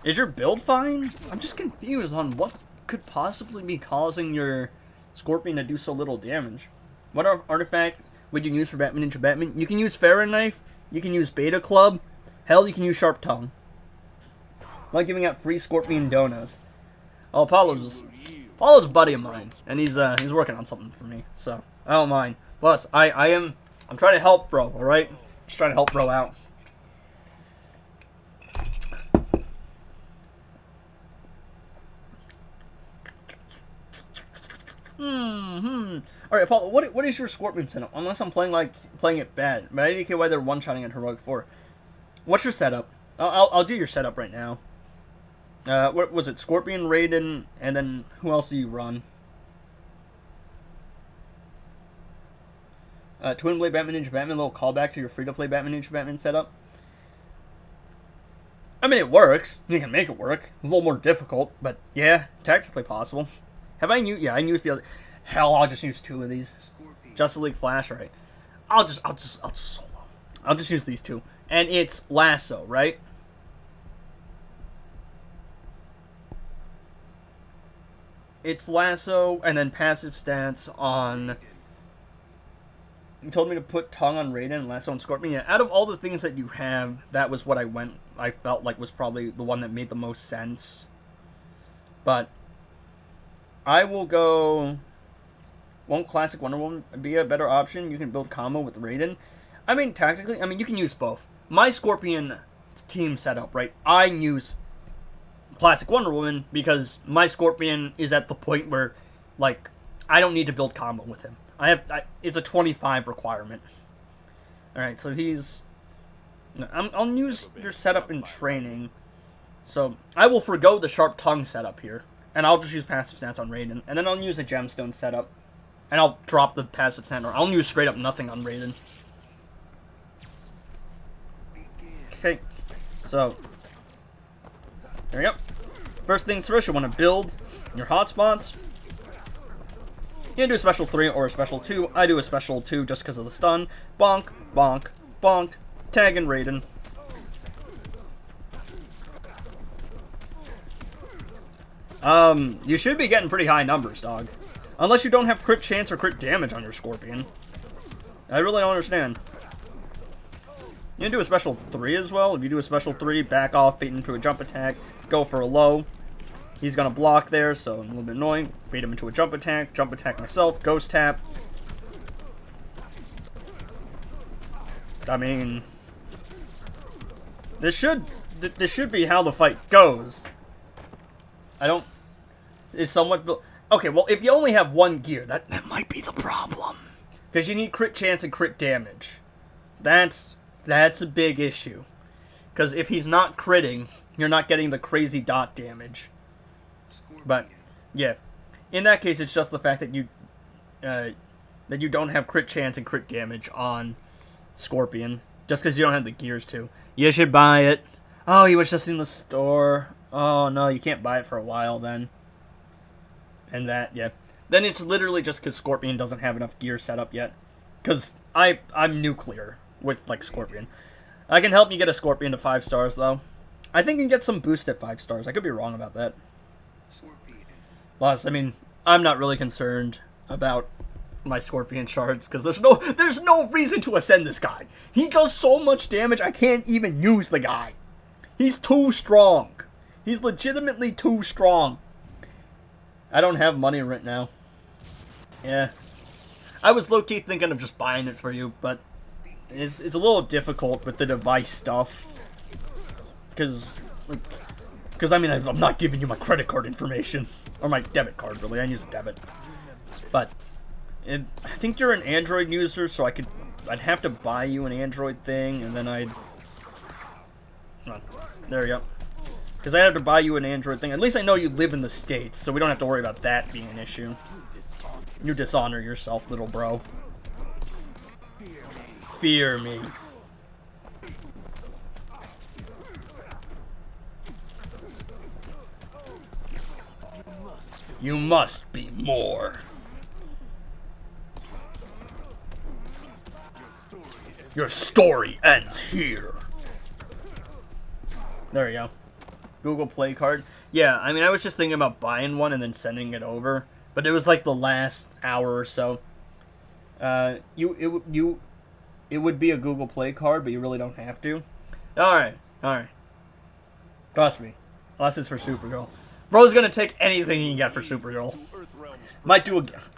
Speaker 2: Is your build fine? I'm just confused on what could possibly be causing your Scorpion to do so little damage. What artifact would you use for Batman Ninja Batman? You can use Fahrenheit, you can use Beta Club, hell, you can use Sharp Tongue. Like giving out free Scorpion donuts. Oh, Apollo's a buddy of mine, and he's working on something for me, so I don't mind. Plus, I'm trying to help bro, alright? Just trying to help bro out. Alright, Apollo, what is your Scorpion setup? Unless I'm playing it bad. But I indicate why they're one-shotting at Heroic 4. What's your setup? I'll do your setup right now. What was it? Scorpion, Raiden, and then who else do you run? Twin Blade Batman Ninja Batman, a little callback to your free-to-play Batman Ninja Batman setup. I mean, it works. You can make it work. It's a little more difficult, but yeah, technically possible. Have I used? Yeah, I used the other. Hell, I'll just use 2 of these. Justice League Flash, right? I'll just solo. I'll just use these 2, and it's Lasso, right? It's Lasso, and then passive stats on. You told me to put Tongue on Raiden and Lasso on Scorpion. Yeah, out of all the things that you have, that was what I felt like was probably the one that made the most sense. But I will go. Won't Classic Wonder Woman be a better option? You can build combo with Raiden. I mean, tactically, I mean, you can use both. My Scorpion team setup, right? I use Classic Wonder Woman because my Scorpion is at the point where, like, I don't need to build combo with him. It's a 25 requirement. Alright, so he's... I'll use your setup in training. So, I will forgo the Sharp Tongue setup here. And I'll just use passive stats on Raiden. And then I'll use a Gemstone setup. And I'll drop the passive stat, or I'll use straight up nothing on Raiden. Okay, so... There we go. First things first, you want to build your hotspots. You can do a special 3 or a special 2. I do a special 2 just because of the stun. Bonk, bonk, bonk. Tag and Raiden. You should be getting pretty high numbers, dog. Unless you don't have crit chance or crit damage on your Scorpion. I really don't understand. You can do a special 3 as well. If you do a special 3, back off, bait into a jump attack, go for a low. He's going to block there, so I'm a little bit annoying. Bait him into a jump attack myself, ghost tap. I mean, this should be how the fight goes. Is somewhat built. Okay, well, if you only have 1 gear, that might be the problem. Because you need crit chance and crit damage. That's a big issue. Because if he's not critting, you're not getting the crazy dot damage. But, yeah. In that case, it's just the fact that you don't have crit chance and crit damage on Scorpion. Just because you don't have the gears to. You should buy it. Oh, he was just in the store. Oh, no, you can't buy it for a while then. And that, yeah. Then it's literally just because Scorpion doesn't have enough gear set up yet. Because I'm nuclear with, like, Scorpion. I can help you get a Scorpion to 5 stars, though. I think you can get some boost at 5 stars. I could be wrong about that. Plus, I mean, I'm not really concerned about my Scorpion shards, because there's no reason to ascend this guy. He does so much damage, I can't even use the guy. He's too strong. He's legitimately too strong. I don't have money right now. Yeah. I was low-key thinking of just buying it for you, but it's a little difficult with the device stuff. Because I mean, I'm not giving you my credit card information. Or my debit card, really. I use a debit. But I think you're an Android user, so I'd have to buy you an Android thing, and then Come on. There we go. Because I have to buy you an Android thing. At least I know you live in the States, so we don't have to worry about that being an issue. You dishonor yourself, little bro. Fear me. You must be more. Your story ends here. There we go. Google Play card. Yeah, I mean, I was just thinking about buying one and then sending it over, but it was like the last hour or so. It would be a Google Play card, but you really don't have to. All right. Trust me, unless it's for Supergirl. Bro's gonna take anything he can get for Supergirl.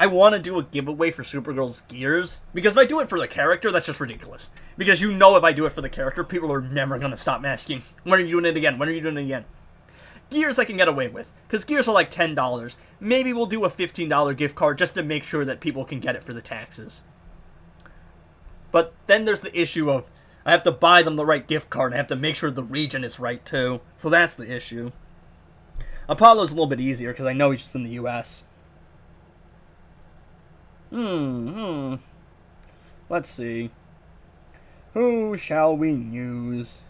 Speaker 2: I want to do a giveaway for Supergirl's gears, because if I do it for the character, that's just ridiculous. Because you know if I do it for the character, people are never gonna stop asking, when are you doing it again? When are you doing it again? Gears I can get away with, because gears are like $10. Maybe we'll do a $15 gift card just to make sure that people can get it for the taxes. But then there's the issue of, I have to buy them the right gift card, and I have to make sure the region is right too. So that's the issue. Apollo's a little bit easier, because I know he's just in the US. Let's see. Who shall we use?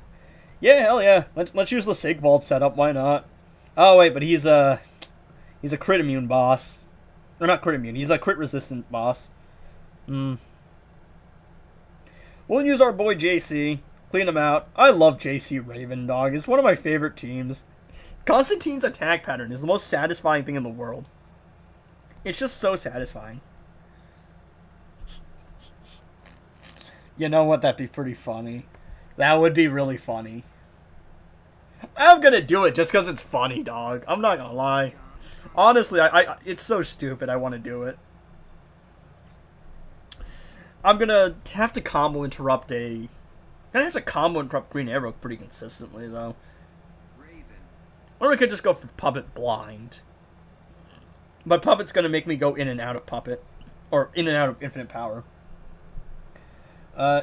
Speaker 2: Yeah, hell yeah. Let's use the Sigvald setup, why not? Oh wait, but he's He's a crit immune boss. Or not crit immune, he's a crit resistant boss. We'll use our boy JC. Clean him out. I love JC Raven, dog. It's one of my favorite teams. Constantine's attack pattern is the most satisfying thing in the world. It's just so satisfying. You know what? That'd be pretty funny. That would be really funny. I'm gonna do it just because it's funny, dog. I'm not gonna lie. Honestly, it's so stupid. I want to do it. I'm gonna have to combo interrupt Green Arrow pretty consistently, though. Or we could just go for Puppet blind. But Puppet's gonna make me go in and out of Puppet. Or in and out of Infinite Power.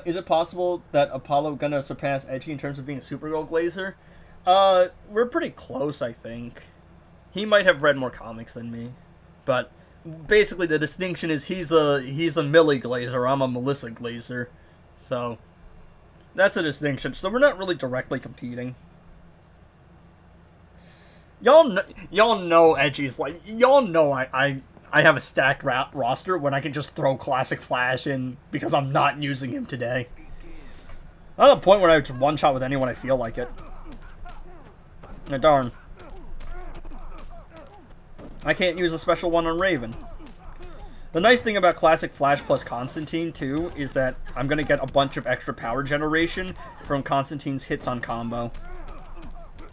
Speaker 2: Is it possible that Apollo gonna surpass Edgy in terms of being a Supergirl Glazer? We're pretty close, I think. He might have read more comics than me. But basically the distinction is he's a Millie Glazer, I'm a Melissa Glazer. So that's a distinction. So we're not really directly competing. Y'all know Edgy's like, y'all know I have a stacked roster when I can just throw Classic Flash in because I'm not using him today. I'm at the point where I can one-shot with anyone I feel like it. Oh, darn. I can't use a special one on Raven. The nice thing about Classic Flash plus Constantine, too, is that I'm going to get a bunch of extra power generation from Constantine's hits on combo.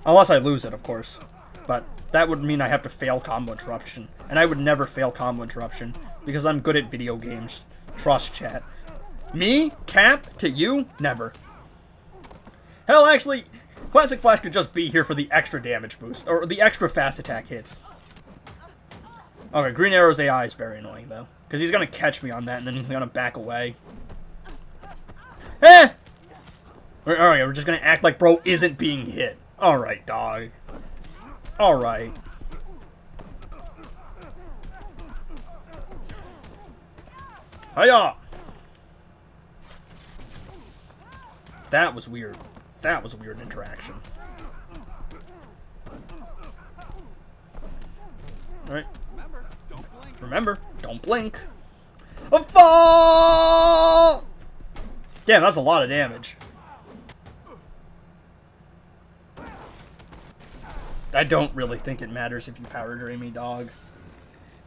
Speaker 2: Unless I lose it, of course. But that would mean I have to fail combo interruption. And I would never fail combo interruption, because I'm good at video games. Trust, chat. Me? Cap? To you? Never. Hell, actually, Classic Flash could just be here for the extra damage boost, or the extra fast attack hits. Okay, Green Arrow's AI is very annoying, though. Because he's going to catch me on that, and then he's going to back away. Eh! Alright, we're just going to act like bro isn't being hit. Alright, dog. Alright. Hiya! That was weird. That was a weird interaction. Alright. Remember, don't blink. A fall! Damn, that's a lot of damage. I don't really think it matters if you power drain me, dog.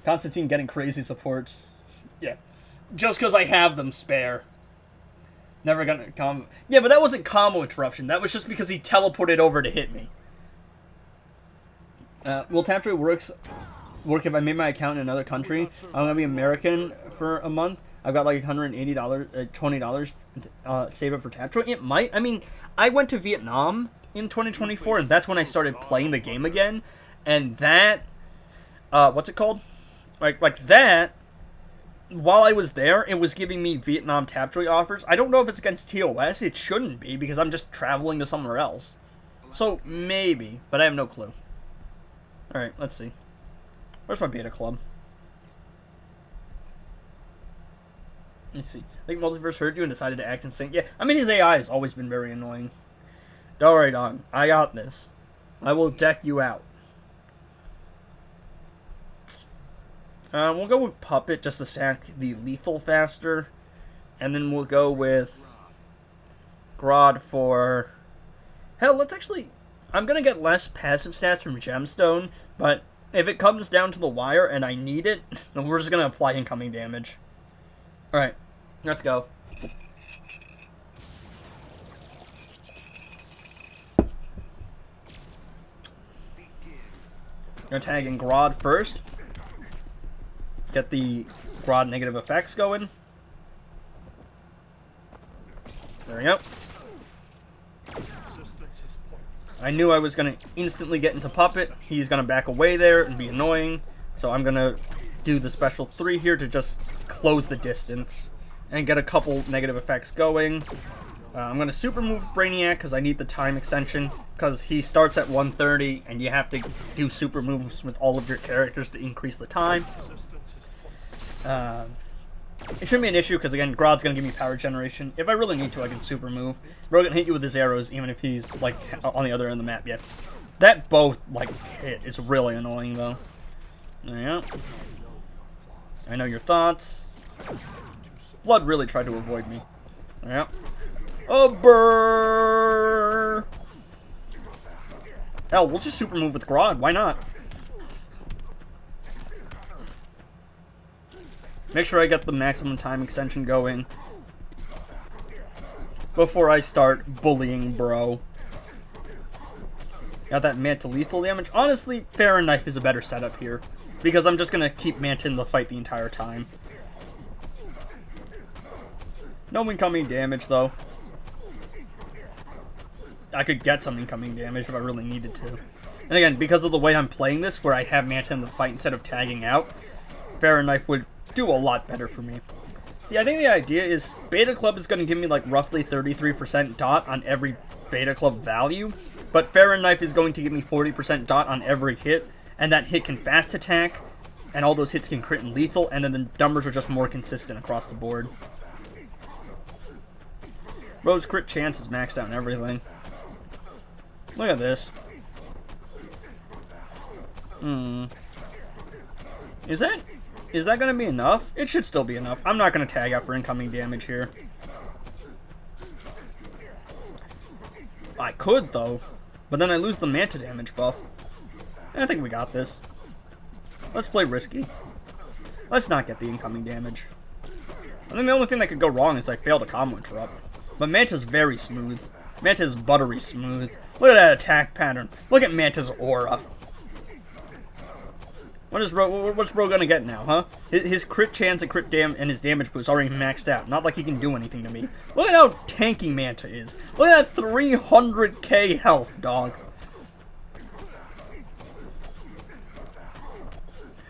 Speaker 2: Constantine getting crazy support. Yeah. Just because I have them spare. Never gonna combo. Yeah, but that wasn't combo interruption. That was just because he teleported over to hit me. Will Taptrade work if I made my account in another country? I'm gonna be American for a month. I've got like $180, $20 save up for Taptrade. It might. I mean, I went to Vietnam in 2024, and that's when I started playing the game again. And that, what's it called? Like that. While I was there, it was giving me Vietnam Taptrade offers. I don't know if it's against TOS. It shouldn't be, because I'm just traveling to somewhere else. So, maybe, but I have no clue. Alright, let's see. Where's my beta club? Let's see. I think Multiverse heard you and decided to act in sync. Yeah, I mean, his AI has always been very annoying. Don't worry, dog. I got this. I will deck you out. We'll go with Puppet just to stack the lethal faster. And then we'll go with Grodd for... Hell, let's actually... I'm going to get less passive stats from Gemstone, but if it comes down to the wire and I need it, then we're just going to apply incoming damage. Alright, let's go. Gonna tag in Grodd first. Get the Grodd negative effects going. There we go. I knew I was going to instantly get into Puppet. He's going to back away there and be annoying. So I'm going to do the special 3 here to just close the distance and get a couple negative effects going. I'm going to super move Brainiac because I need the time extension, because he starts at 130 and you have to do super moves with all of your characters to increase the time. It shouldn't be an issue because, again, Grodd's going to give me power generation. If I really need to, I can super move. Bro can hit you with his arrows even if he's, like, on the other end of the map. Yeah. That both, like, hit is really annoying, though. Yeah. I know your thoughts. Blood really tried to avoid me. Yeah. Oh, brrr. Hell, we'll just super move with Grodd. Why not? Make sure I get the maximum time extension going before I start bullying bro. Got that Manta lethal damage. Honestly, Farron Knife is a better setup here, because I'm just gonna keep Manta in the fight the entire time. No incoming damage, though. I could get some incoming damage if I really needed to. And again, because of the way I'm playing this, where I have Manta in the fight instead of tagging out, Farron Knife would do a lot better for me. See, I think the idea is Beta Club is going to give me like roughly 33% dot on every Beta Club value, but Farron Knife is going to give me 40% dot on every hit, and that hit can fast attack, and all those hits can crit and lethal, and then the numbers are just more consistent across the board. Bro's crit chance is maxed out and everything. Look at this. Is that going to be enough? It should still be enough. I'm not going to tag out for incoming damage here. I could, though. But then I lose the Manta damage buff. I think we got this. Let's play risky. Let's not get the incoming damage. I think the only thing that could go wrong is I failed a combo interrupt. But Manta's very smooth. Manta's buttery smooth. Look at that attack pattern. Look at Manta's aura. What's bro gonna get now, huh? His crit chance and crit dam and his damage boost already maxed out. Not like he can do anything to me. Look at how tanky Manta is. Look at that 300k health, dog.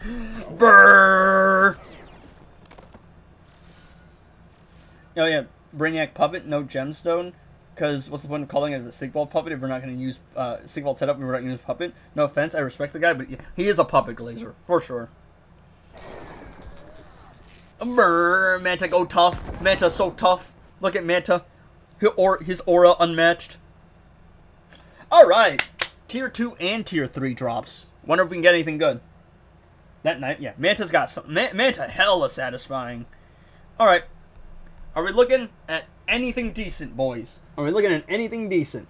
Speaker 2: Brrr. Oh yeah, Brainiac Puppet, no gemstone. Because what's the point of calling it a Sigvald puppet if we're not going to use Sigvald setup if we're not going to use puppet? No offense, I respect the guy, but he is a puppet glazer, for sure. Brrr, Manta go tough. Manta so tough. Look at Manta. His aura unmatched. Alright. Tier 2 and Tier 3 drops. Wonder if we can get anything good. That night, yeah. Manta's got some. Manta hella satisfying. Alright. Are we looking at anything decent, boys? Are we looking at anything decent?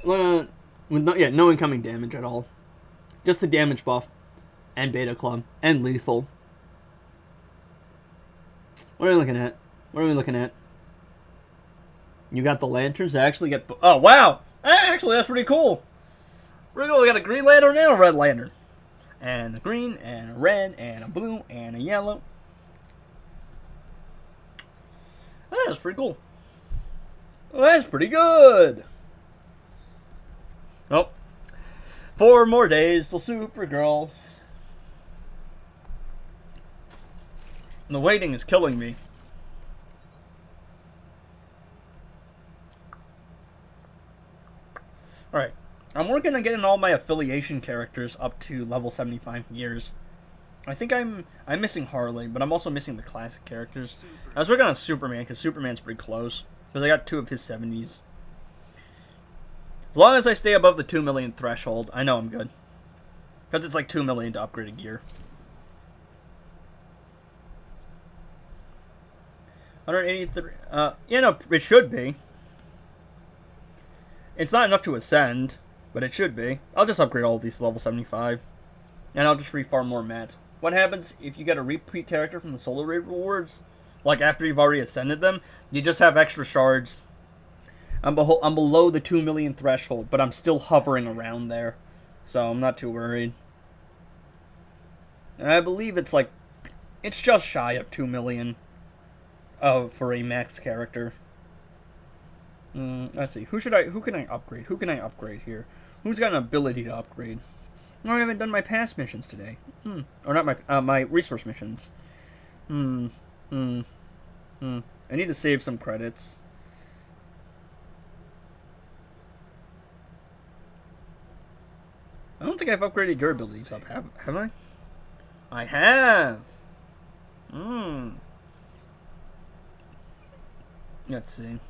Speaker 2: With no incoming damage at all. Just the damage buff. And Beta Club. And lethal. What are we looking at? What are we looking at? You got the lanterns. I actually get... Oh, wow! Actually, that's pretty cool. We got a green lantern and a red lantern. And a green, and a red, and a blue, and a yellow. That's pretty cool. Well, that's pretty good. Oh. 4 more days till Supergirl. The waiting is killing me. Alright. I'm working on getting all my affiliation characters up to level 75 years. I think I'm missing Harley, but I'm also missing the classic characters. I was working on Superman, because Superman's pretty close. Because I got 2 of his 70s. As long as I stay above the 2 million threshold, I know I'm good. Because it's like 2 million to upgrade a gear. 183, yeah, no, it should be. It's not enough to ascend, but it should be. I'll just upgrade all of these to level 75. And I'll just refarm more mats. What happens if you get a repeat character from the Solar Ray rewards? Like, after you've already ascended them, you just have extra shards. I'm below the 2 million threshold, but I'm still hovering around there. So, I'm not too worried. And I believe it's like... It's just shy of 2 million for a max character. Let's see. Who can I upgrade? Who can I upgrade here? Who's got an ability to upgrade? I haven't done my past missions today. Or not my resource missions. I need to save some credits. I don't think I've upgraded your abilities up, have I? I have! Let's see.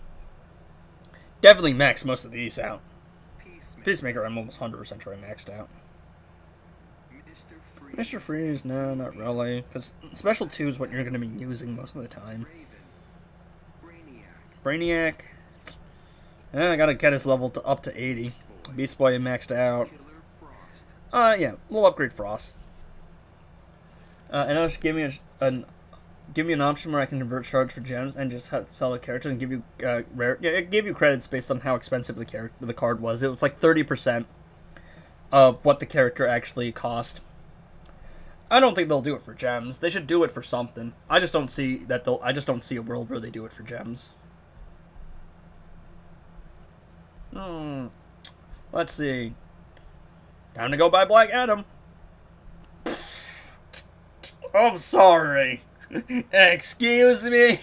Speaker 2: definitely maxed most of these out. Peacemaker, I'm almost 100% sure I maxed out. Mr. Freeze, no, not really. Because Special 2 is what you're going to be using most of the time. Brainiac. I gotta get his level up to 80. Beast Boy maxed out. Yeah, we'll upgrade Frost. And I'll just give me an option where I can convert shards for gems and just sell the characters and give you rare. Yeah, it gave you credits based on how expensive the card was. It was like 30% of what the character actually cost. I don't think they'll do it for gems. They should do it for something. I just don't see that I just don't see a world where they do it for gems. Let's see. Time to go buy Black Adam. I'm sorry. Excuse me.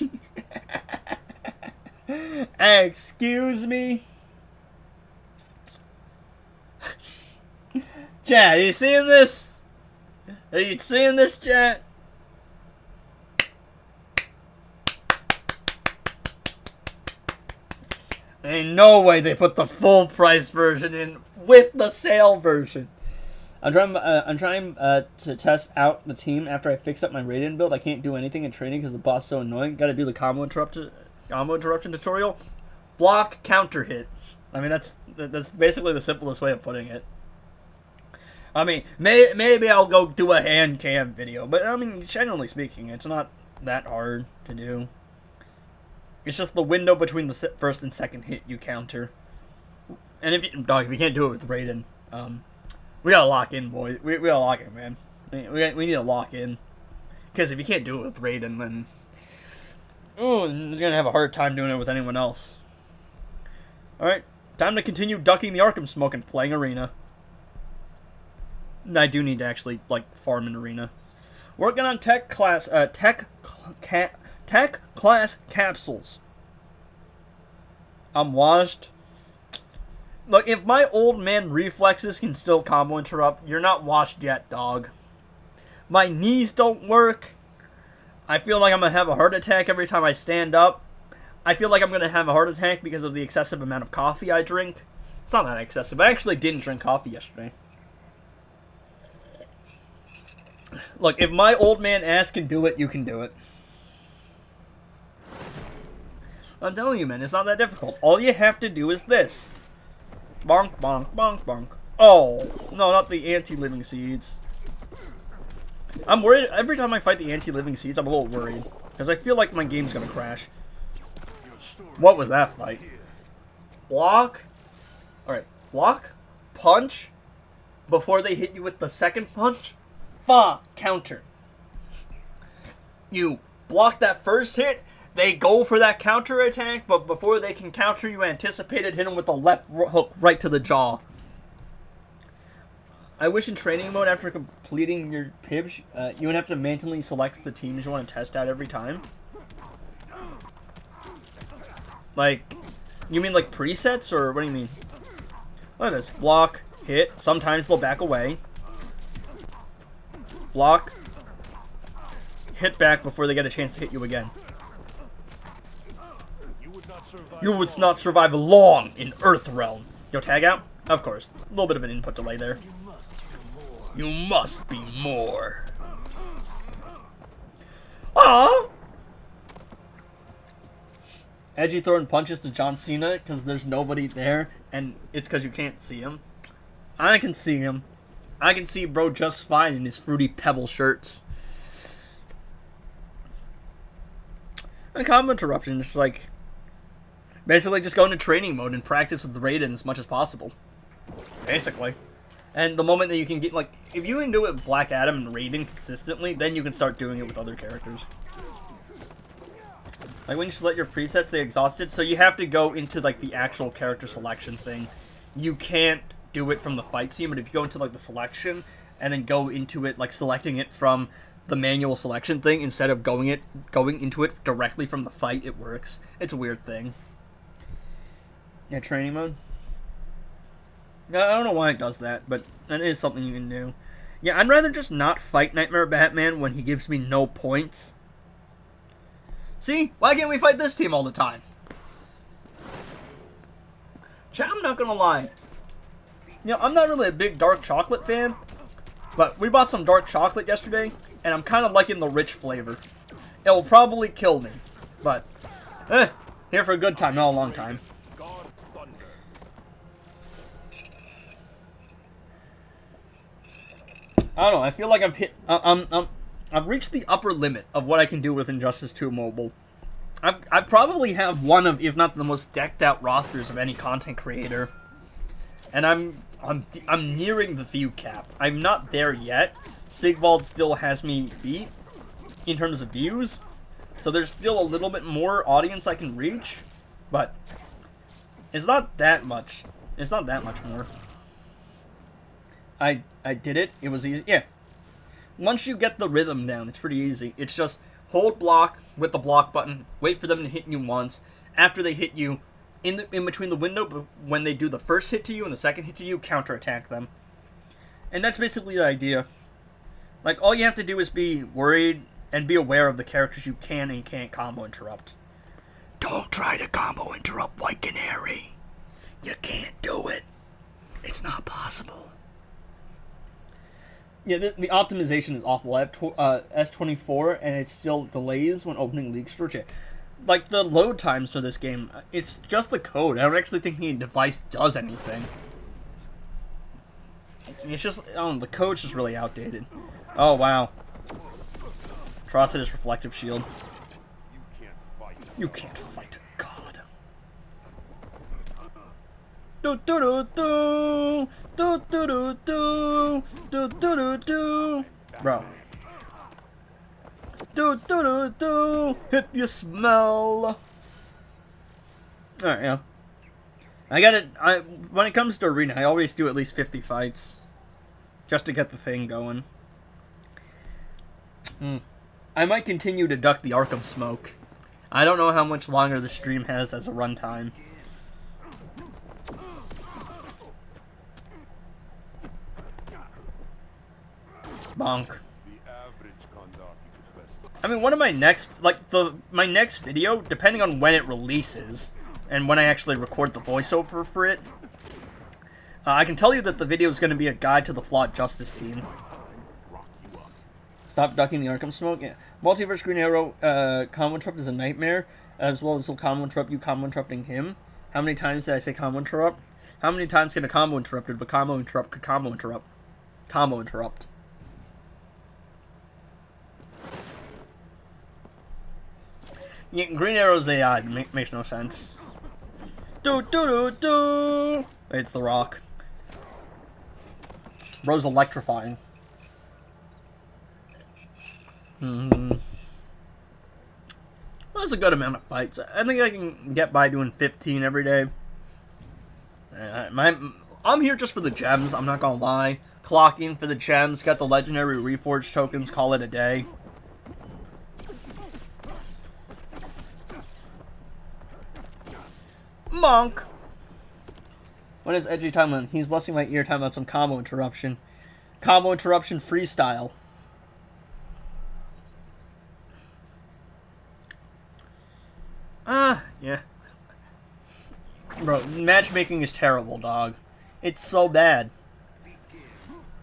Speaker 2: Excuse me. Chat, are you seeing this? Are you seeing this, chat? Ain't no way they put the full price version in with the sale version. I'm trying to test out the team after I fix up my Raiden build. I can't do anything in training because the boss is so annoying. Got to do the combo interruption tutorial. Block, counter hit. I mean, that's basically the simplest way of putting it. I mean, maybe I'll go do a hand cam video, but I mean, generally speaking, it's not that hard to do. It's just the window between the first and second hit you counter. And if you can't do it with Raiden, we gotta lock in, boy. We gotta lock in, man. We need to lock in. Because if you can't do it with Raiden, then you're gonna have a hard time doing it with anyone else. Alright, time to continue ducking the Arkham smoke and playing Arena. I do need to actually, like, farm an Arena. Working on tech class capsules. I'm washed. Look, if my old man reflexes can still combo interrupt, you're not washed yet, dog. My knees don't work. I feel like I'm going to have a heart attack every time I stand up. I feel like I'm going to have a heart attack because of the excessive amount of coffee I drink. It's not that excessive. I actually didn't drink coffee yesterday. Look, if my old man ass can do it, you can do it. I'm telling you, man, it's not that difficult. All you have to do is this. Bonk, bonk, bonk, bonk. Oh, no, not the anti-living seeds. I'm worried. Every time I fight the anti-living seeds, I'm a little worried. Because I feel like my game's going to crash. What was that fight? Block. Alright, block, punch, before they hit you with the second punch. Counter. You block that first hit, they go for that counter attack, but before they can counter, you anticipated, hit them with the left hook right to the jaw. I wish in training mode, after completing your PIBs, you would have to manually select the teams you want to test out every time. Like, you mean like presets, or what do you mean? Look at this. Block, hit, sometimes they'll back away. Block, hit back before they get a chance to hit you again. You would not survive long in Earth Realm. Yo, tag out? Of course. A little bit of an input delay there. You must be more. Aww! Edgy throwing punches to John Cena because there's nobody there, and it's because you can't see him. I can see him. I can see bro just fine in his Fruity Pebble shirts. And combo interruption is like basically just go into training mode and practice with the Raiden as much as possible. Basically. And the moment that you can get, like, if you can do it with Black Adam and Raiden consistently, then you can start doing it with other characters. Like, when you select your presets, they exhausted, so you have to go into, like, the actual character selection thing. You can't do it from the fight scene, but if you go into, like, the selection, and then go into it, like, selecting it from the manual selection thing, instead of going into it directly from the fight, it works. It's a weird thing. Yeah, training mode. I don't know why it does that, but it is something you can do. Yeah, I'd rather just not fight Nightmare Batman when he gives me no points. See? Why can't we fight this team all the time? I'm not gonna lie. You know, I'm not really a big dark chocolate fan, but we bought some dark chocolate yesterday, and I'm kind of liking the rich flavor. It will probably kill me, but here for a good time, not a long time. I don't know. I feel like I've hit. I've reached the upper limit of what I can do with Injustice 2 Mobile. I probably have one of, if not the most decked out rosters of any content creator, and I'm nearing the view cap. I'm not there yet. Sigvald still has me beat in terms of views, so there's still a little bit more audience I can reach, but it's not that much. It's not that much more. I did it. It was easy. Yeah. Once you get the rhythm down, it's pretty easy. It's just hold block with the block button, wait for them to hit you once. After they hit you, in between the window, but when they do the first hit to you and the second hit to you, counterattack them. And that's basically the idea. Like, all you have to do is be worried and be aware of the characters you can and can't combo interrupt. Don't try to combo interrupt White Canary. You can't do it. It's not possible. Yeah, the optimization is awful. I have S24, and it still delays when opening League Store. Like, the load times for this game, it's just the code. I don't actually think the device does anything. It's just, I don't know, the code's just really outdated. Oh, wow. Atrocitus Reflective Shield. You can't fight a god. Do do do do do do do do do do do do. Bro. Do do do do. Hit your smell. Alright, yeah. I got it. When it comes to arena, I always do at least 50 fights, just to get the thing going. I might continue to duck the Arkham smoke. I don't know how much longer the stream has as a runtime. Bonk. I mean, one of my next, my next video, depending on when it releases, and when I actually record the voiceover for it, I can tell you that the video is going to be a guide to the flawed Justice team. Stop ducking the Arkham smoke? Yeah. Multiverse Green Arrow, combo interrupt is a nightmare, as well as he'll combo interrupt you combo interrupting him. How many times did I say combo interrupt? How many times can a combo interrupt if a combo interrupt could combo interrupt? Combo interrupt. Yeah, Green Arrow's AI makes no sense. Do do do do. It's The Rock. Bro's electrifying. Well, that's a good amount of fights. I think I can get by doing 15 every day. I'm here just for the gems, I'm not gonna lie. Clocking for the gems, got the legendary reforged tokens, call it a day. Monk! What is Edgy talking about? He's blessing my ear talking about some combo interruption. Combo interruption freestyle. Yeah. Bro, matchmaking is terrible, dog. It's so bad.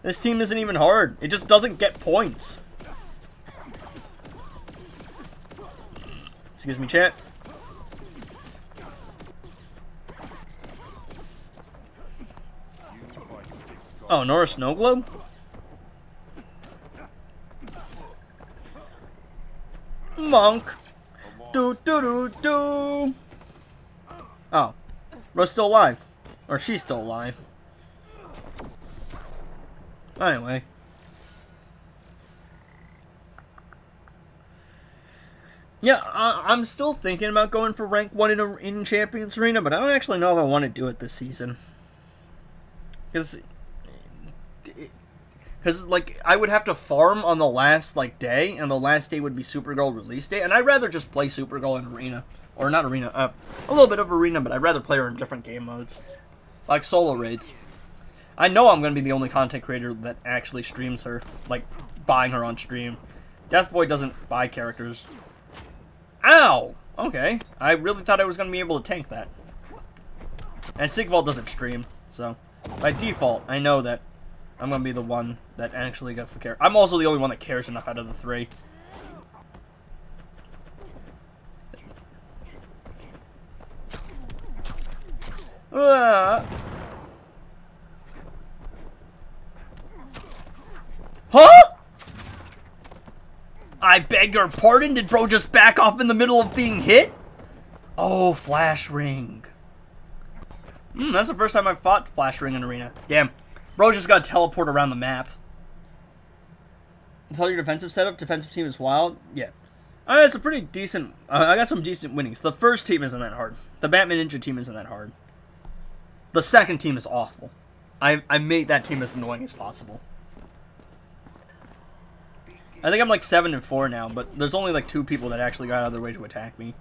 Speaker 2: This team isn't even hard. It just doesn't get points. Excuse me, chat. Oh, Nora Snow Globe? Monk. Do do do do. Oh, Bro's still alive, or she's still alive. Anyway, yeah, I'm still thinking about going for rank 1 in Champions Arena, but I don't actually know if I want to do it this season. Because like, I would have to farm on the last, like, day, and the last day would be Supergirl release day, and I'd rather just play Supergirl in Arena. Or not Arena, a little bit of Arena, but I'd rather play her in different game modes. Like solo raids. I know I'm going to be the only content creator that actually streams her, like, buying her on stream. Death Void doesn't buy characters. Ow! Okay. I really thought I was going to be able to tank that. And Sigval doesn't stream, so by default, I know that I'm gonna be the one that actually gets the care. I'm also the only one that cares enough out of the three. Huh? I beg your pardon? Did bro just back off in the middle of being hit? Oh, Flash Ring. That's the first time I've fought Flash Ring in Arena. Damn. Bro just got to teleport around the map.
Speaker 1: Tell your defensive setup. Defensive team is wild.
Speaker 2: Yeah. It's a pretty decent... I got some decent winnings. The first team isn't that hard. The Batman Ninja team isn't that hard. The second team is awful. I made that team as annoying as possible. I think I'm like 7-4 now, but there's only like 2 people that actually got out of their way to attack me.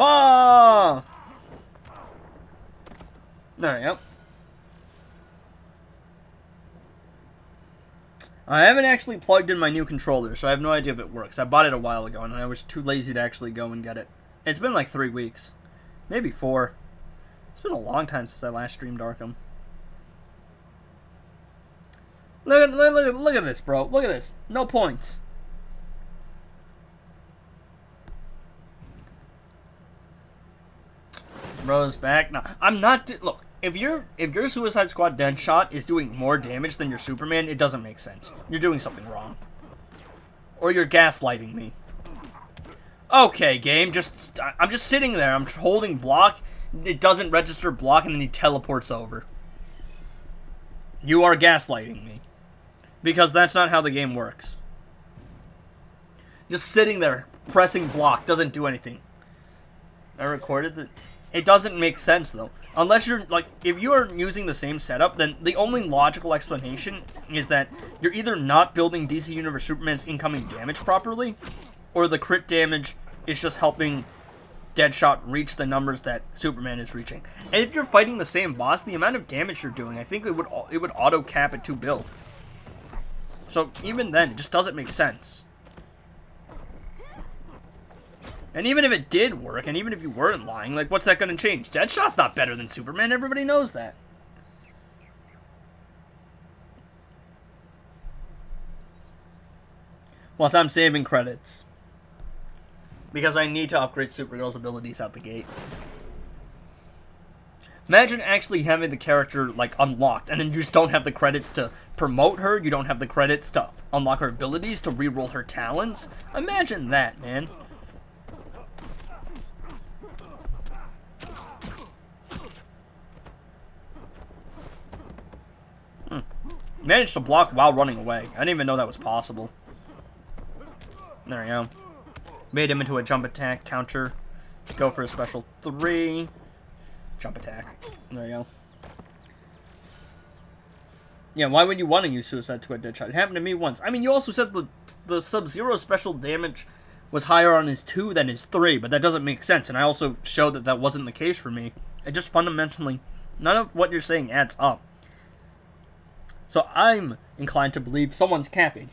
Speaker 2: Ah! There we go. I haven't actually plugged in my new controller, so I have no idea if it works. I bought it a while ago, and I was too lazy to actually go and get it. It's been like 3 weeks. Maybe 4. It's been a long time since I last streamed Arkham. Look at this, bro. Look at this. No points. Bro's back. No, I'm not. Look, if your Suicide Squad Deadshot is doing more damage than your Superman, it doesn't make sense. You're doing something wrong. Or you're gaslighting me. Okay, game, I'm just sitting there, I'm holding block, it doesn't register block, and then he teleports over. You are gaslighting me. Because that's not how the game works. Just sitting there, pressing block, doesn't do anything. I recorded that. It doesn't make sense, though. Unless you're, like, if you are using the same setup, then the only logical explanation is that you're either not building DC Universe Superman's incoming damage properly, or the crit damage is just helping Deadshot reach the numbers that Superman is reaching. And if you're fighting the same boss, the amount of damage you're doing, I think it would auto cap at 2 bill. So even then, it just doesn't make sense. And even if it did work, and even if you weren't lying, like, what's that going to change? Deadshot's not better than Superman. Everybody knows that. Plus, I'm saving credits. Because I need to upgrade Supergirl's abilities out the gate. Imagine actually having the character, like, unlocked, and then you just don't have the credits to promote her, you don't have the credits to unlock her abilities, to reroll her talents. Imagine that, man. Managed to block while running away. I didn't even know that was possible. There we go. Made him into a jump attack counter. Go for a special 3. Jump attack. There you go. Yeah, why would you want to use Suicide to a Deadshot? It happened to me once. I mean, you also said the Sub-Zero special damage was higher on his 2 than his 3, but that doesn't make sense, and I also showed that that wasn't the case for me. It just fundamentally, none of what you're saying adds up. So I'm inclined to believe someone's capping.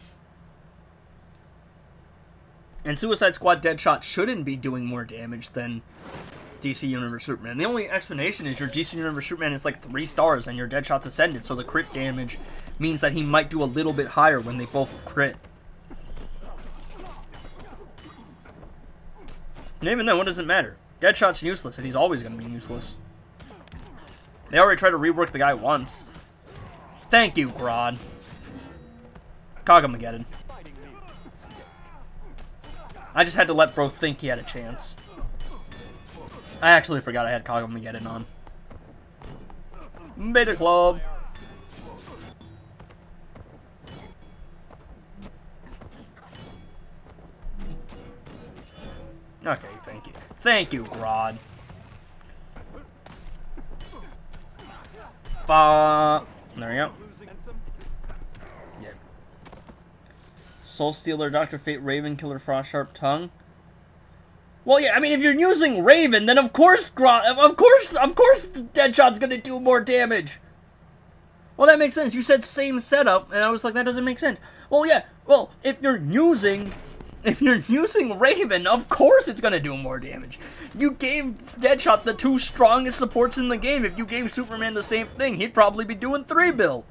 Speaker 2: And Suicide Squad Deadshot shouldn't be doing more damage than DC Universe Superman. The only explanation is your DC Universe Superman is like 3 stars and your Deadshot's Ascended, so the crit damage means that he might do a little bit higher when they both crit. And even then, what does it matter? Deadshot's useless, and he's always going to be useless. They already tried to rework the guy once. Thank you, Grodd. Cogamageddon. I just had to let bro think he had a chance. I actually forgot I had Cogamageddon on. Beta Club. Okay, thank you. Thank you, Grodd. There we go. Yeah. Soul Stealer, Dr. Fate, Raven, Killer Frost, Sharp Tongue. Well, yeah, I mean, if you're using Raven, then of course Deadshot's gonna do more damage. Well, that makes sense. You said same setup, and I was like, that doesn't make sense. Well, Well, yeah. Well, if you're using Raven, of course it's gonna do more damage. You gave Deadshot the 2 strongest supports in the game. If you gave Superman the same thing, he'd probably be doing 3 bill.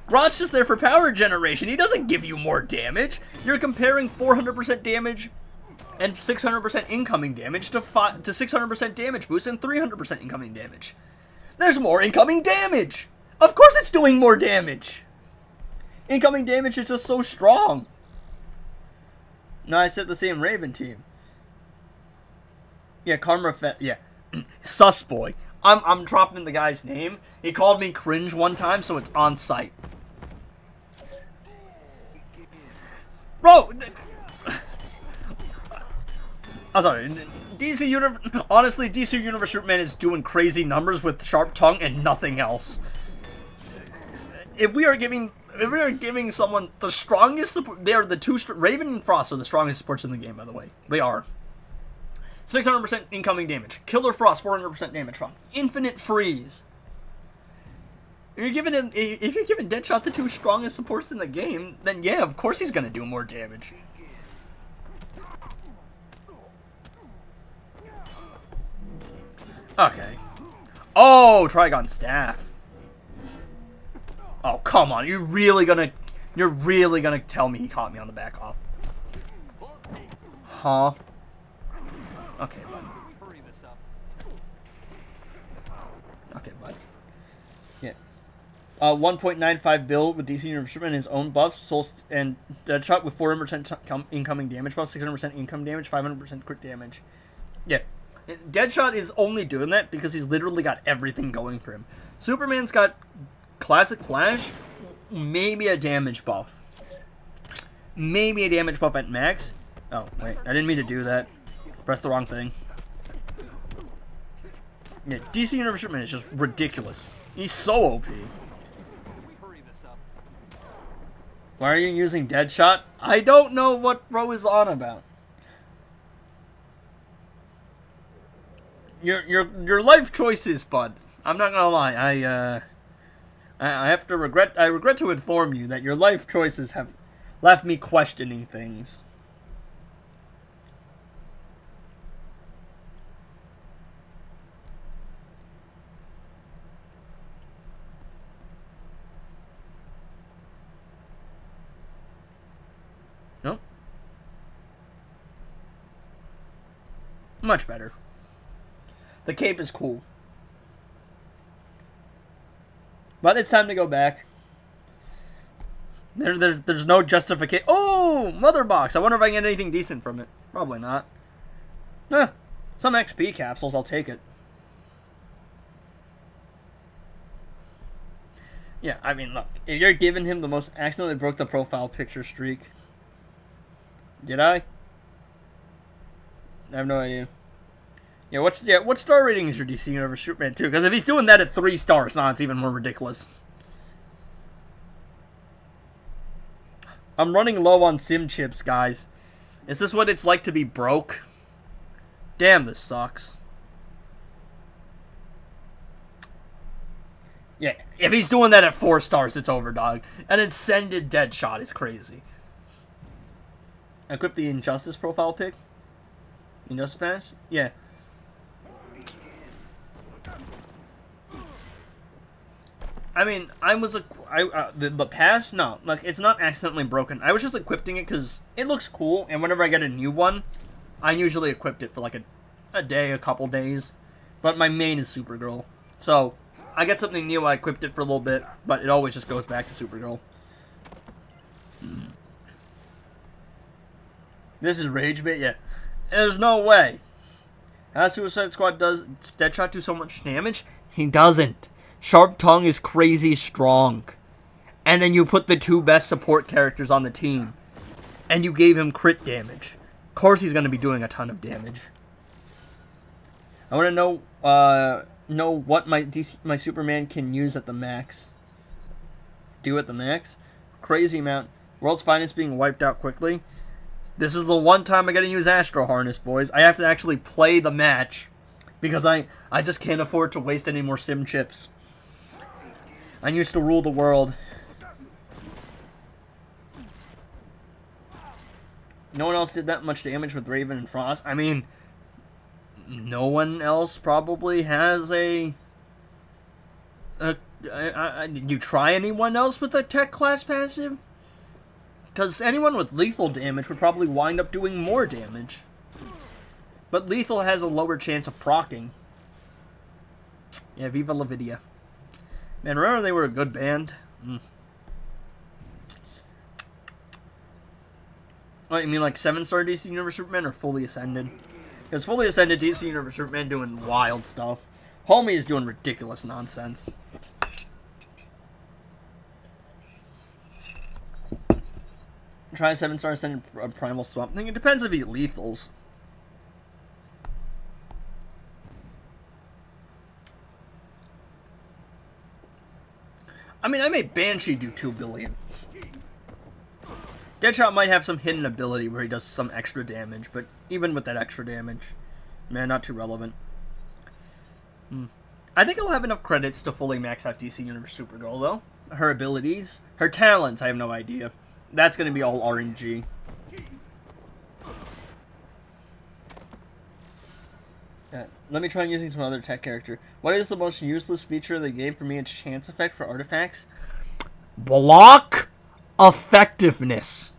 Speaker 2: Grodd's just there for power generation. He doesn't give you more damage. You're comparing 400% damage and 600% incoming damage to 600% damage boost and 300% incoming damage. There's more incoming damage. Of course it's doing more damage. Incoming damage is just so strong. No, I said the same Raven team. Yeah, Karma yeah. Sus boy. I'm dropping the guy's name. He called me cringe one time, so it's on site. Bro, I'm sorry. DC Universe, honestly, DC Universe Superman is doing crazy numbers with Sharp Tongue and nothing else. If we are giving someone the strongest support, they are the 2 Raven and Frost are the strongest supports in the game, by the way. They are. 600% incoming damage. Killer Frost, 400% damage from. Infinite Freeze. If you're giving Deadshot the 2 strongest supports in the game, then yeah, of course he's gonna do more damage. Okay. Oh, Trigon Staff. Oh, come on. You're really gonna tell me he caught me on the back off. Huh? Okay, bud. Okay, bud. Yeah. 1.95 bill with DC Universe Superman, his own buffs, Soul and Deadshot with 400% incoming damage buff, 600% income damage, 500% crit damage. Yeah. Deadshot is only doing that because he's literally got everything going for him. Superman's got Classic Flash, maybe a damage buff. Maybe a damage buff at max. Oh, wait, I didn't mean to do that. Pressed the wrong thing. Yeah, DC Universe Superman is just ridiculous. He's so OP. Why are you using Deadshot? I don't know what bro is on about. Your life choices, bud. I'm not gonna lie. I regret to inform you that your life choices have left me questioning things. No? Much better. The cape is cool. But it's time to go back. There's no justification. Oh! Mother box. I wonder if I can get anything decent from it. Probably not. Some XP capsules. I'll take it. Yeah, I mean, look. If you're giving him the most accidentally broke the profile picture streak. Did I? I have no idea. Yeah, what star rating is your DC Universe Superman 2? Because if he's doing that at 3 stars, it's even more ridiculous. I'm running low on sim chips, guys. Is this what it's like to be broke? Damn, this sucks. Yeah, if he's doing that at 4 stars, it's over, dog. An Ascended Deadshot is crazy. Equip the Injustice profile pic? Injustice patch? Yeah. I mean, the pass, no, like, it's not accidentally broken. I was just equipping it because it looks cool, and whenever I get a new one, I usually equip it for like a day, a couple days. But my main is Supergirl, so I get something new, I equipped it for a little bit, but it always just goes back to Supergirl. This is rage bait, yeah. There's no way. How Suicide Squad does Deadshot do so much damage? He doesn't. Sharp Tongue is crazy strong. And then you put the 2 best support characters on the team. And you gave him crit damage. Of course he's going to be doing a ton of damage. I want to know what my Superman can use at the max. Do at the max? Crazy amount. World's Finest being wiped out quickly. This is the one time I gotta use Astro Harness, boys. I have to actually play the match. Because I just can't afford to waste any more sim chips. I used to rule the world. No one else did that much damage with Raven and Frost. I mean, no one else probably has a did you try anyone else with a tech class passive? Because anyone with lethal damage would probably wind up doing more damage. But lethal has a lower chance of proccing. Yeah, Viva La Vidia. Man, remember they were a good band? Oh, you mean like 7-star DC Universe Superman or fully ascended? Because fully ascended DC Universe Superman doing wild stuff. Homie is doing ridiculous nonsense. Try 7-star ascended Primal Swamp Thing. It depends if he lethals. I mean, I made Banshee do 2 billion. Deadshot might have some hidden ability where he does some extra damage, but even with that extra damage, man, not too relevant. I think I'll have enough credits to fully max out DC Universe Supergirl, though. Her abilities, her talents, I have no idea. That's going to be all RNG. Let me try using some other tech character. What is the most useless feature they gave for me its chance effect for artifacts? Block effectiveness.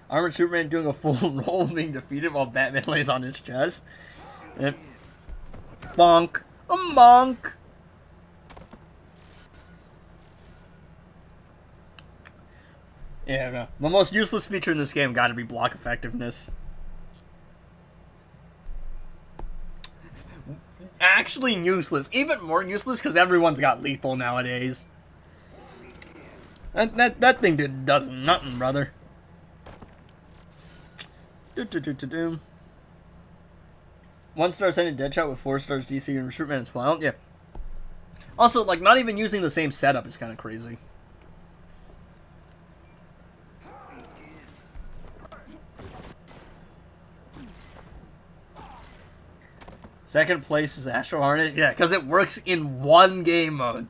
Speaker 2: Armored Superman doing a full roll being defeated while Batman lays on his chest. Yep. Bonk. A monk. Yeah, no. The most useless feature in this game gotta be block effectiveness. Actually useless. Even more useless because everyone's got lethal nowadays. That thing does nothing, brother. 1-star ascended Deadshot with 4 stars DC Universe Superman and Wild. Yeah. Also, like, not even using the same setup is kind of crazy. Second place is Astro Harness. Yeah, because it works in one game mode.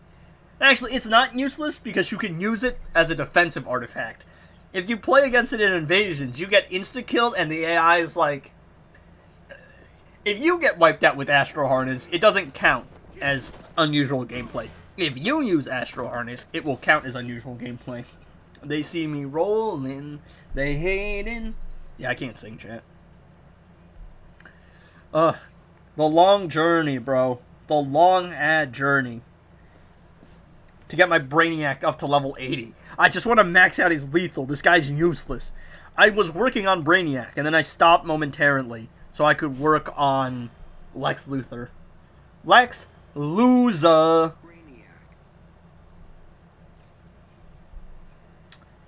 Speaker 2: Actually, it's not useless because you can use it as a defensive artifact. If you play against it in invasions, you get insta-killed and the AI is like... If you get wiped out with Astro Harness, it doesn't count as unusual gameplay. If you use Astro Harness, it will count as unusual gameplay. They see me rolling, they hating. Yeah, I can't sing, chat. The long journey, bro. The long ad journey. To get my Brainiac up to level 80. I just want to max out his lethal. This guy's useless. I was working on Brainiac, and then I stopped momentarily so I could work on Lex Luthor. Lex Loser.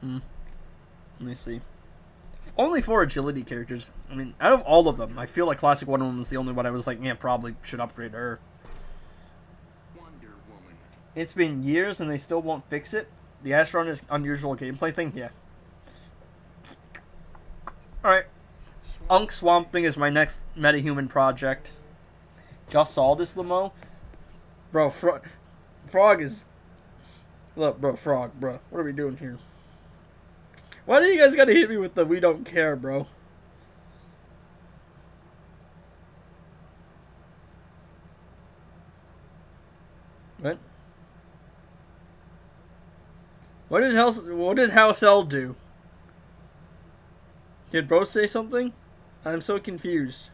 Speaker 2: Let me see. Only 4 agility characters. I mean, out of all of them, I feel like Classic Wonder Woman was the only one I was like, yeah, probably should upgrade her. It's been years and they still won't fix it. The Astron is unusual gameplay thing? Yeah. Alright. Unk Swamp Thing is my next metahuman project. Just saw this, Lamo. Bro, Frog is... Look, bro, Frog, bro. What are we doing here? Why do you guys gotta hit me with the we don't care, bro? What? What did House L do? Did bro say something? I'm so confused.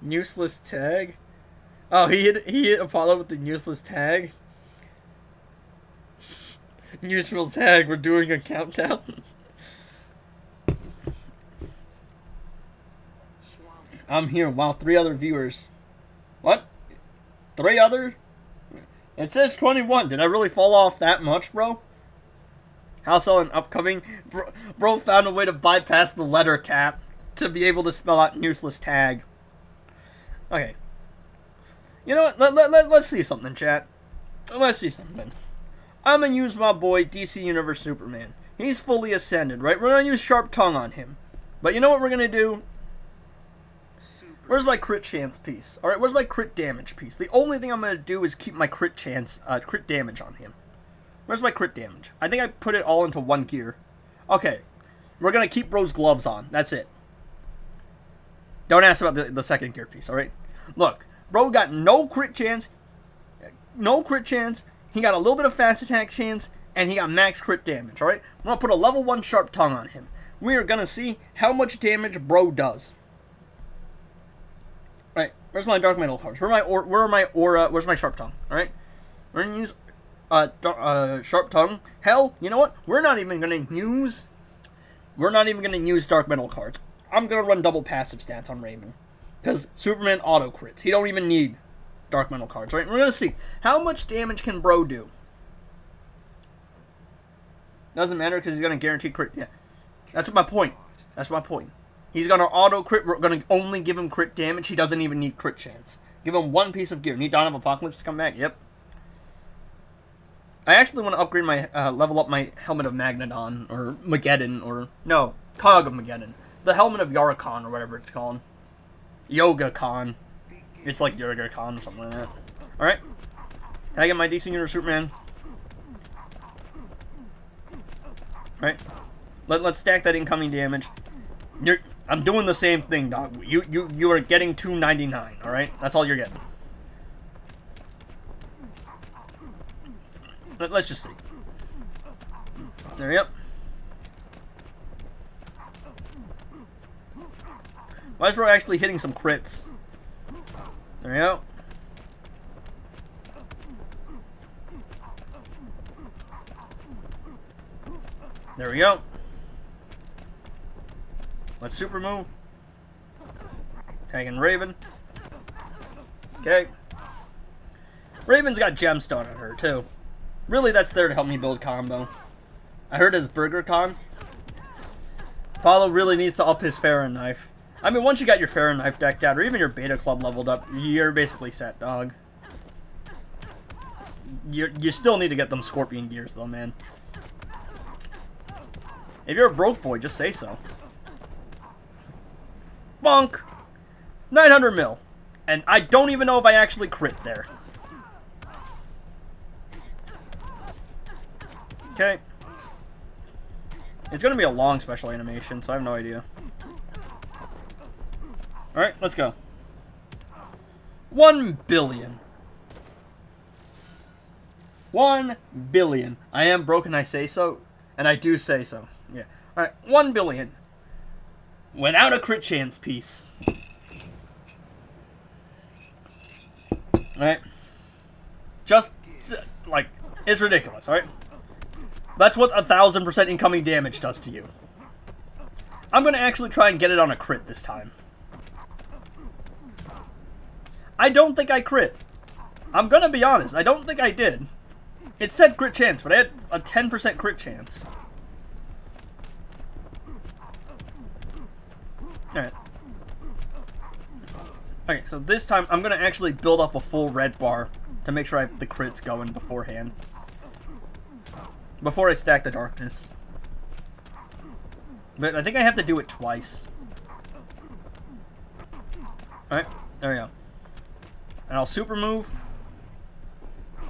Speaker 2: Useless tag? Oh, he hit Apollo with the useless tag? Neutral tag, we're doing a countdown. I'm here. Wow, 3 other viewers. What? 3 other? It says 21. Did I really fall off that much, bro? House L and upcoming. Bro found a way to bypass the letter cap to be able to spell out useless tag. Okay. You know what? Let's see something, chat. Let's see something. I'm gonna use my boy DC Universe Superman. He's fully ascended, right? We're gonna use Sharp Tongue on him. But you know what we're gonna do? Where's my crit chance piece? Alright, where's my crit damage piece? The only thing I'm going to do is keep my crit damage on him. Where's my crit damage? I think I put it all into one gear. Okay. We're going to keep Bro's gloves on. That's it. Don't ask about the second gear piece, alright? Look, Bro got no crit chance. No crit chance. He got a little bit of fast attack chance. And he got max crit damage, alright? I'm going to put a level 1 sharp tongue on him. We are going to see how much damage Bro does. Alright, where's my dark metal cards? Where's my sharp tongue? Alright? We're going to use sharp tongue. Hell, you know what? We're not even going to use dark metal cards. I'm going to run double passive stats on Raven. Because Superman auto crits. He don't even need dark metal cards, right? We're going to see how much damage can Bro do. Doesn't matter because he's going to guarantee crit. Yeah, that's my point. That's my point. He's going to auto crit. We're going to only give him crit damage. He doesn't even need crit chance. Give him one piece of gear. Need Dawn of Apocalypse to come back? Yep. I actually want to upgrade my, level up my Helmet of Magnodon, or Mageddon, or, no, Cog of Mageddon. The Helmet of Yarkon, or whatever it's called. Yoga Con. It's like Yoga Con, or something like that. Alright. Tag in my DC Universe Superman. Alright. Let's stack that incoming damage. I'm doing the same thing, dog. You are getting 299, alright? That's all you're getting. Let's just see. There we go. Why is Bro actually hitting some crits? There we go. There we go. Let's super move. Tagging Raven. Okay. Raven's got Gemstone on her, too. Really, that's there to help me build combo. I heard his Burger Con. Paulo really needs to up his Farron Knife. I mean, once you got your Farron Knife decked out, or even your Beta Club leveled up, you're basically set, dog. You still need to get them Scorpion gears, though, man. If you're a broke boy, just say so. Bonk! 900 mil. And I don't even know if I actually crit there. Okay. It's going to be a long special animation, so I have no idea. Alright, let's go. 1 billion. 1 billion. I am broken, I say so. And I do say so. Yeah. Alright, 1 billion. Without a crit chance piece. Alright. Just, like, it's ridiculous, alright? That's what 1000% incoming damage does to you. I'm going to actually try and get it on a crit this time. I don't think I crit. I'm going to be honest. I don't think I did. It said crit chance, but I had a 10% crit chance. Alright. Okay, so this time I'm going to actually build up a full red bar to make sure I have the crits going beforehand. Before I stack the darkness. But I think I have to do it twice. Alright, there we go. And I'll super move.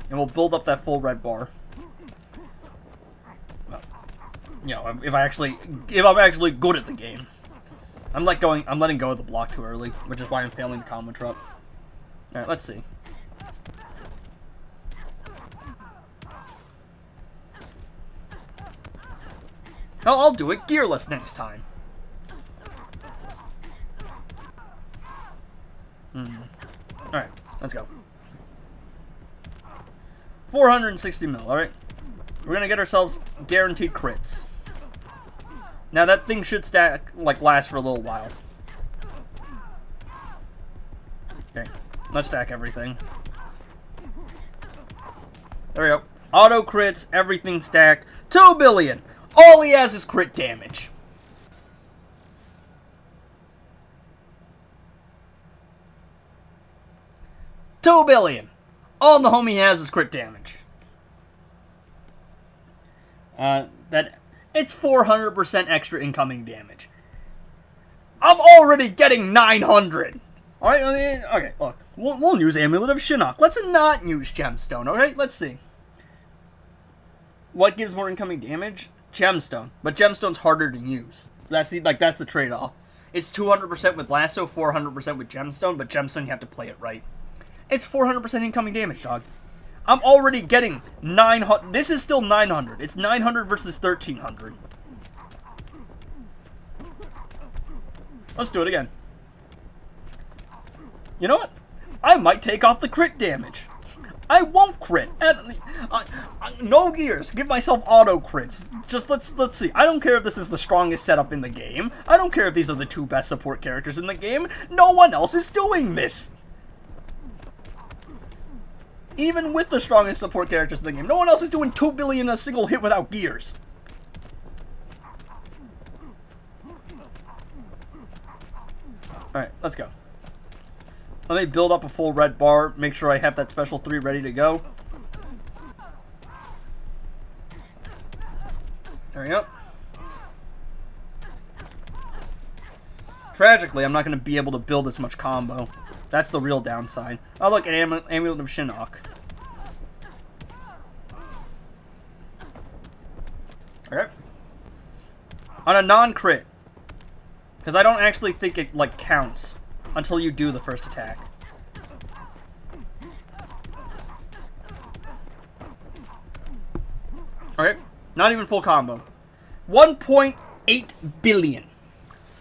Speaker 2: And we'll build up that full red bar. You know, if I'm actually good at the game. I'm letting go of the block too early, which is why I'm failing the combo trap. Alright, let's see. Oh, I'll do it gearless next time. Alright, let's go. 460 mil, alright? We're gonna get ourselves guaranteed crits. Now that thing should last for a little while. Okay, let's stack everything. There we go. Auto crits, everything stacked. 2 billion! All he has is crit damage. $2 billion. All the homie has is crit damage. It's 400% extra incoming damage. I'm already getting 900. Alright, okay, look. We'll use Amulet of Shinnok. Let's not use Gemstone, alright? Let's see. What gives more incoming damage? Gemstone. But Gemstone's harder to use. So that's the trade-off. It's 200% with Lasso, 400% with Gemstone, but Gemstone you have to play it right. It's 400% incoming damage, dog. I'm already getting 900. This is still 900. It's 900 versus 1300. Let's do it again. You know what? I might take off the crit damage. I won't crit. No gears. Give myself auto crits. Just let's see. I don't care if this is the strongest setup in the game. I don't care if these are the 2 best support characters in the game. No one else is doing this. Even with the strongest support characters in the game, no one else is doing 2 billion in a single hit without gears. Alright, let's go. Let me build up a full red bar, make sure I have that special 3 ready to go. There we go. Tragically, I'm not going to be able to build as much combo. That's the real downside. Oh, look, an Amulet of Shinnok. Okay. On a non-crit. Because I don't actually think it, like, counts until you do the first attack. Okay. Not even full combo. 1.8 billion.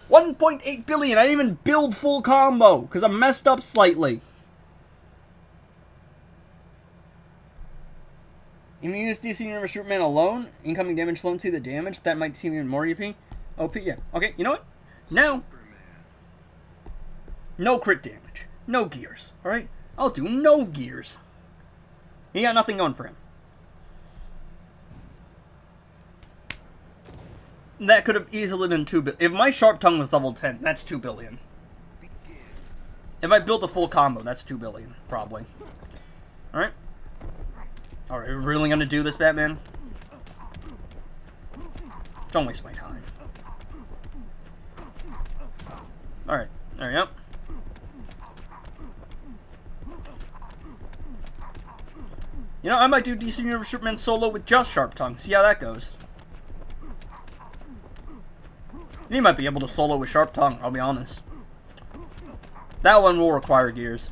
Speaker 2: 1.8 billion. I didn't even build full combo because I messed up slightly. You can use DC Universe Rootman alone. Incoming damage alone, see the damage. That might seem even more OP. OP, yeah. Okay, you know what? Now, no crit damage. No gears. Alright? I'll do no gears. He got nothing going for him. That could have easily been 2 billion. If my Sharp Tongue was level 10, that's 2 billion. If I built a full combo, that's 2 billion, probably. Alright? Alright, we're really gonna do this, Batman? Don't waste my time. Alright, there we go. You know, I might do DC Universe Superman solo with just Sharp Tongue. See how that goes. He might be able to solo with Sharp Tongue, I'll be honest. That one will require gears.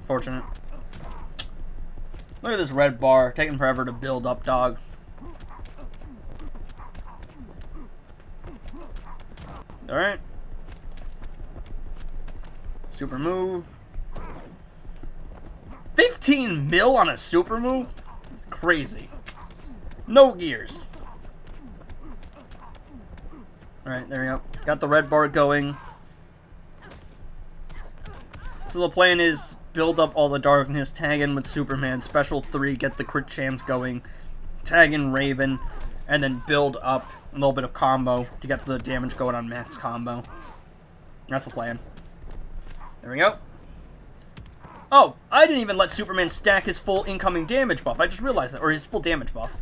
Speaker 2: Fortunate. Look at this red bar, taking forever to build up, dog. Alright. Super move. 15 mil on a super move? That's crazy. No gears. Alright, there we go. Got the red bar going. So the plan is build up all the darkness, tag in with Superman, special 3, get the crit chance going, tag in Raven, and then build up a little bit of combo to get the damage going on max combo. That's the plan. There we go. Oh, I didn't even let Superman stack his full incoming damage buff. I just realized that. Or his full damage buff.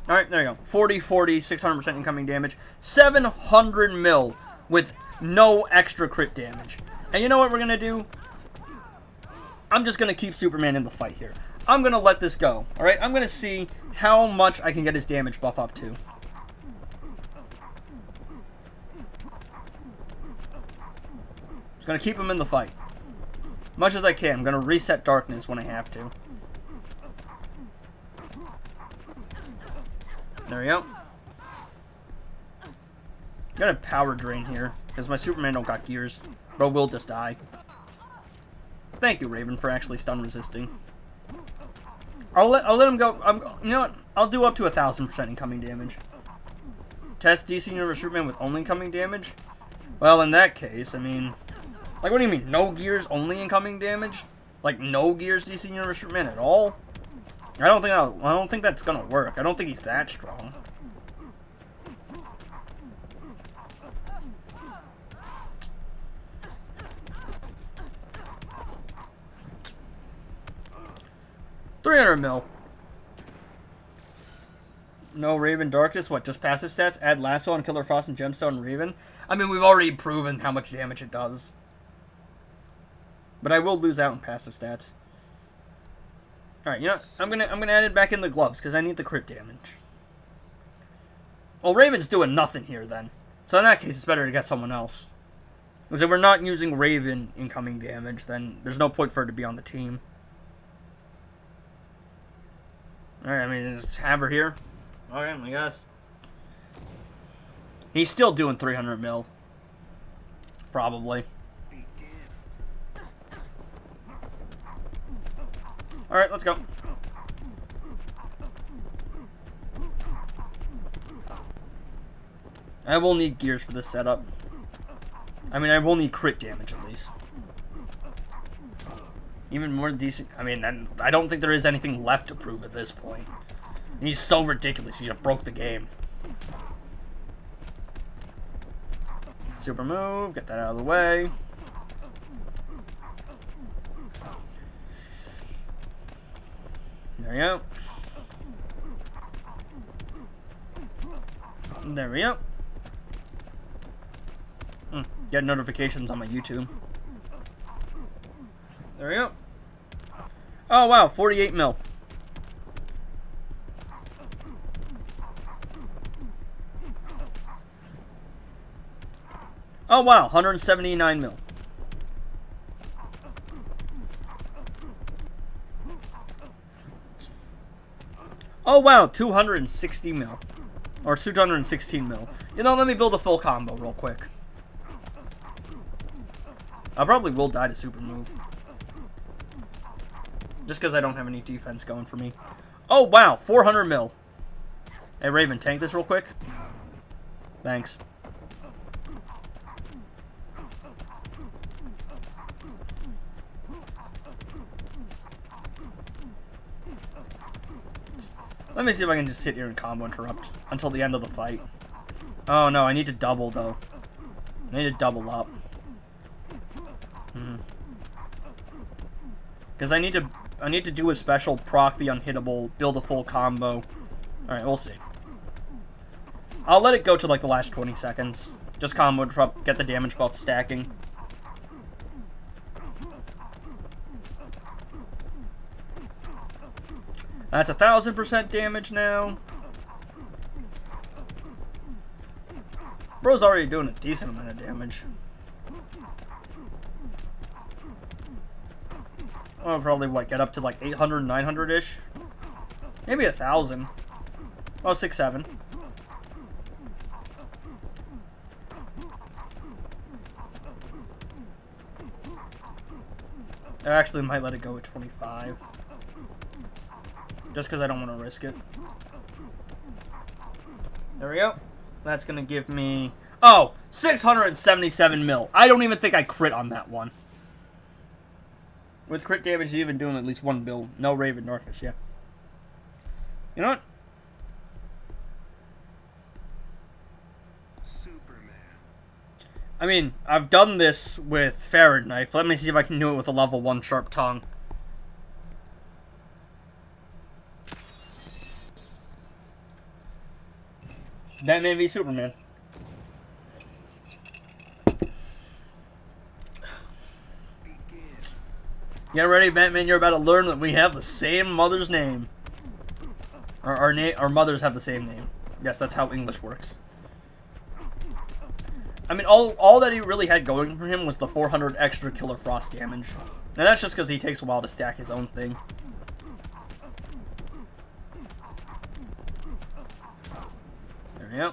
Speaker 2: Alright, there you go. 40, 40, 600% incoming damage. 700 mil with no extra crit damage. And you know what we're going to do? I'm just going to keep Superman in the fight here. I'm going to let this go. Alright, I'm going to see how much I can get his damage buff up to. Just going to keep him in the fight. Much as I can. I'm going to reset darkness when I have to. There we go. Got a power drain here, because my Superman don't got gears. Bro will just die. Thank you, Raven, for actually stun resisting. I'll let him go. You know what? I'll do up to 1,000% incoming damage. Test DC Universe Superman with only incoming damage? Well, in that case, I mean, like, what do you mean? No gears, only incoming damage? Like, no gears DC Universe Superman at all? I don't think that's gonna work. I don't think he's that strong. 300 mil. No Raven Darkness. What, just passive stats? Add Lasso on Killer Frost and Gemstone Raven? I mean, we've already proven how much damage it does. But I will lose out in passive stats. Alright, you know, I'm gonna add it back in the gloves, because I need the crit damage. Well, Raven's doing nothing here, then. So in that case, it's better to get someone else. Because if we're not using Raven incoming damage, then there's no point for it to be on the team. Alright, I mean, just have her here. Okay, I guess. He's still doing 300 mil. Probably. Alright, let's go. I will need gears for this setup. I mean, I will need crit damage at least. Even more decent. I mean, I don't think there is anything left to prove at this point. He's so ridiculous. He just broke the game. Super move. Get that out of the way. There we go. There we go. Get notifications on my YouTube. There we go. Oh, wow. 48 mil. Oh, wow. 179 mil. Oh, wow. 260 mil. Or 216 mil. You know, let me build a full combo real quick. I probably will die to super move. Just because I don't have any defense going for me. Oh, wow. 400 mil. Hey, Raven, tank this real quick. Thanks. Let me see if I can just sit here and combo interrupt until the end of the fight. Oh, no. I need to double, though. I need to double up. Because I need to do a special, proc the unhittable, build a full combo. Alright, we'll see. I'll let it go to like the last 20 seconds. Just combo interrupt, get the damage buff stacking. That's 1,000% damage now. Bro's already doing a decent amount of damage. I'll probably, what, get up to like 800, 900-ish? Maybe 1,000. Oh, 6, 7. I actually might let it go at 25. Just because I don't want to risk it. There we go. That's going to give me... Oh! 677 mil. I don't even think I crit on that one. With crit damage, he's even doing at least one build. No Raven Darkness, yeah. You know what? I mean, I've done this with Ferret Knife. Let me see if I can do it with a level 1 Sharp Tongue. Batman v Superman. Get ready, Batman. You're about to learn that we have the same mother's name. Our mothers have the same name. Yes, that's how English works. I mean, all that he really had going for him was the 400 extra Killer Frost damage. And that's just because he takes a while to stack his own thing. There we go.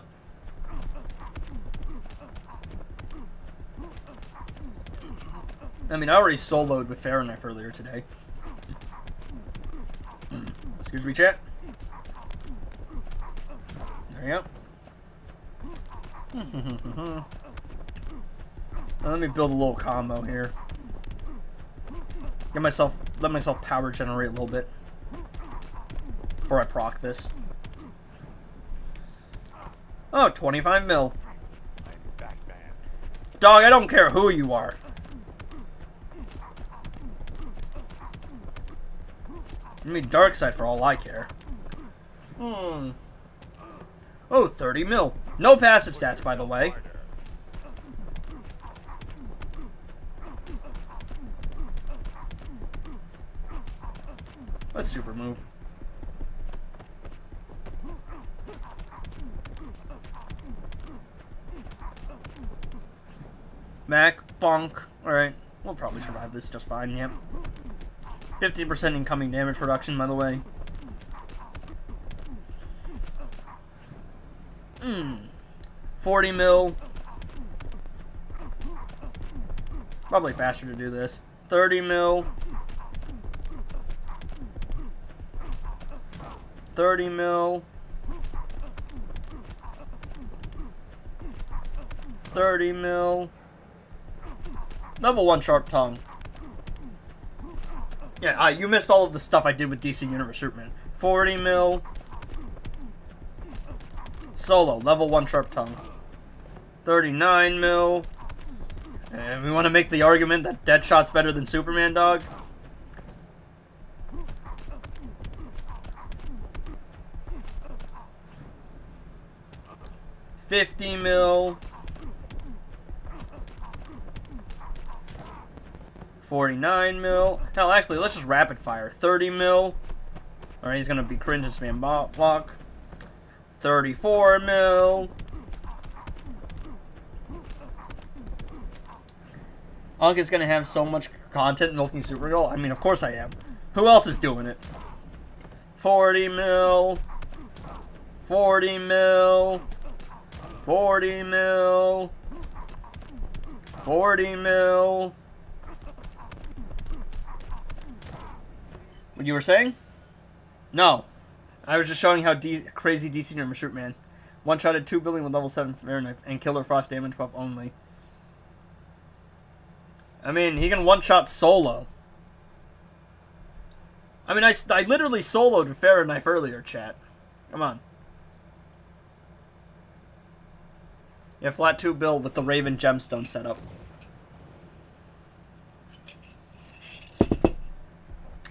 Speaker 2: I mean, I already soloed with Ferret Knife earlier today. Excuse me, chat. There you go. Let me build a little combo here. Let myself power generate a little bit before I proc this. Oh, 25 mil. Dog, I don't care who you are. I mean, Darkseid for all I care. Oh, 30 mil. No passive stats, by the way. Let's super move. Mac, bonk. Alright, we'll probably survive this just fine, yep. 50% incoming damage reduction, by the way. 40 mil. Probably faster to do this. 30 mil. 30 mil. 30 mil. Level 1 Sharp Tongue. Yeah, you missed all of the stuff I did with DC Universe Superman. 40 mil. Solo, level 1 Sharp Tongue. 39 mil. And we want to make the argument that Deadshot's better than Superman, dog. $50 mil. 49 mil. Hell, actually, let's just rapid fire. 30 mil. Alright, he's gonna be cringe and spam block. 34 mil. Unk is gonna have so much content milking Supergirl. I mean, of course I am. Who else is doing it? 40 mil. 40 mil. 40 mil. 40 mil. What you were saying? No. I was just showing how crazy DC Universe Superman. One-shotted 2 billion with level 7 Fahrenheit and Killer Frost damage buff only. I mean, he can one-shot solo. I mean, I literally soloed Fahrenheit earlier, chat. Come on. Yeah, flat 2 bill with the Raven Gemstone setup.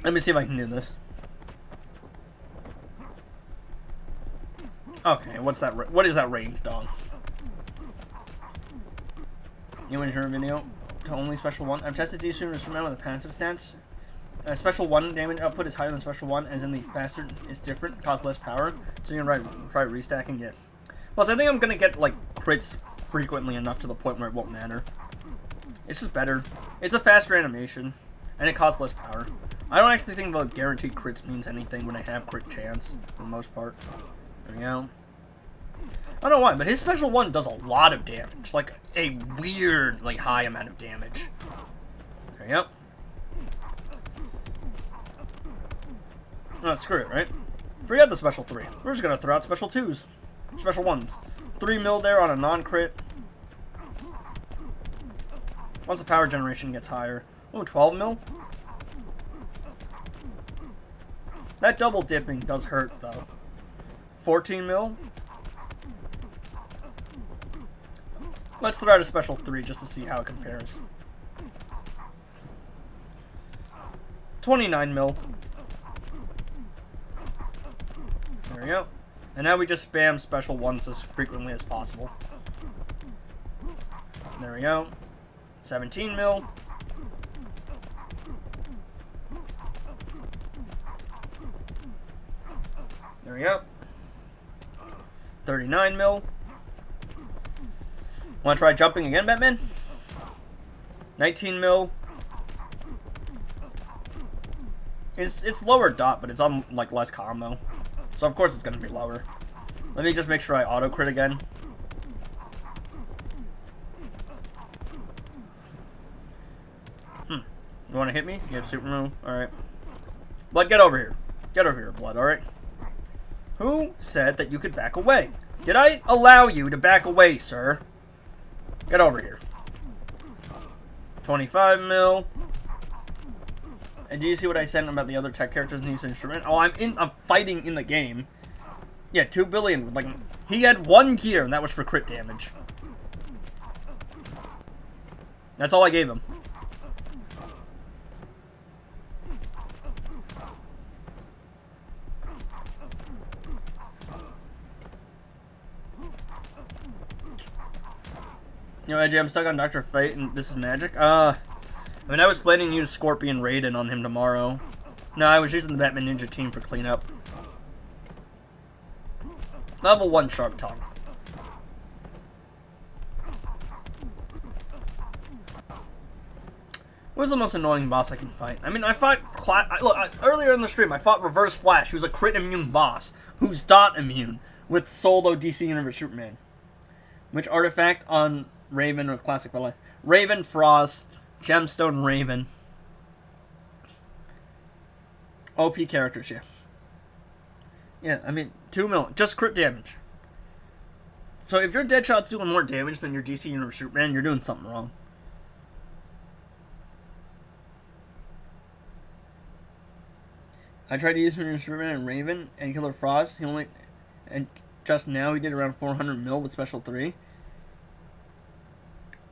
Speaker 2: Let me see if I can do this. Okay, what is that range, dog? You want to hear a video? To only special 1. I've tested DC Universe Superman with a passive stance. Special 1 damage output is higher than special 1, as in the faster is different, costs less power. So you can try restacking it. Plus, I think I'm gonna get like crits frequently enough to the point where it won't matter. It's just better. It's a faster animation, and it costs less power. I don't actually think the guaranteed crits means anything when I have crit chance, for the most part. There we go. I don't know why, but his special 1 does a lot of damage. Like, a weird, like, high amount of damage. There we go. Oh, screw it, right? Forget the special 3. We're just gonna throw out special 2s. Special 1s. 3 mil there on a non-crit. Once the power generation gets higher. Oh, 12 mil? That double dipping does hurt, though. 14 mil? Let's throw out a special 3 just to see how it compares. 29 mil. There we go. And now we just spam special 1s as frequently as possible. There we go. 17 mil. There we go. 39 mil. Want to try jumping again, Batman? 19 mil. It's lower dot, but it's on like less combo. So of course it's gonna be lower. Let me just make sure I auto crit again. You wanna hit me? You have super move? Alright. Blood, get over here. Get over here, Blood, alright? Who said that you could back away? Did I allow you to back away, sir? Get over here. 25 mil. And do you see what I said about the other tech characters in these instruments? Oh, I'm fighting in the game. Yeah, 2 billion. Like, he had 1 gear, and that was for crit damage. That's all I gave him. You know, AJ, I'm stuck on Dr. Fate, and this is magic. I mean, I was planning to use Scorpion Raiden on him tomorrow. No, I was using the Batman Ninja team for cleanup. Level 1 Sharp Tongue. What's the most annoying boss I can fight? I mean, I fought... earlier in the stream, I fought Reverse Flash, who's a crit immune boss, who's dot immune, with Solo DC Universe Superman. Which artifact on Raven or Classic Valley? Raven, Frost, Gemstone, Raven. OP characters, yeah. Yeah, I mean, 2 million. Just crit damage. So if your Deadshot's doing more damage than your DC Universe Superman, you're doing something wrong. I tried to use Superman and Raven and Killer Frost. He only... And just now he did around 400 mil with Special 3.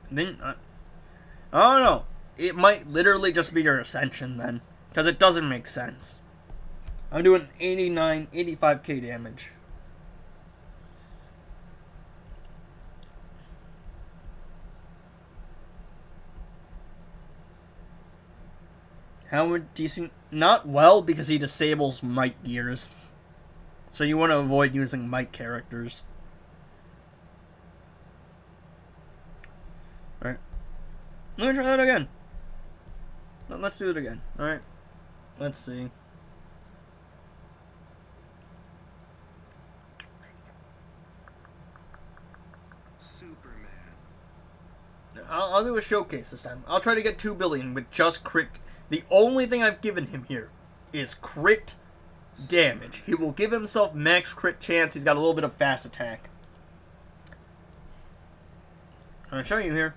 Speaker 2: And then... I don't know. It might literally just be your Ascension then. Because it doesn't make sense. I'm doing 85k damage. How would DC... Not well, because he disables Might gears. So you want to avoid using Might characters. Alright. Let me try that again. Let's do it again. Alright. Let's see. I'll do a showcase this time. I'll try to get 2 billion with just crit. The only thing I've given him here is crit damage. He will give himself max crit chance. He's got a little bit of fast attack. I'm going to show you here.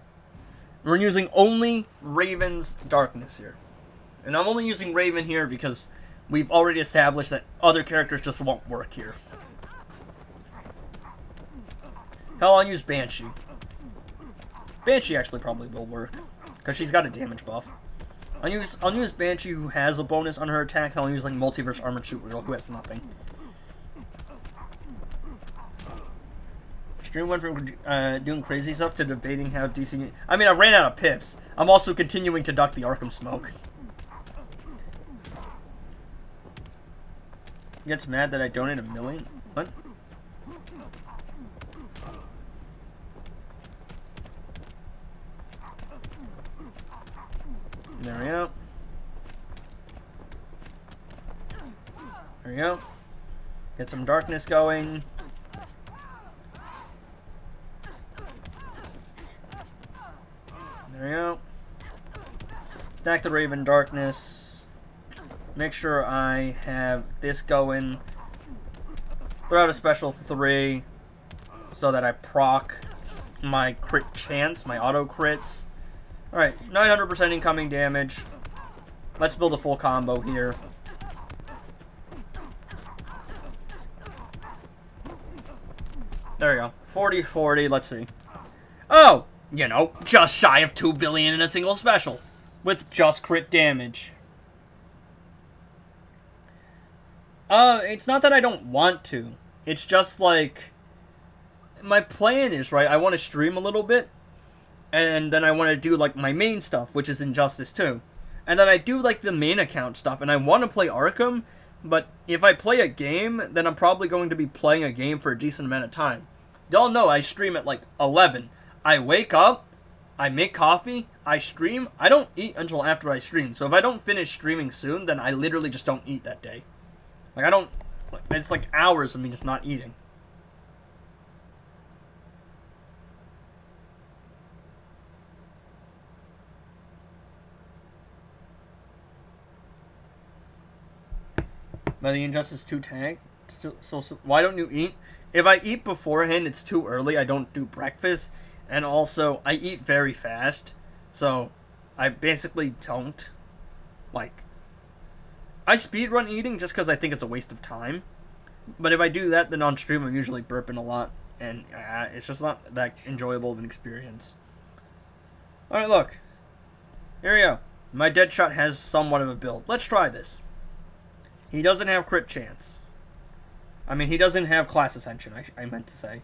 Speaker 2: We're using only Raven's Darkness here. And I'm only using Raven here because we've already established that other characters just won't work here. Hell, I'll use Banshee. Banshee actually probably will work, because she's got a damage buff. I'll use Banshee, who has a bonus on her attacks. I'll use like Multiverse Armored Supergirl, who has nothing. Stream went from doing crazy stuff to debating how DC... I mean, I ran out of pips. I'm also continuing to duck the Arkham smoke. Gets mad that I donate $1 million? What? There we go. There we go. Get some darkness going. There we go. Stack the Raven Darkness. Make sure I have this going. Throw out a special 3 so that I proc my crit chance, my auto crits. Alright, 900% incoming damage. Let's build a full combo here. There we go. 40-40, let's see. Oh! You know, just shy of 2 billion in a single special. With just crit damage. It's not that I don't want to. It's just like... My plan is, right, I want to stream a little bit. And then I want to do, like, my main stuff, which is Injustice 2. And then I do, like, the main account stuff, and I want to play Arkham, but if I play a game, then I'm probably going to be playing a game for a decent amount of time. Y'all know I stream at, like, 11. I wake up, I make coffee, I stream. I don't eat until after I stream, so if I don't finish streaming soon, then I literally just don't eat that day. Like, I don't... It's, like, hours of me just not eating. By the Injustice 2 tag. So why don't you eat? If I eat beforehand, it's too early. I don't do breakfast. And also, I eat very fast. So, I basically don't. Like, I speedrun eating just because I think it's a waste of time. But if I do that, then on stream, I'm usually burping a lot. And it's just not that enjoyable of an experience. Alright, look. Here we go. My Deadshot has somewhat of a build. Let's try this. He doesn't have crit chance. I mean, he doesn't have class ascension, I meant to say.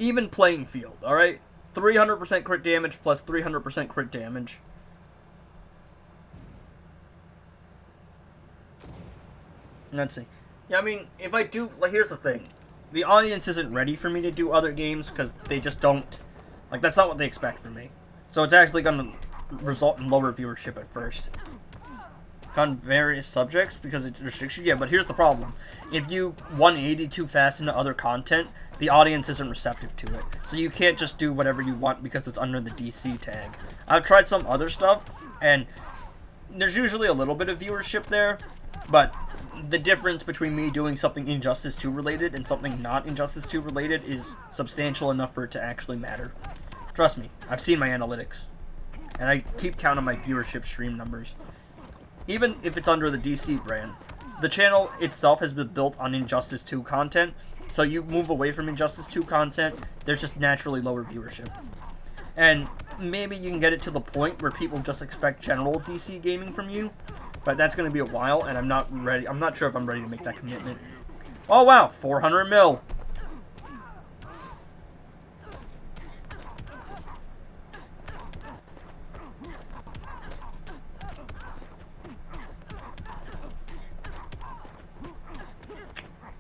Speaker 2: even playing field, alright? 300% crit damage plus 300% crit damage. Let's see. Yeah, I mean, if I do... Like, here's the thing. The audience isn't ready for me to do other games because they just don't... Like, that's not what they expect from me. So it's actually going to result in lower viewership at first. On various subjects because it restricts you. Yeah, but here's the problem. If you 180 too fast into other content, the audience isn't receptive to it. So you can't just do whatever you want because it's under the DC tag. I've tried some other stuff, and there's usually a little bit of viewership there, but the difference between me doing something Injustice 2 related and something not Injustice 2 related is substantial enough for it to actually matter. Trust me, I've seen my analytics. And I keep count on my viewership stream numbers. Even if it's under the DC brand, the channel itself has been built on Injustice 2 content, so you move away from Injustice 2 content, there's just naturally lower viewership. And maybe you can get it to the point where people just expect general DC gaming from you, but that's going to be a while, and I'm not ready. I'm not sure if I'm ready to make that commitment. Oh wow, 400 mil.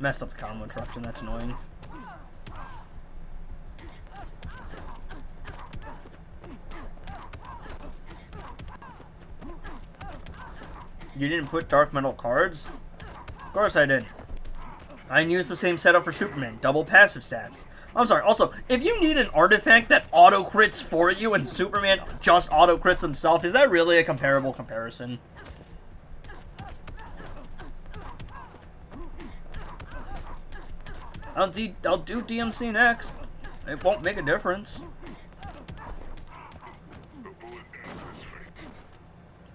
Speaker 2: Messed up the combo interruption, that's annoying. You didn't put dark metal cards? Of course I did. I used the same setup for Superman, double passive stats. I'm sorry, also, if you need an artifact that auto-crits for you and Superman just auto-crits himself, is that really a comparable comparison? I'll do DMC next. It won't make a difference.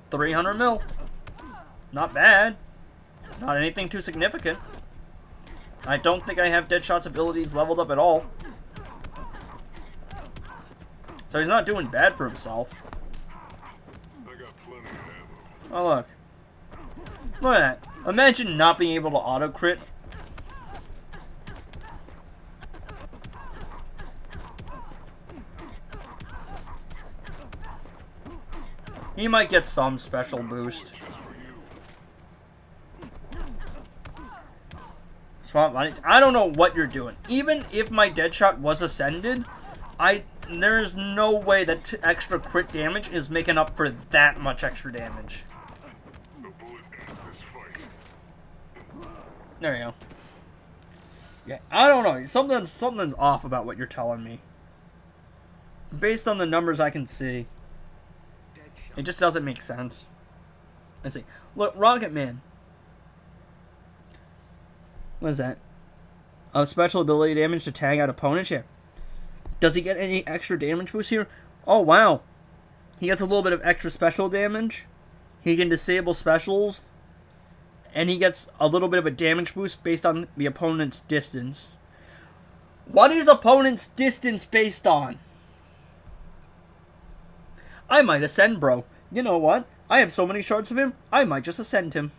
Speaker 2: 300 mil. Not bad. Not anything too significant. I don't think I have Deadshot's abilities leveled up at all. So he's not doing bad for himself. Oh look. Look at that. Imagine not being able to auto-crit. He might get some special boost. I don't know what you're doing. Even if my Deadshot was ascended, there's no way that extra crit damage is making up for that much extra damage. There you go. Yeah, I don't know. Something's off about what you're telling me. Based on the numbers I can see, it just doesn't make sense. Let's see. Look, Rocket Man. What is that? Special ability damage to tag out opponents? Yeah. Does he get any extra damage boost here? Oh, wow. He gets a little bit of extra special damage. He can disable specials. And he gets a little bit of a damage boost based on the opponent's distance. What is opponent's distance based on? I might ascend, bro. You know what? I have so many shards of him, I might just ascend him.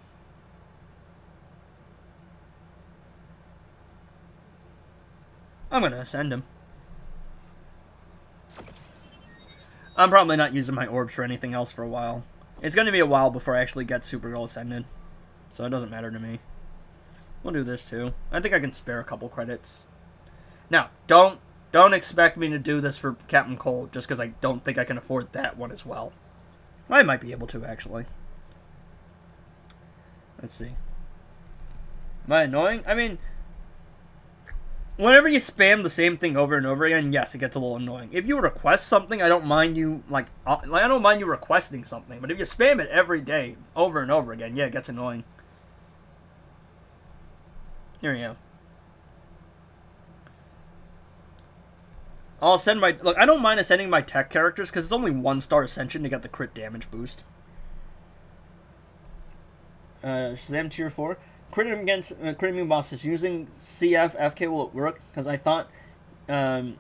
Speaker 2: I'm gonna ascend him. I'm probably not using my orbs for anything else for a while. It's gonna be a while before I actually get Supergirl ascended. So it doesn't matter to me. We'll do this too. I think I can spare a couple credits. Now, don't expect me to do this for Captain Cold just because I don't think I can afford that one as well. I might be able to, actually. Let's see. Am I annoying? I mean, whenever you spam the same thing over and over again, yes, it gets a little annoying. If you request something, I don't mind you, I don't mind you requesting something. But if you spam it every day, over and over again, yeah, it gets annoying. Here we go. I'll send my... Look, I don't mind ascending my tech characters because it's only 1-star ascension to get the crit damage boost. Shazam tier 4. Crit against crit bosses. Using CF, FK will it work? Because I thought... I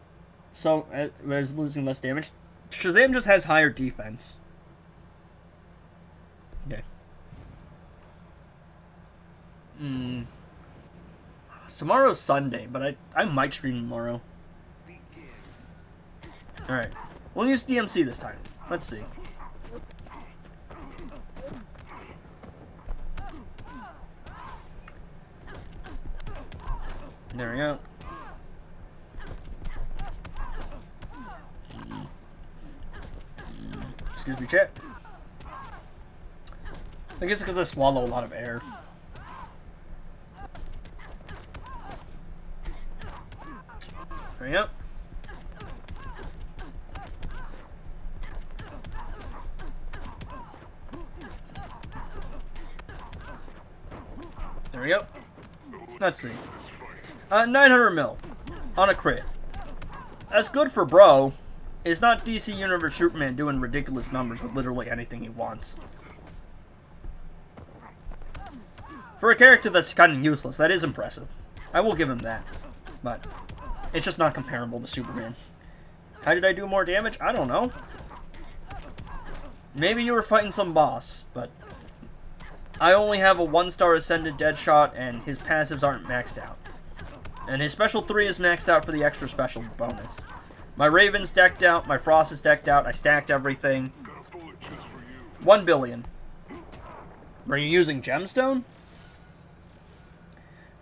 Speaker 2: was losing less damage. Shazam just has higher defense. Okay. Tomorrow's Sunday, but I might stream tomorrow. Alright. We'll use DMC this time. Let's see. There we go. Excuse me, chat. I guess it's because I swallow a lot of air. There we go. There we go. Let's see. 900 mil on a crit. That's good for bro. It's not DC Universe Superman doing ridiculous numbers with literally anything he wants. For a character that's kind of useless, that is impressive. I will give him that. But it's just not comparable to Superman. How did I do more damage? I don't know. Maybe you were fighting some boss, but I only have a 1-star Ascended Deadshot, and his passives aren't maxed out. And his special 3 is maxed out for the extra special bonus. My Raven's decked out, my Frost is decked out, I stacked everything. 1 billion. Are you using Gemstone?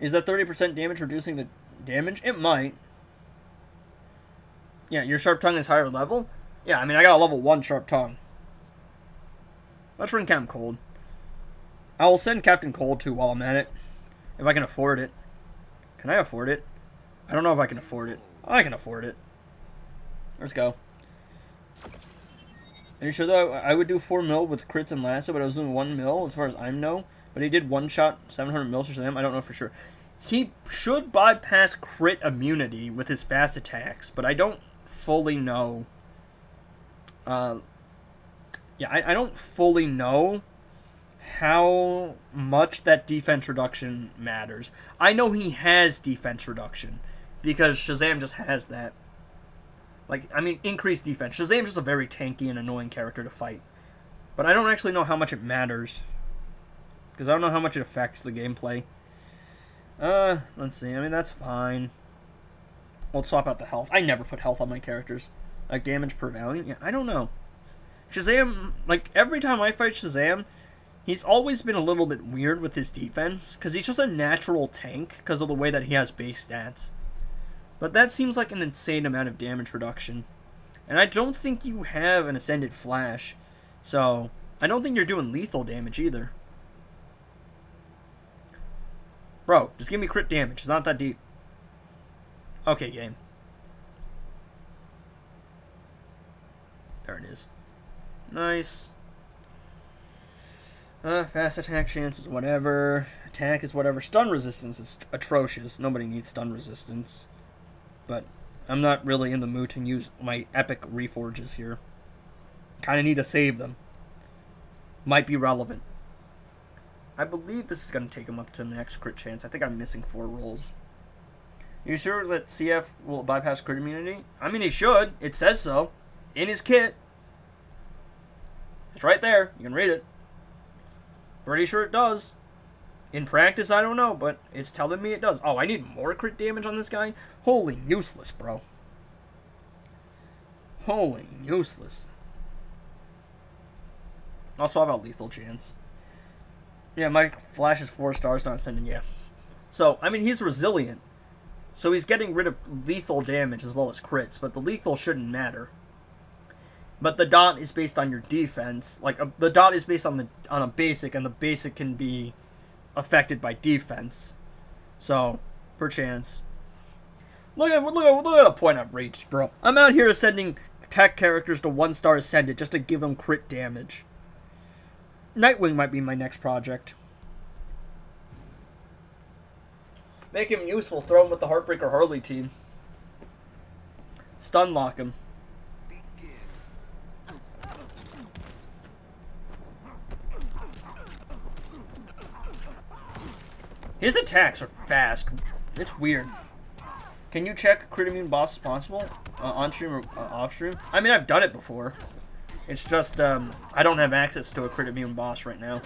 Speaker 2: Is that 30% damage reducing the damage? It might. Yeah, your Sharp Tongue is higher level? Yeah, I mean, I got a level 1 Sharp Tongue. Let's run Captain Cold. I will send Captain Cold too while I'm at it. If I can afford it. Can I afford it? I don't know if I can afford it. I can afford it. Let's go. Are you sure though? I would do 4 mil with crits and lasso, but I was doing 1 mil as far as I know. But he did 1-shot 700 mil for them. I don't know for sure. He should bypass crit immunity with his fast attacks, but I don't fully know. Yeah, I don't fully know how much that defense reduction matters. I know he has defense reduction because Shazam just has that. Like, I mean, increased defense. Shazam's just a very tanky and annoying character to fight. But I don't actually know how much it matters. Because I don't know how much it affects the gameplay. Let's see. I mean, that's fine. We'll swap out the health. I never put health on my characters. Like, damage per Valiant? Yeah, I don't know. Shazam, like, every time I fight Shazam, he's always been a little bit weird with his defense. Because he's just a natural tank because of the way that he has base stats. But that seems like an insane amount of damage reduction. And I don't think you have an Ascended Flash. So, I don't think you're doing lethal damage either. Bro, just give me crit damage. It's not that deep. Okay, game. There it is. Nice. Fast attack chance is whatever. Attack is whatever. Stun resistance is atrocious. Nobody needs stun resistance. But I'm not really in the mood to use my epic reforges here. Kind of need to save them. Might be relevant. I believe this is going to take him up to max crit chance. I think I'm missing 4 rolls. You sure that CF will bypass crit immunity? I mean, he should. It says so. In his kit. It's right there. You can read it. Pretty sure it does. In practice, I don't know, but it's telling me it does. Oh, I need more crit damage on this guy? Holy useless, bro. Holy useless. I'll swap out lethal chance. Yeah, my Flash is 4 stars, not sending, yeah. So, I mean, he's resilient. So he's getting rid of lethal damage as well as crits, but the lethal shouldn't matter. But the dot is based on your defense. Like, the dot is based on a basic, and the basic can be affected by defense. So, perchance. Look at the point I've reached, bro. I'm out here sending tech characters to 1-star Ascended just to give them crit damage. Nightwing might be my next project. Make him useful. Throw him with the Heartbreaker Harley team. Stun lock him. His attacks are fast. It's weird. Can you check crit immune boss as possible? On stream or off stream? I mean, I've done it before. It's just, I don't have access to a crit immune boss right now.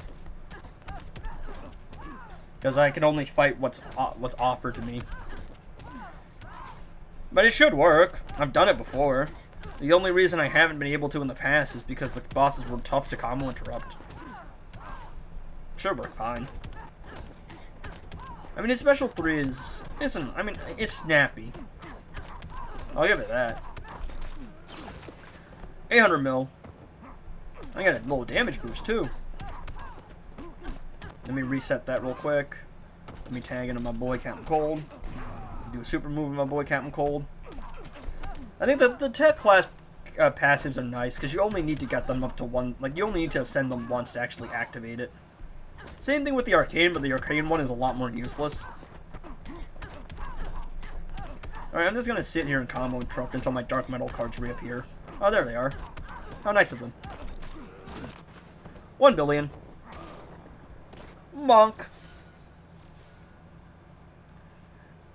Speaker 2: Because I can only fight what's offered to me. But it should work. I've done it before. The only reason I haven't been able to in the past is because the bosses were tough to combo interrupt. Should work fine. I mean, his special 3 isn't, I mean, it's snappy. I'll give it that. 800 mil. I got a little damage boost, too. Let me reset that real quick. Let me tag into my boy Captain Cold. Do a super move with my boy Captain Cold. I think that the tech class passives are nice, because you only need to get them up to one, like, you only need to send them once to actually activate it. Same thing with the arcane, but the arcane one is a lot more useless. Alright, I'm just gonna sit here and combo interrupt until my dark metal cards reappear. Oh, there they are. How nice of them. 1 billion. Monk.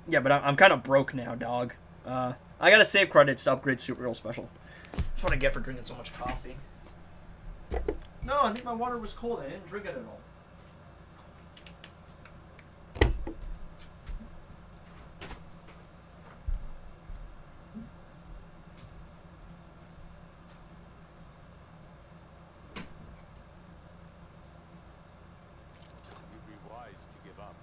Speaker 2: Yeah, but I'm kind of broke now, dog. I gotta save credits to upgrade Super Real Special. That's what I get for drinking so much coffee. No, I think my water was cold. I didn't drink it at all.
Speaker 3: You'd be wise to give up.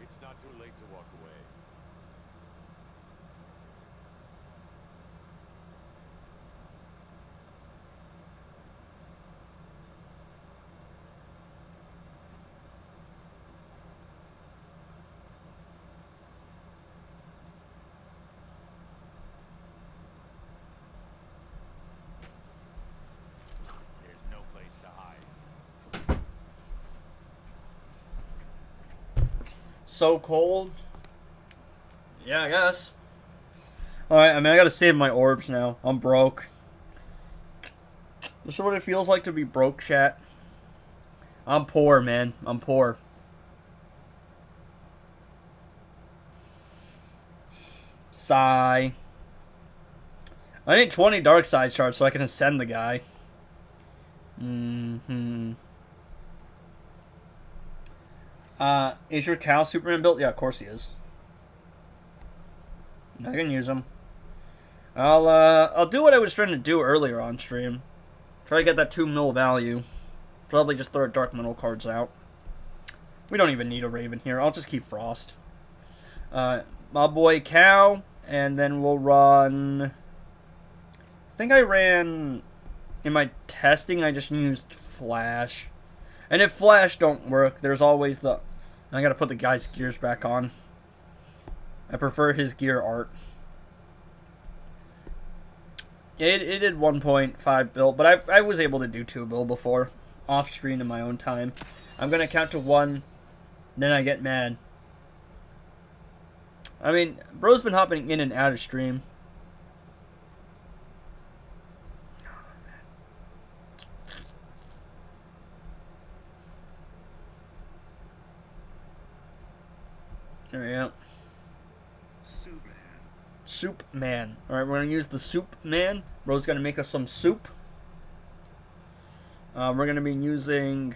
Speaker 3: It's not too late to walk away. There's no place to hide.
Speaker 2: So cold. Yeah, I guess. Alright, I mean, I gotta save my orbs now. I'm broke. This is what it feels like to be broke, chat. I'm poor, man. I'm poor. Sigh. I need 20 dark side shards so I can ascend the guy. Is your Cal Superman built? Yeah, of course he is. I can use him. I'll do what I was trying to do earlier on stream. Try to get that 2 mil value. Probably just throw dark metal cards out. We don't even need a Raven here. I'll just keep Frost. My boy Cow, and then we'll run... I think I ran... In my testing, I just used Flash. And if Flash don't work, there's always the... I gotta put the guy's gears back on. I prefer his gear art. It did 1.5 bill, but I was able to do 2 bill before. Off screen in my own time. I'm gonna count to 1, then I get mad. I mean, bro's been hopping in and out of stream. There we go. Soup Man. Alright, we're gonna use the Soup Man. Bro's gonna make us some soup. We're gonna be using...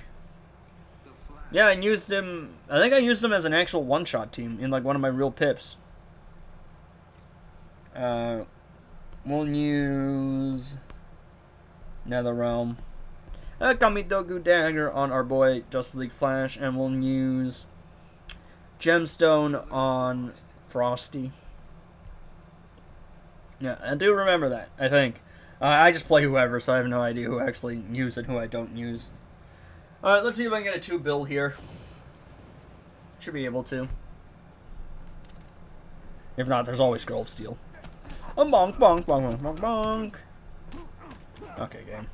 Speaker 2: Yeah, I used him... I think I used him as an actual one-shot team in like one of my real pips. We'll use... NetherRealm. Kamidogu Dagger on our boy Justice League Flash, and we'll use Gemstone on Frosty. Yeah, I do remember that, I think. I just play whoever, so I have no idea who actually use and who I don't use. Alright, let's see if I can get a 2 bill here. Should be able to. If not, there's always Scroll of Steel. Bonk, bonk, bonk, bonk, bonk. Okay, game.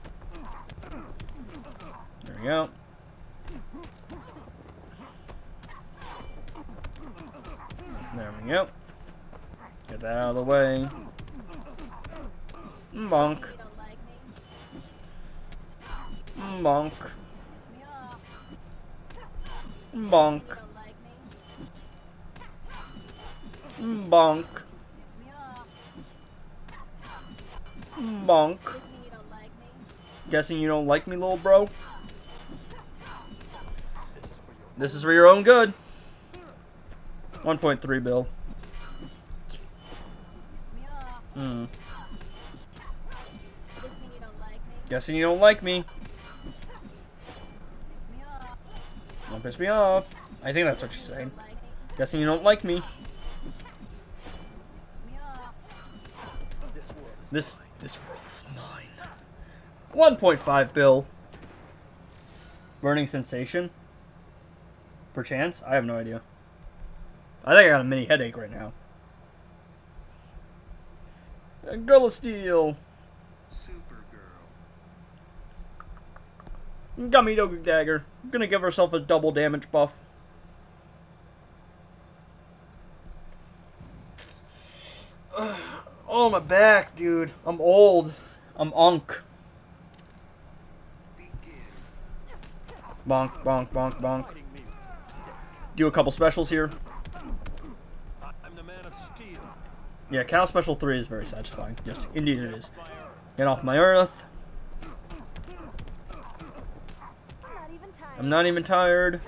Speaker 2: There we go. There we go. Get that out of the way. Bonk. Bonk. Bonk. Bonk. Bonk. Guessing you don't like me, little bro? This is for your own good. 1.3 bill. Guessing you don't like me. Don't piss me off. I think that's what she's saying. Guessing you don't like me. This world is mine. 1.5 bill. Burning sensation. Perchance? I have no idea. I think I got a mini headache right now. A Girl of Steel. Gummy Dog Dagger. Gonna give herself a double damage buff. Oh, my back, dude. I'm old. I'm unk. Bonk, bonk, bonk, bonk. Do a couple specials here.
Speaker 3: I'm the man of steel.
Speaker 2: Yeah, Cow Special 3 is very satisfying. Yes, indeed it is. Get off my earth. I'm not even tired.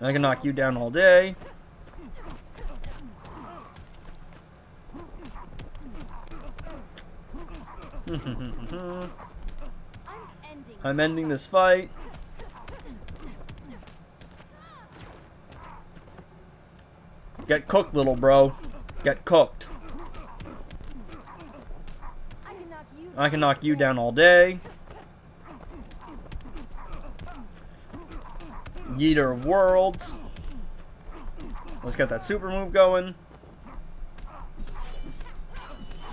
Speaker 2: I can knock you down all day. I'm ending this fight. Get cooked, little bro. Get cooked. I can knock you down all day. Yeeter of Worlds. Let's get that super move going.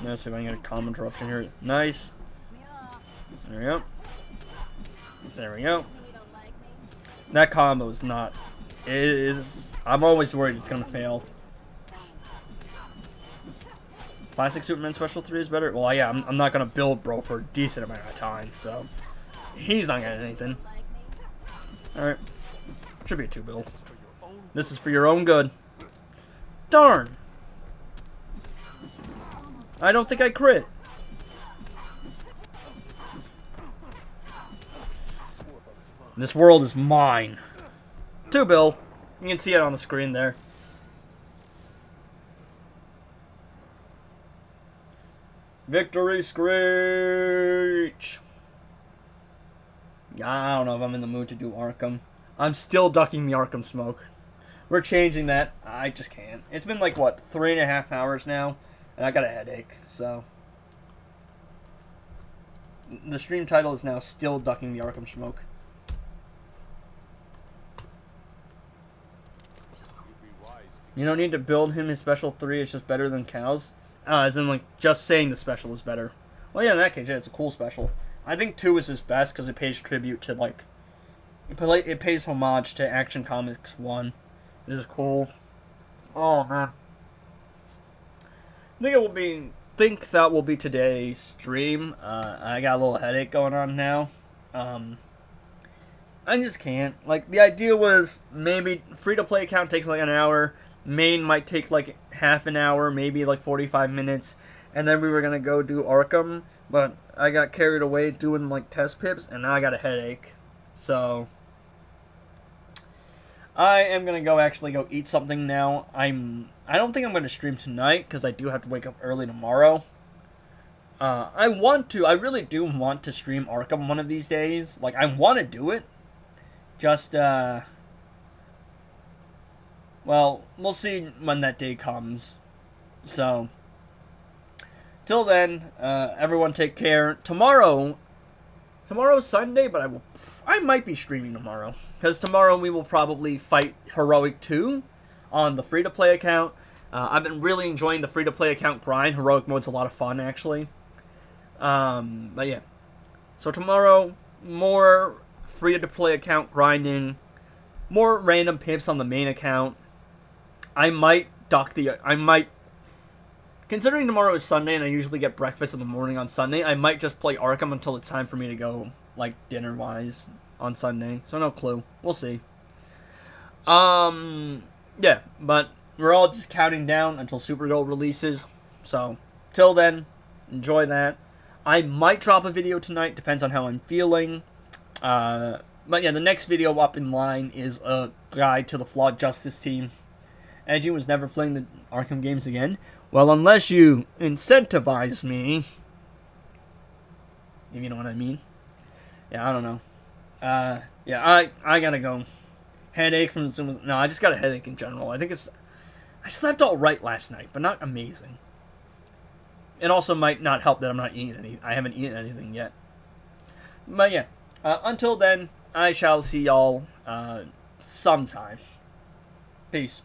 Speaker 2: Let's see if I can get a calm interruption here. Nice. There we go. There we go. That combo is not... It is... I'm always worried it's going to fail. Classic Superman Special 3 is better? Well, yeah, I'm not going to build bro for a decent amount of time, so... He's not getting anything. Alright. Should be a 2 bill. This is for your own good. Darn! I don't think I crit. This world is mine. 2 bill. You can see it on the screen there. Victory Screech! I don't know if I'm in the mood to do Arkham. I'm still ducking the Arkham smoke. We're changing that. I just can't. It's been like, what, 3.5 hours now? And I got a headache, so... The stream title is now still ducking the Arkham smoke. You don't need to build him his special 3, it's just better than Cow's. As in, like, just saying the special is better. Well, yeah, in that case, yeah, it's a cool special. I think 2 is his best because it pays tribute to, like... It pays homage to Action Comics 1. This is cool. Oh, man. Think that will be today's stream. I got a little headache going on now. I just can't. Like, the idea was maybe free-to-play account takes like an hour. Main might take like half an hour, maybe like 45 minutes. And then we were going to go do Arkham. But I got carried away doing like test pips, and now I got a headache. So... I am going to actually go eat something now. I don't think I'm going to stream tonight because I do have to wake up early tomorrow. I really do want to stream Arkham one of these days. Like, I want to do it. Just, well, we'll see when that day comes. So, till then, everyone take care. Tomorrow's Sunday, but I might be streaming tomorrow. Because tomorrow we will probably fight Heroic 2 on the free-to-play account. I've been really enjoying the free-to-play account grind. Heroic mode's a lot of fun, actually. But yeah. So tomorrow, more free-to-play account grinding. More random pips on the main account. Considering tomorrow is Sunday and I usually get breakfast in the morning on Sunday, I might just play Arkham until it's time for me to go, like, dinner-wise on Sunday. So no clue. We'll see. Yeah, but we're all just counting down until Supergirl releases. So, till then, enjoy that. I might drop a video tonight, depends on how I'm feeling. But yeah, the next video up in line is a guide to the Flawed Justice team. Edgy was never playing the Arkham games again. Well, unless you incentivize me, if you know what I mean. Yeah, I don't know. Yeah, I gotta go. Headache from Zoom. No, I just got a headache in general. I think it's... I slept all right last night, but not amazing. It also might not help that I'm not eating any. I haven't eaten anything yet. But yeah, until then, I shall see y'all sometime. Peace.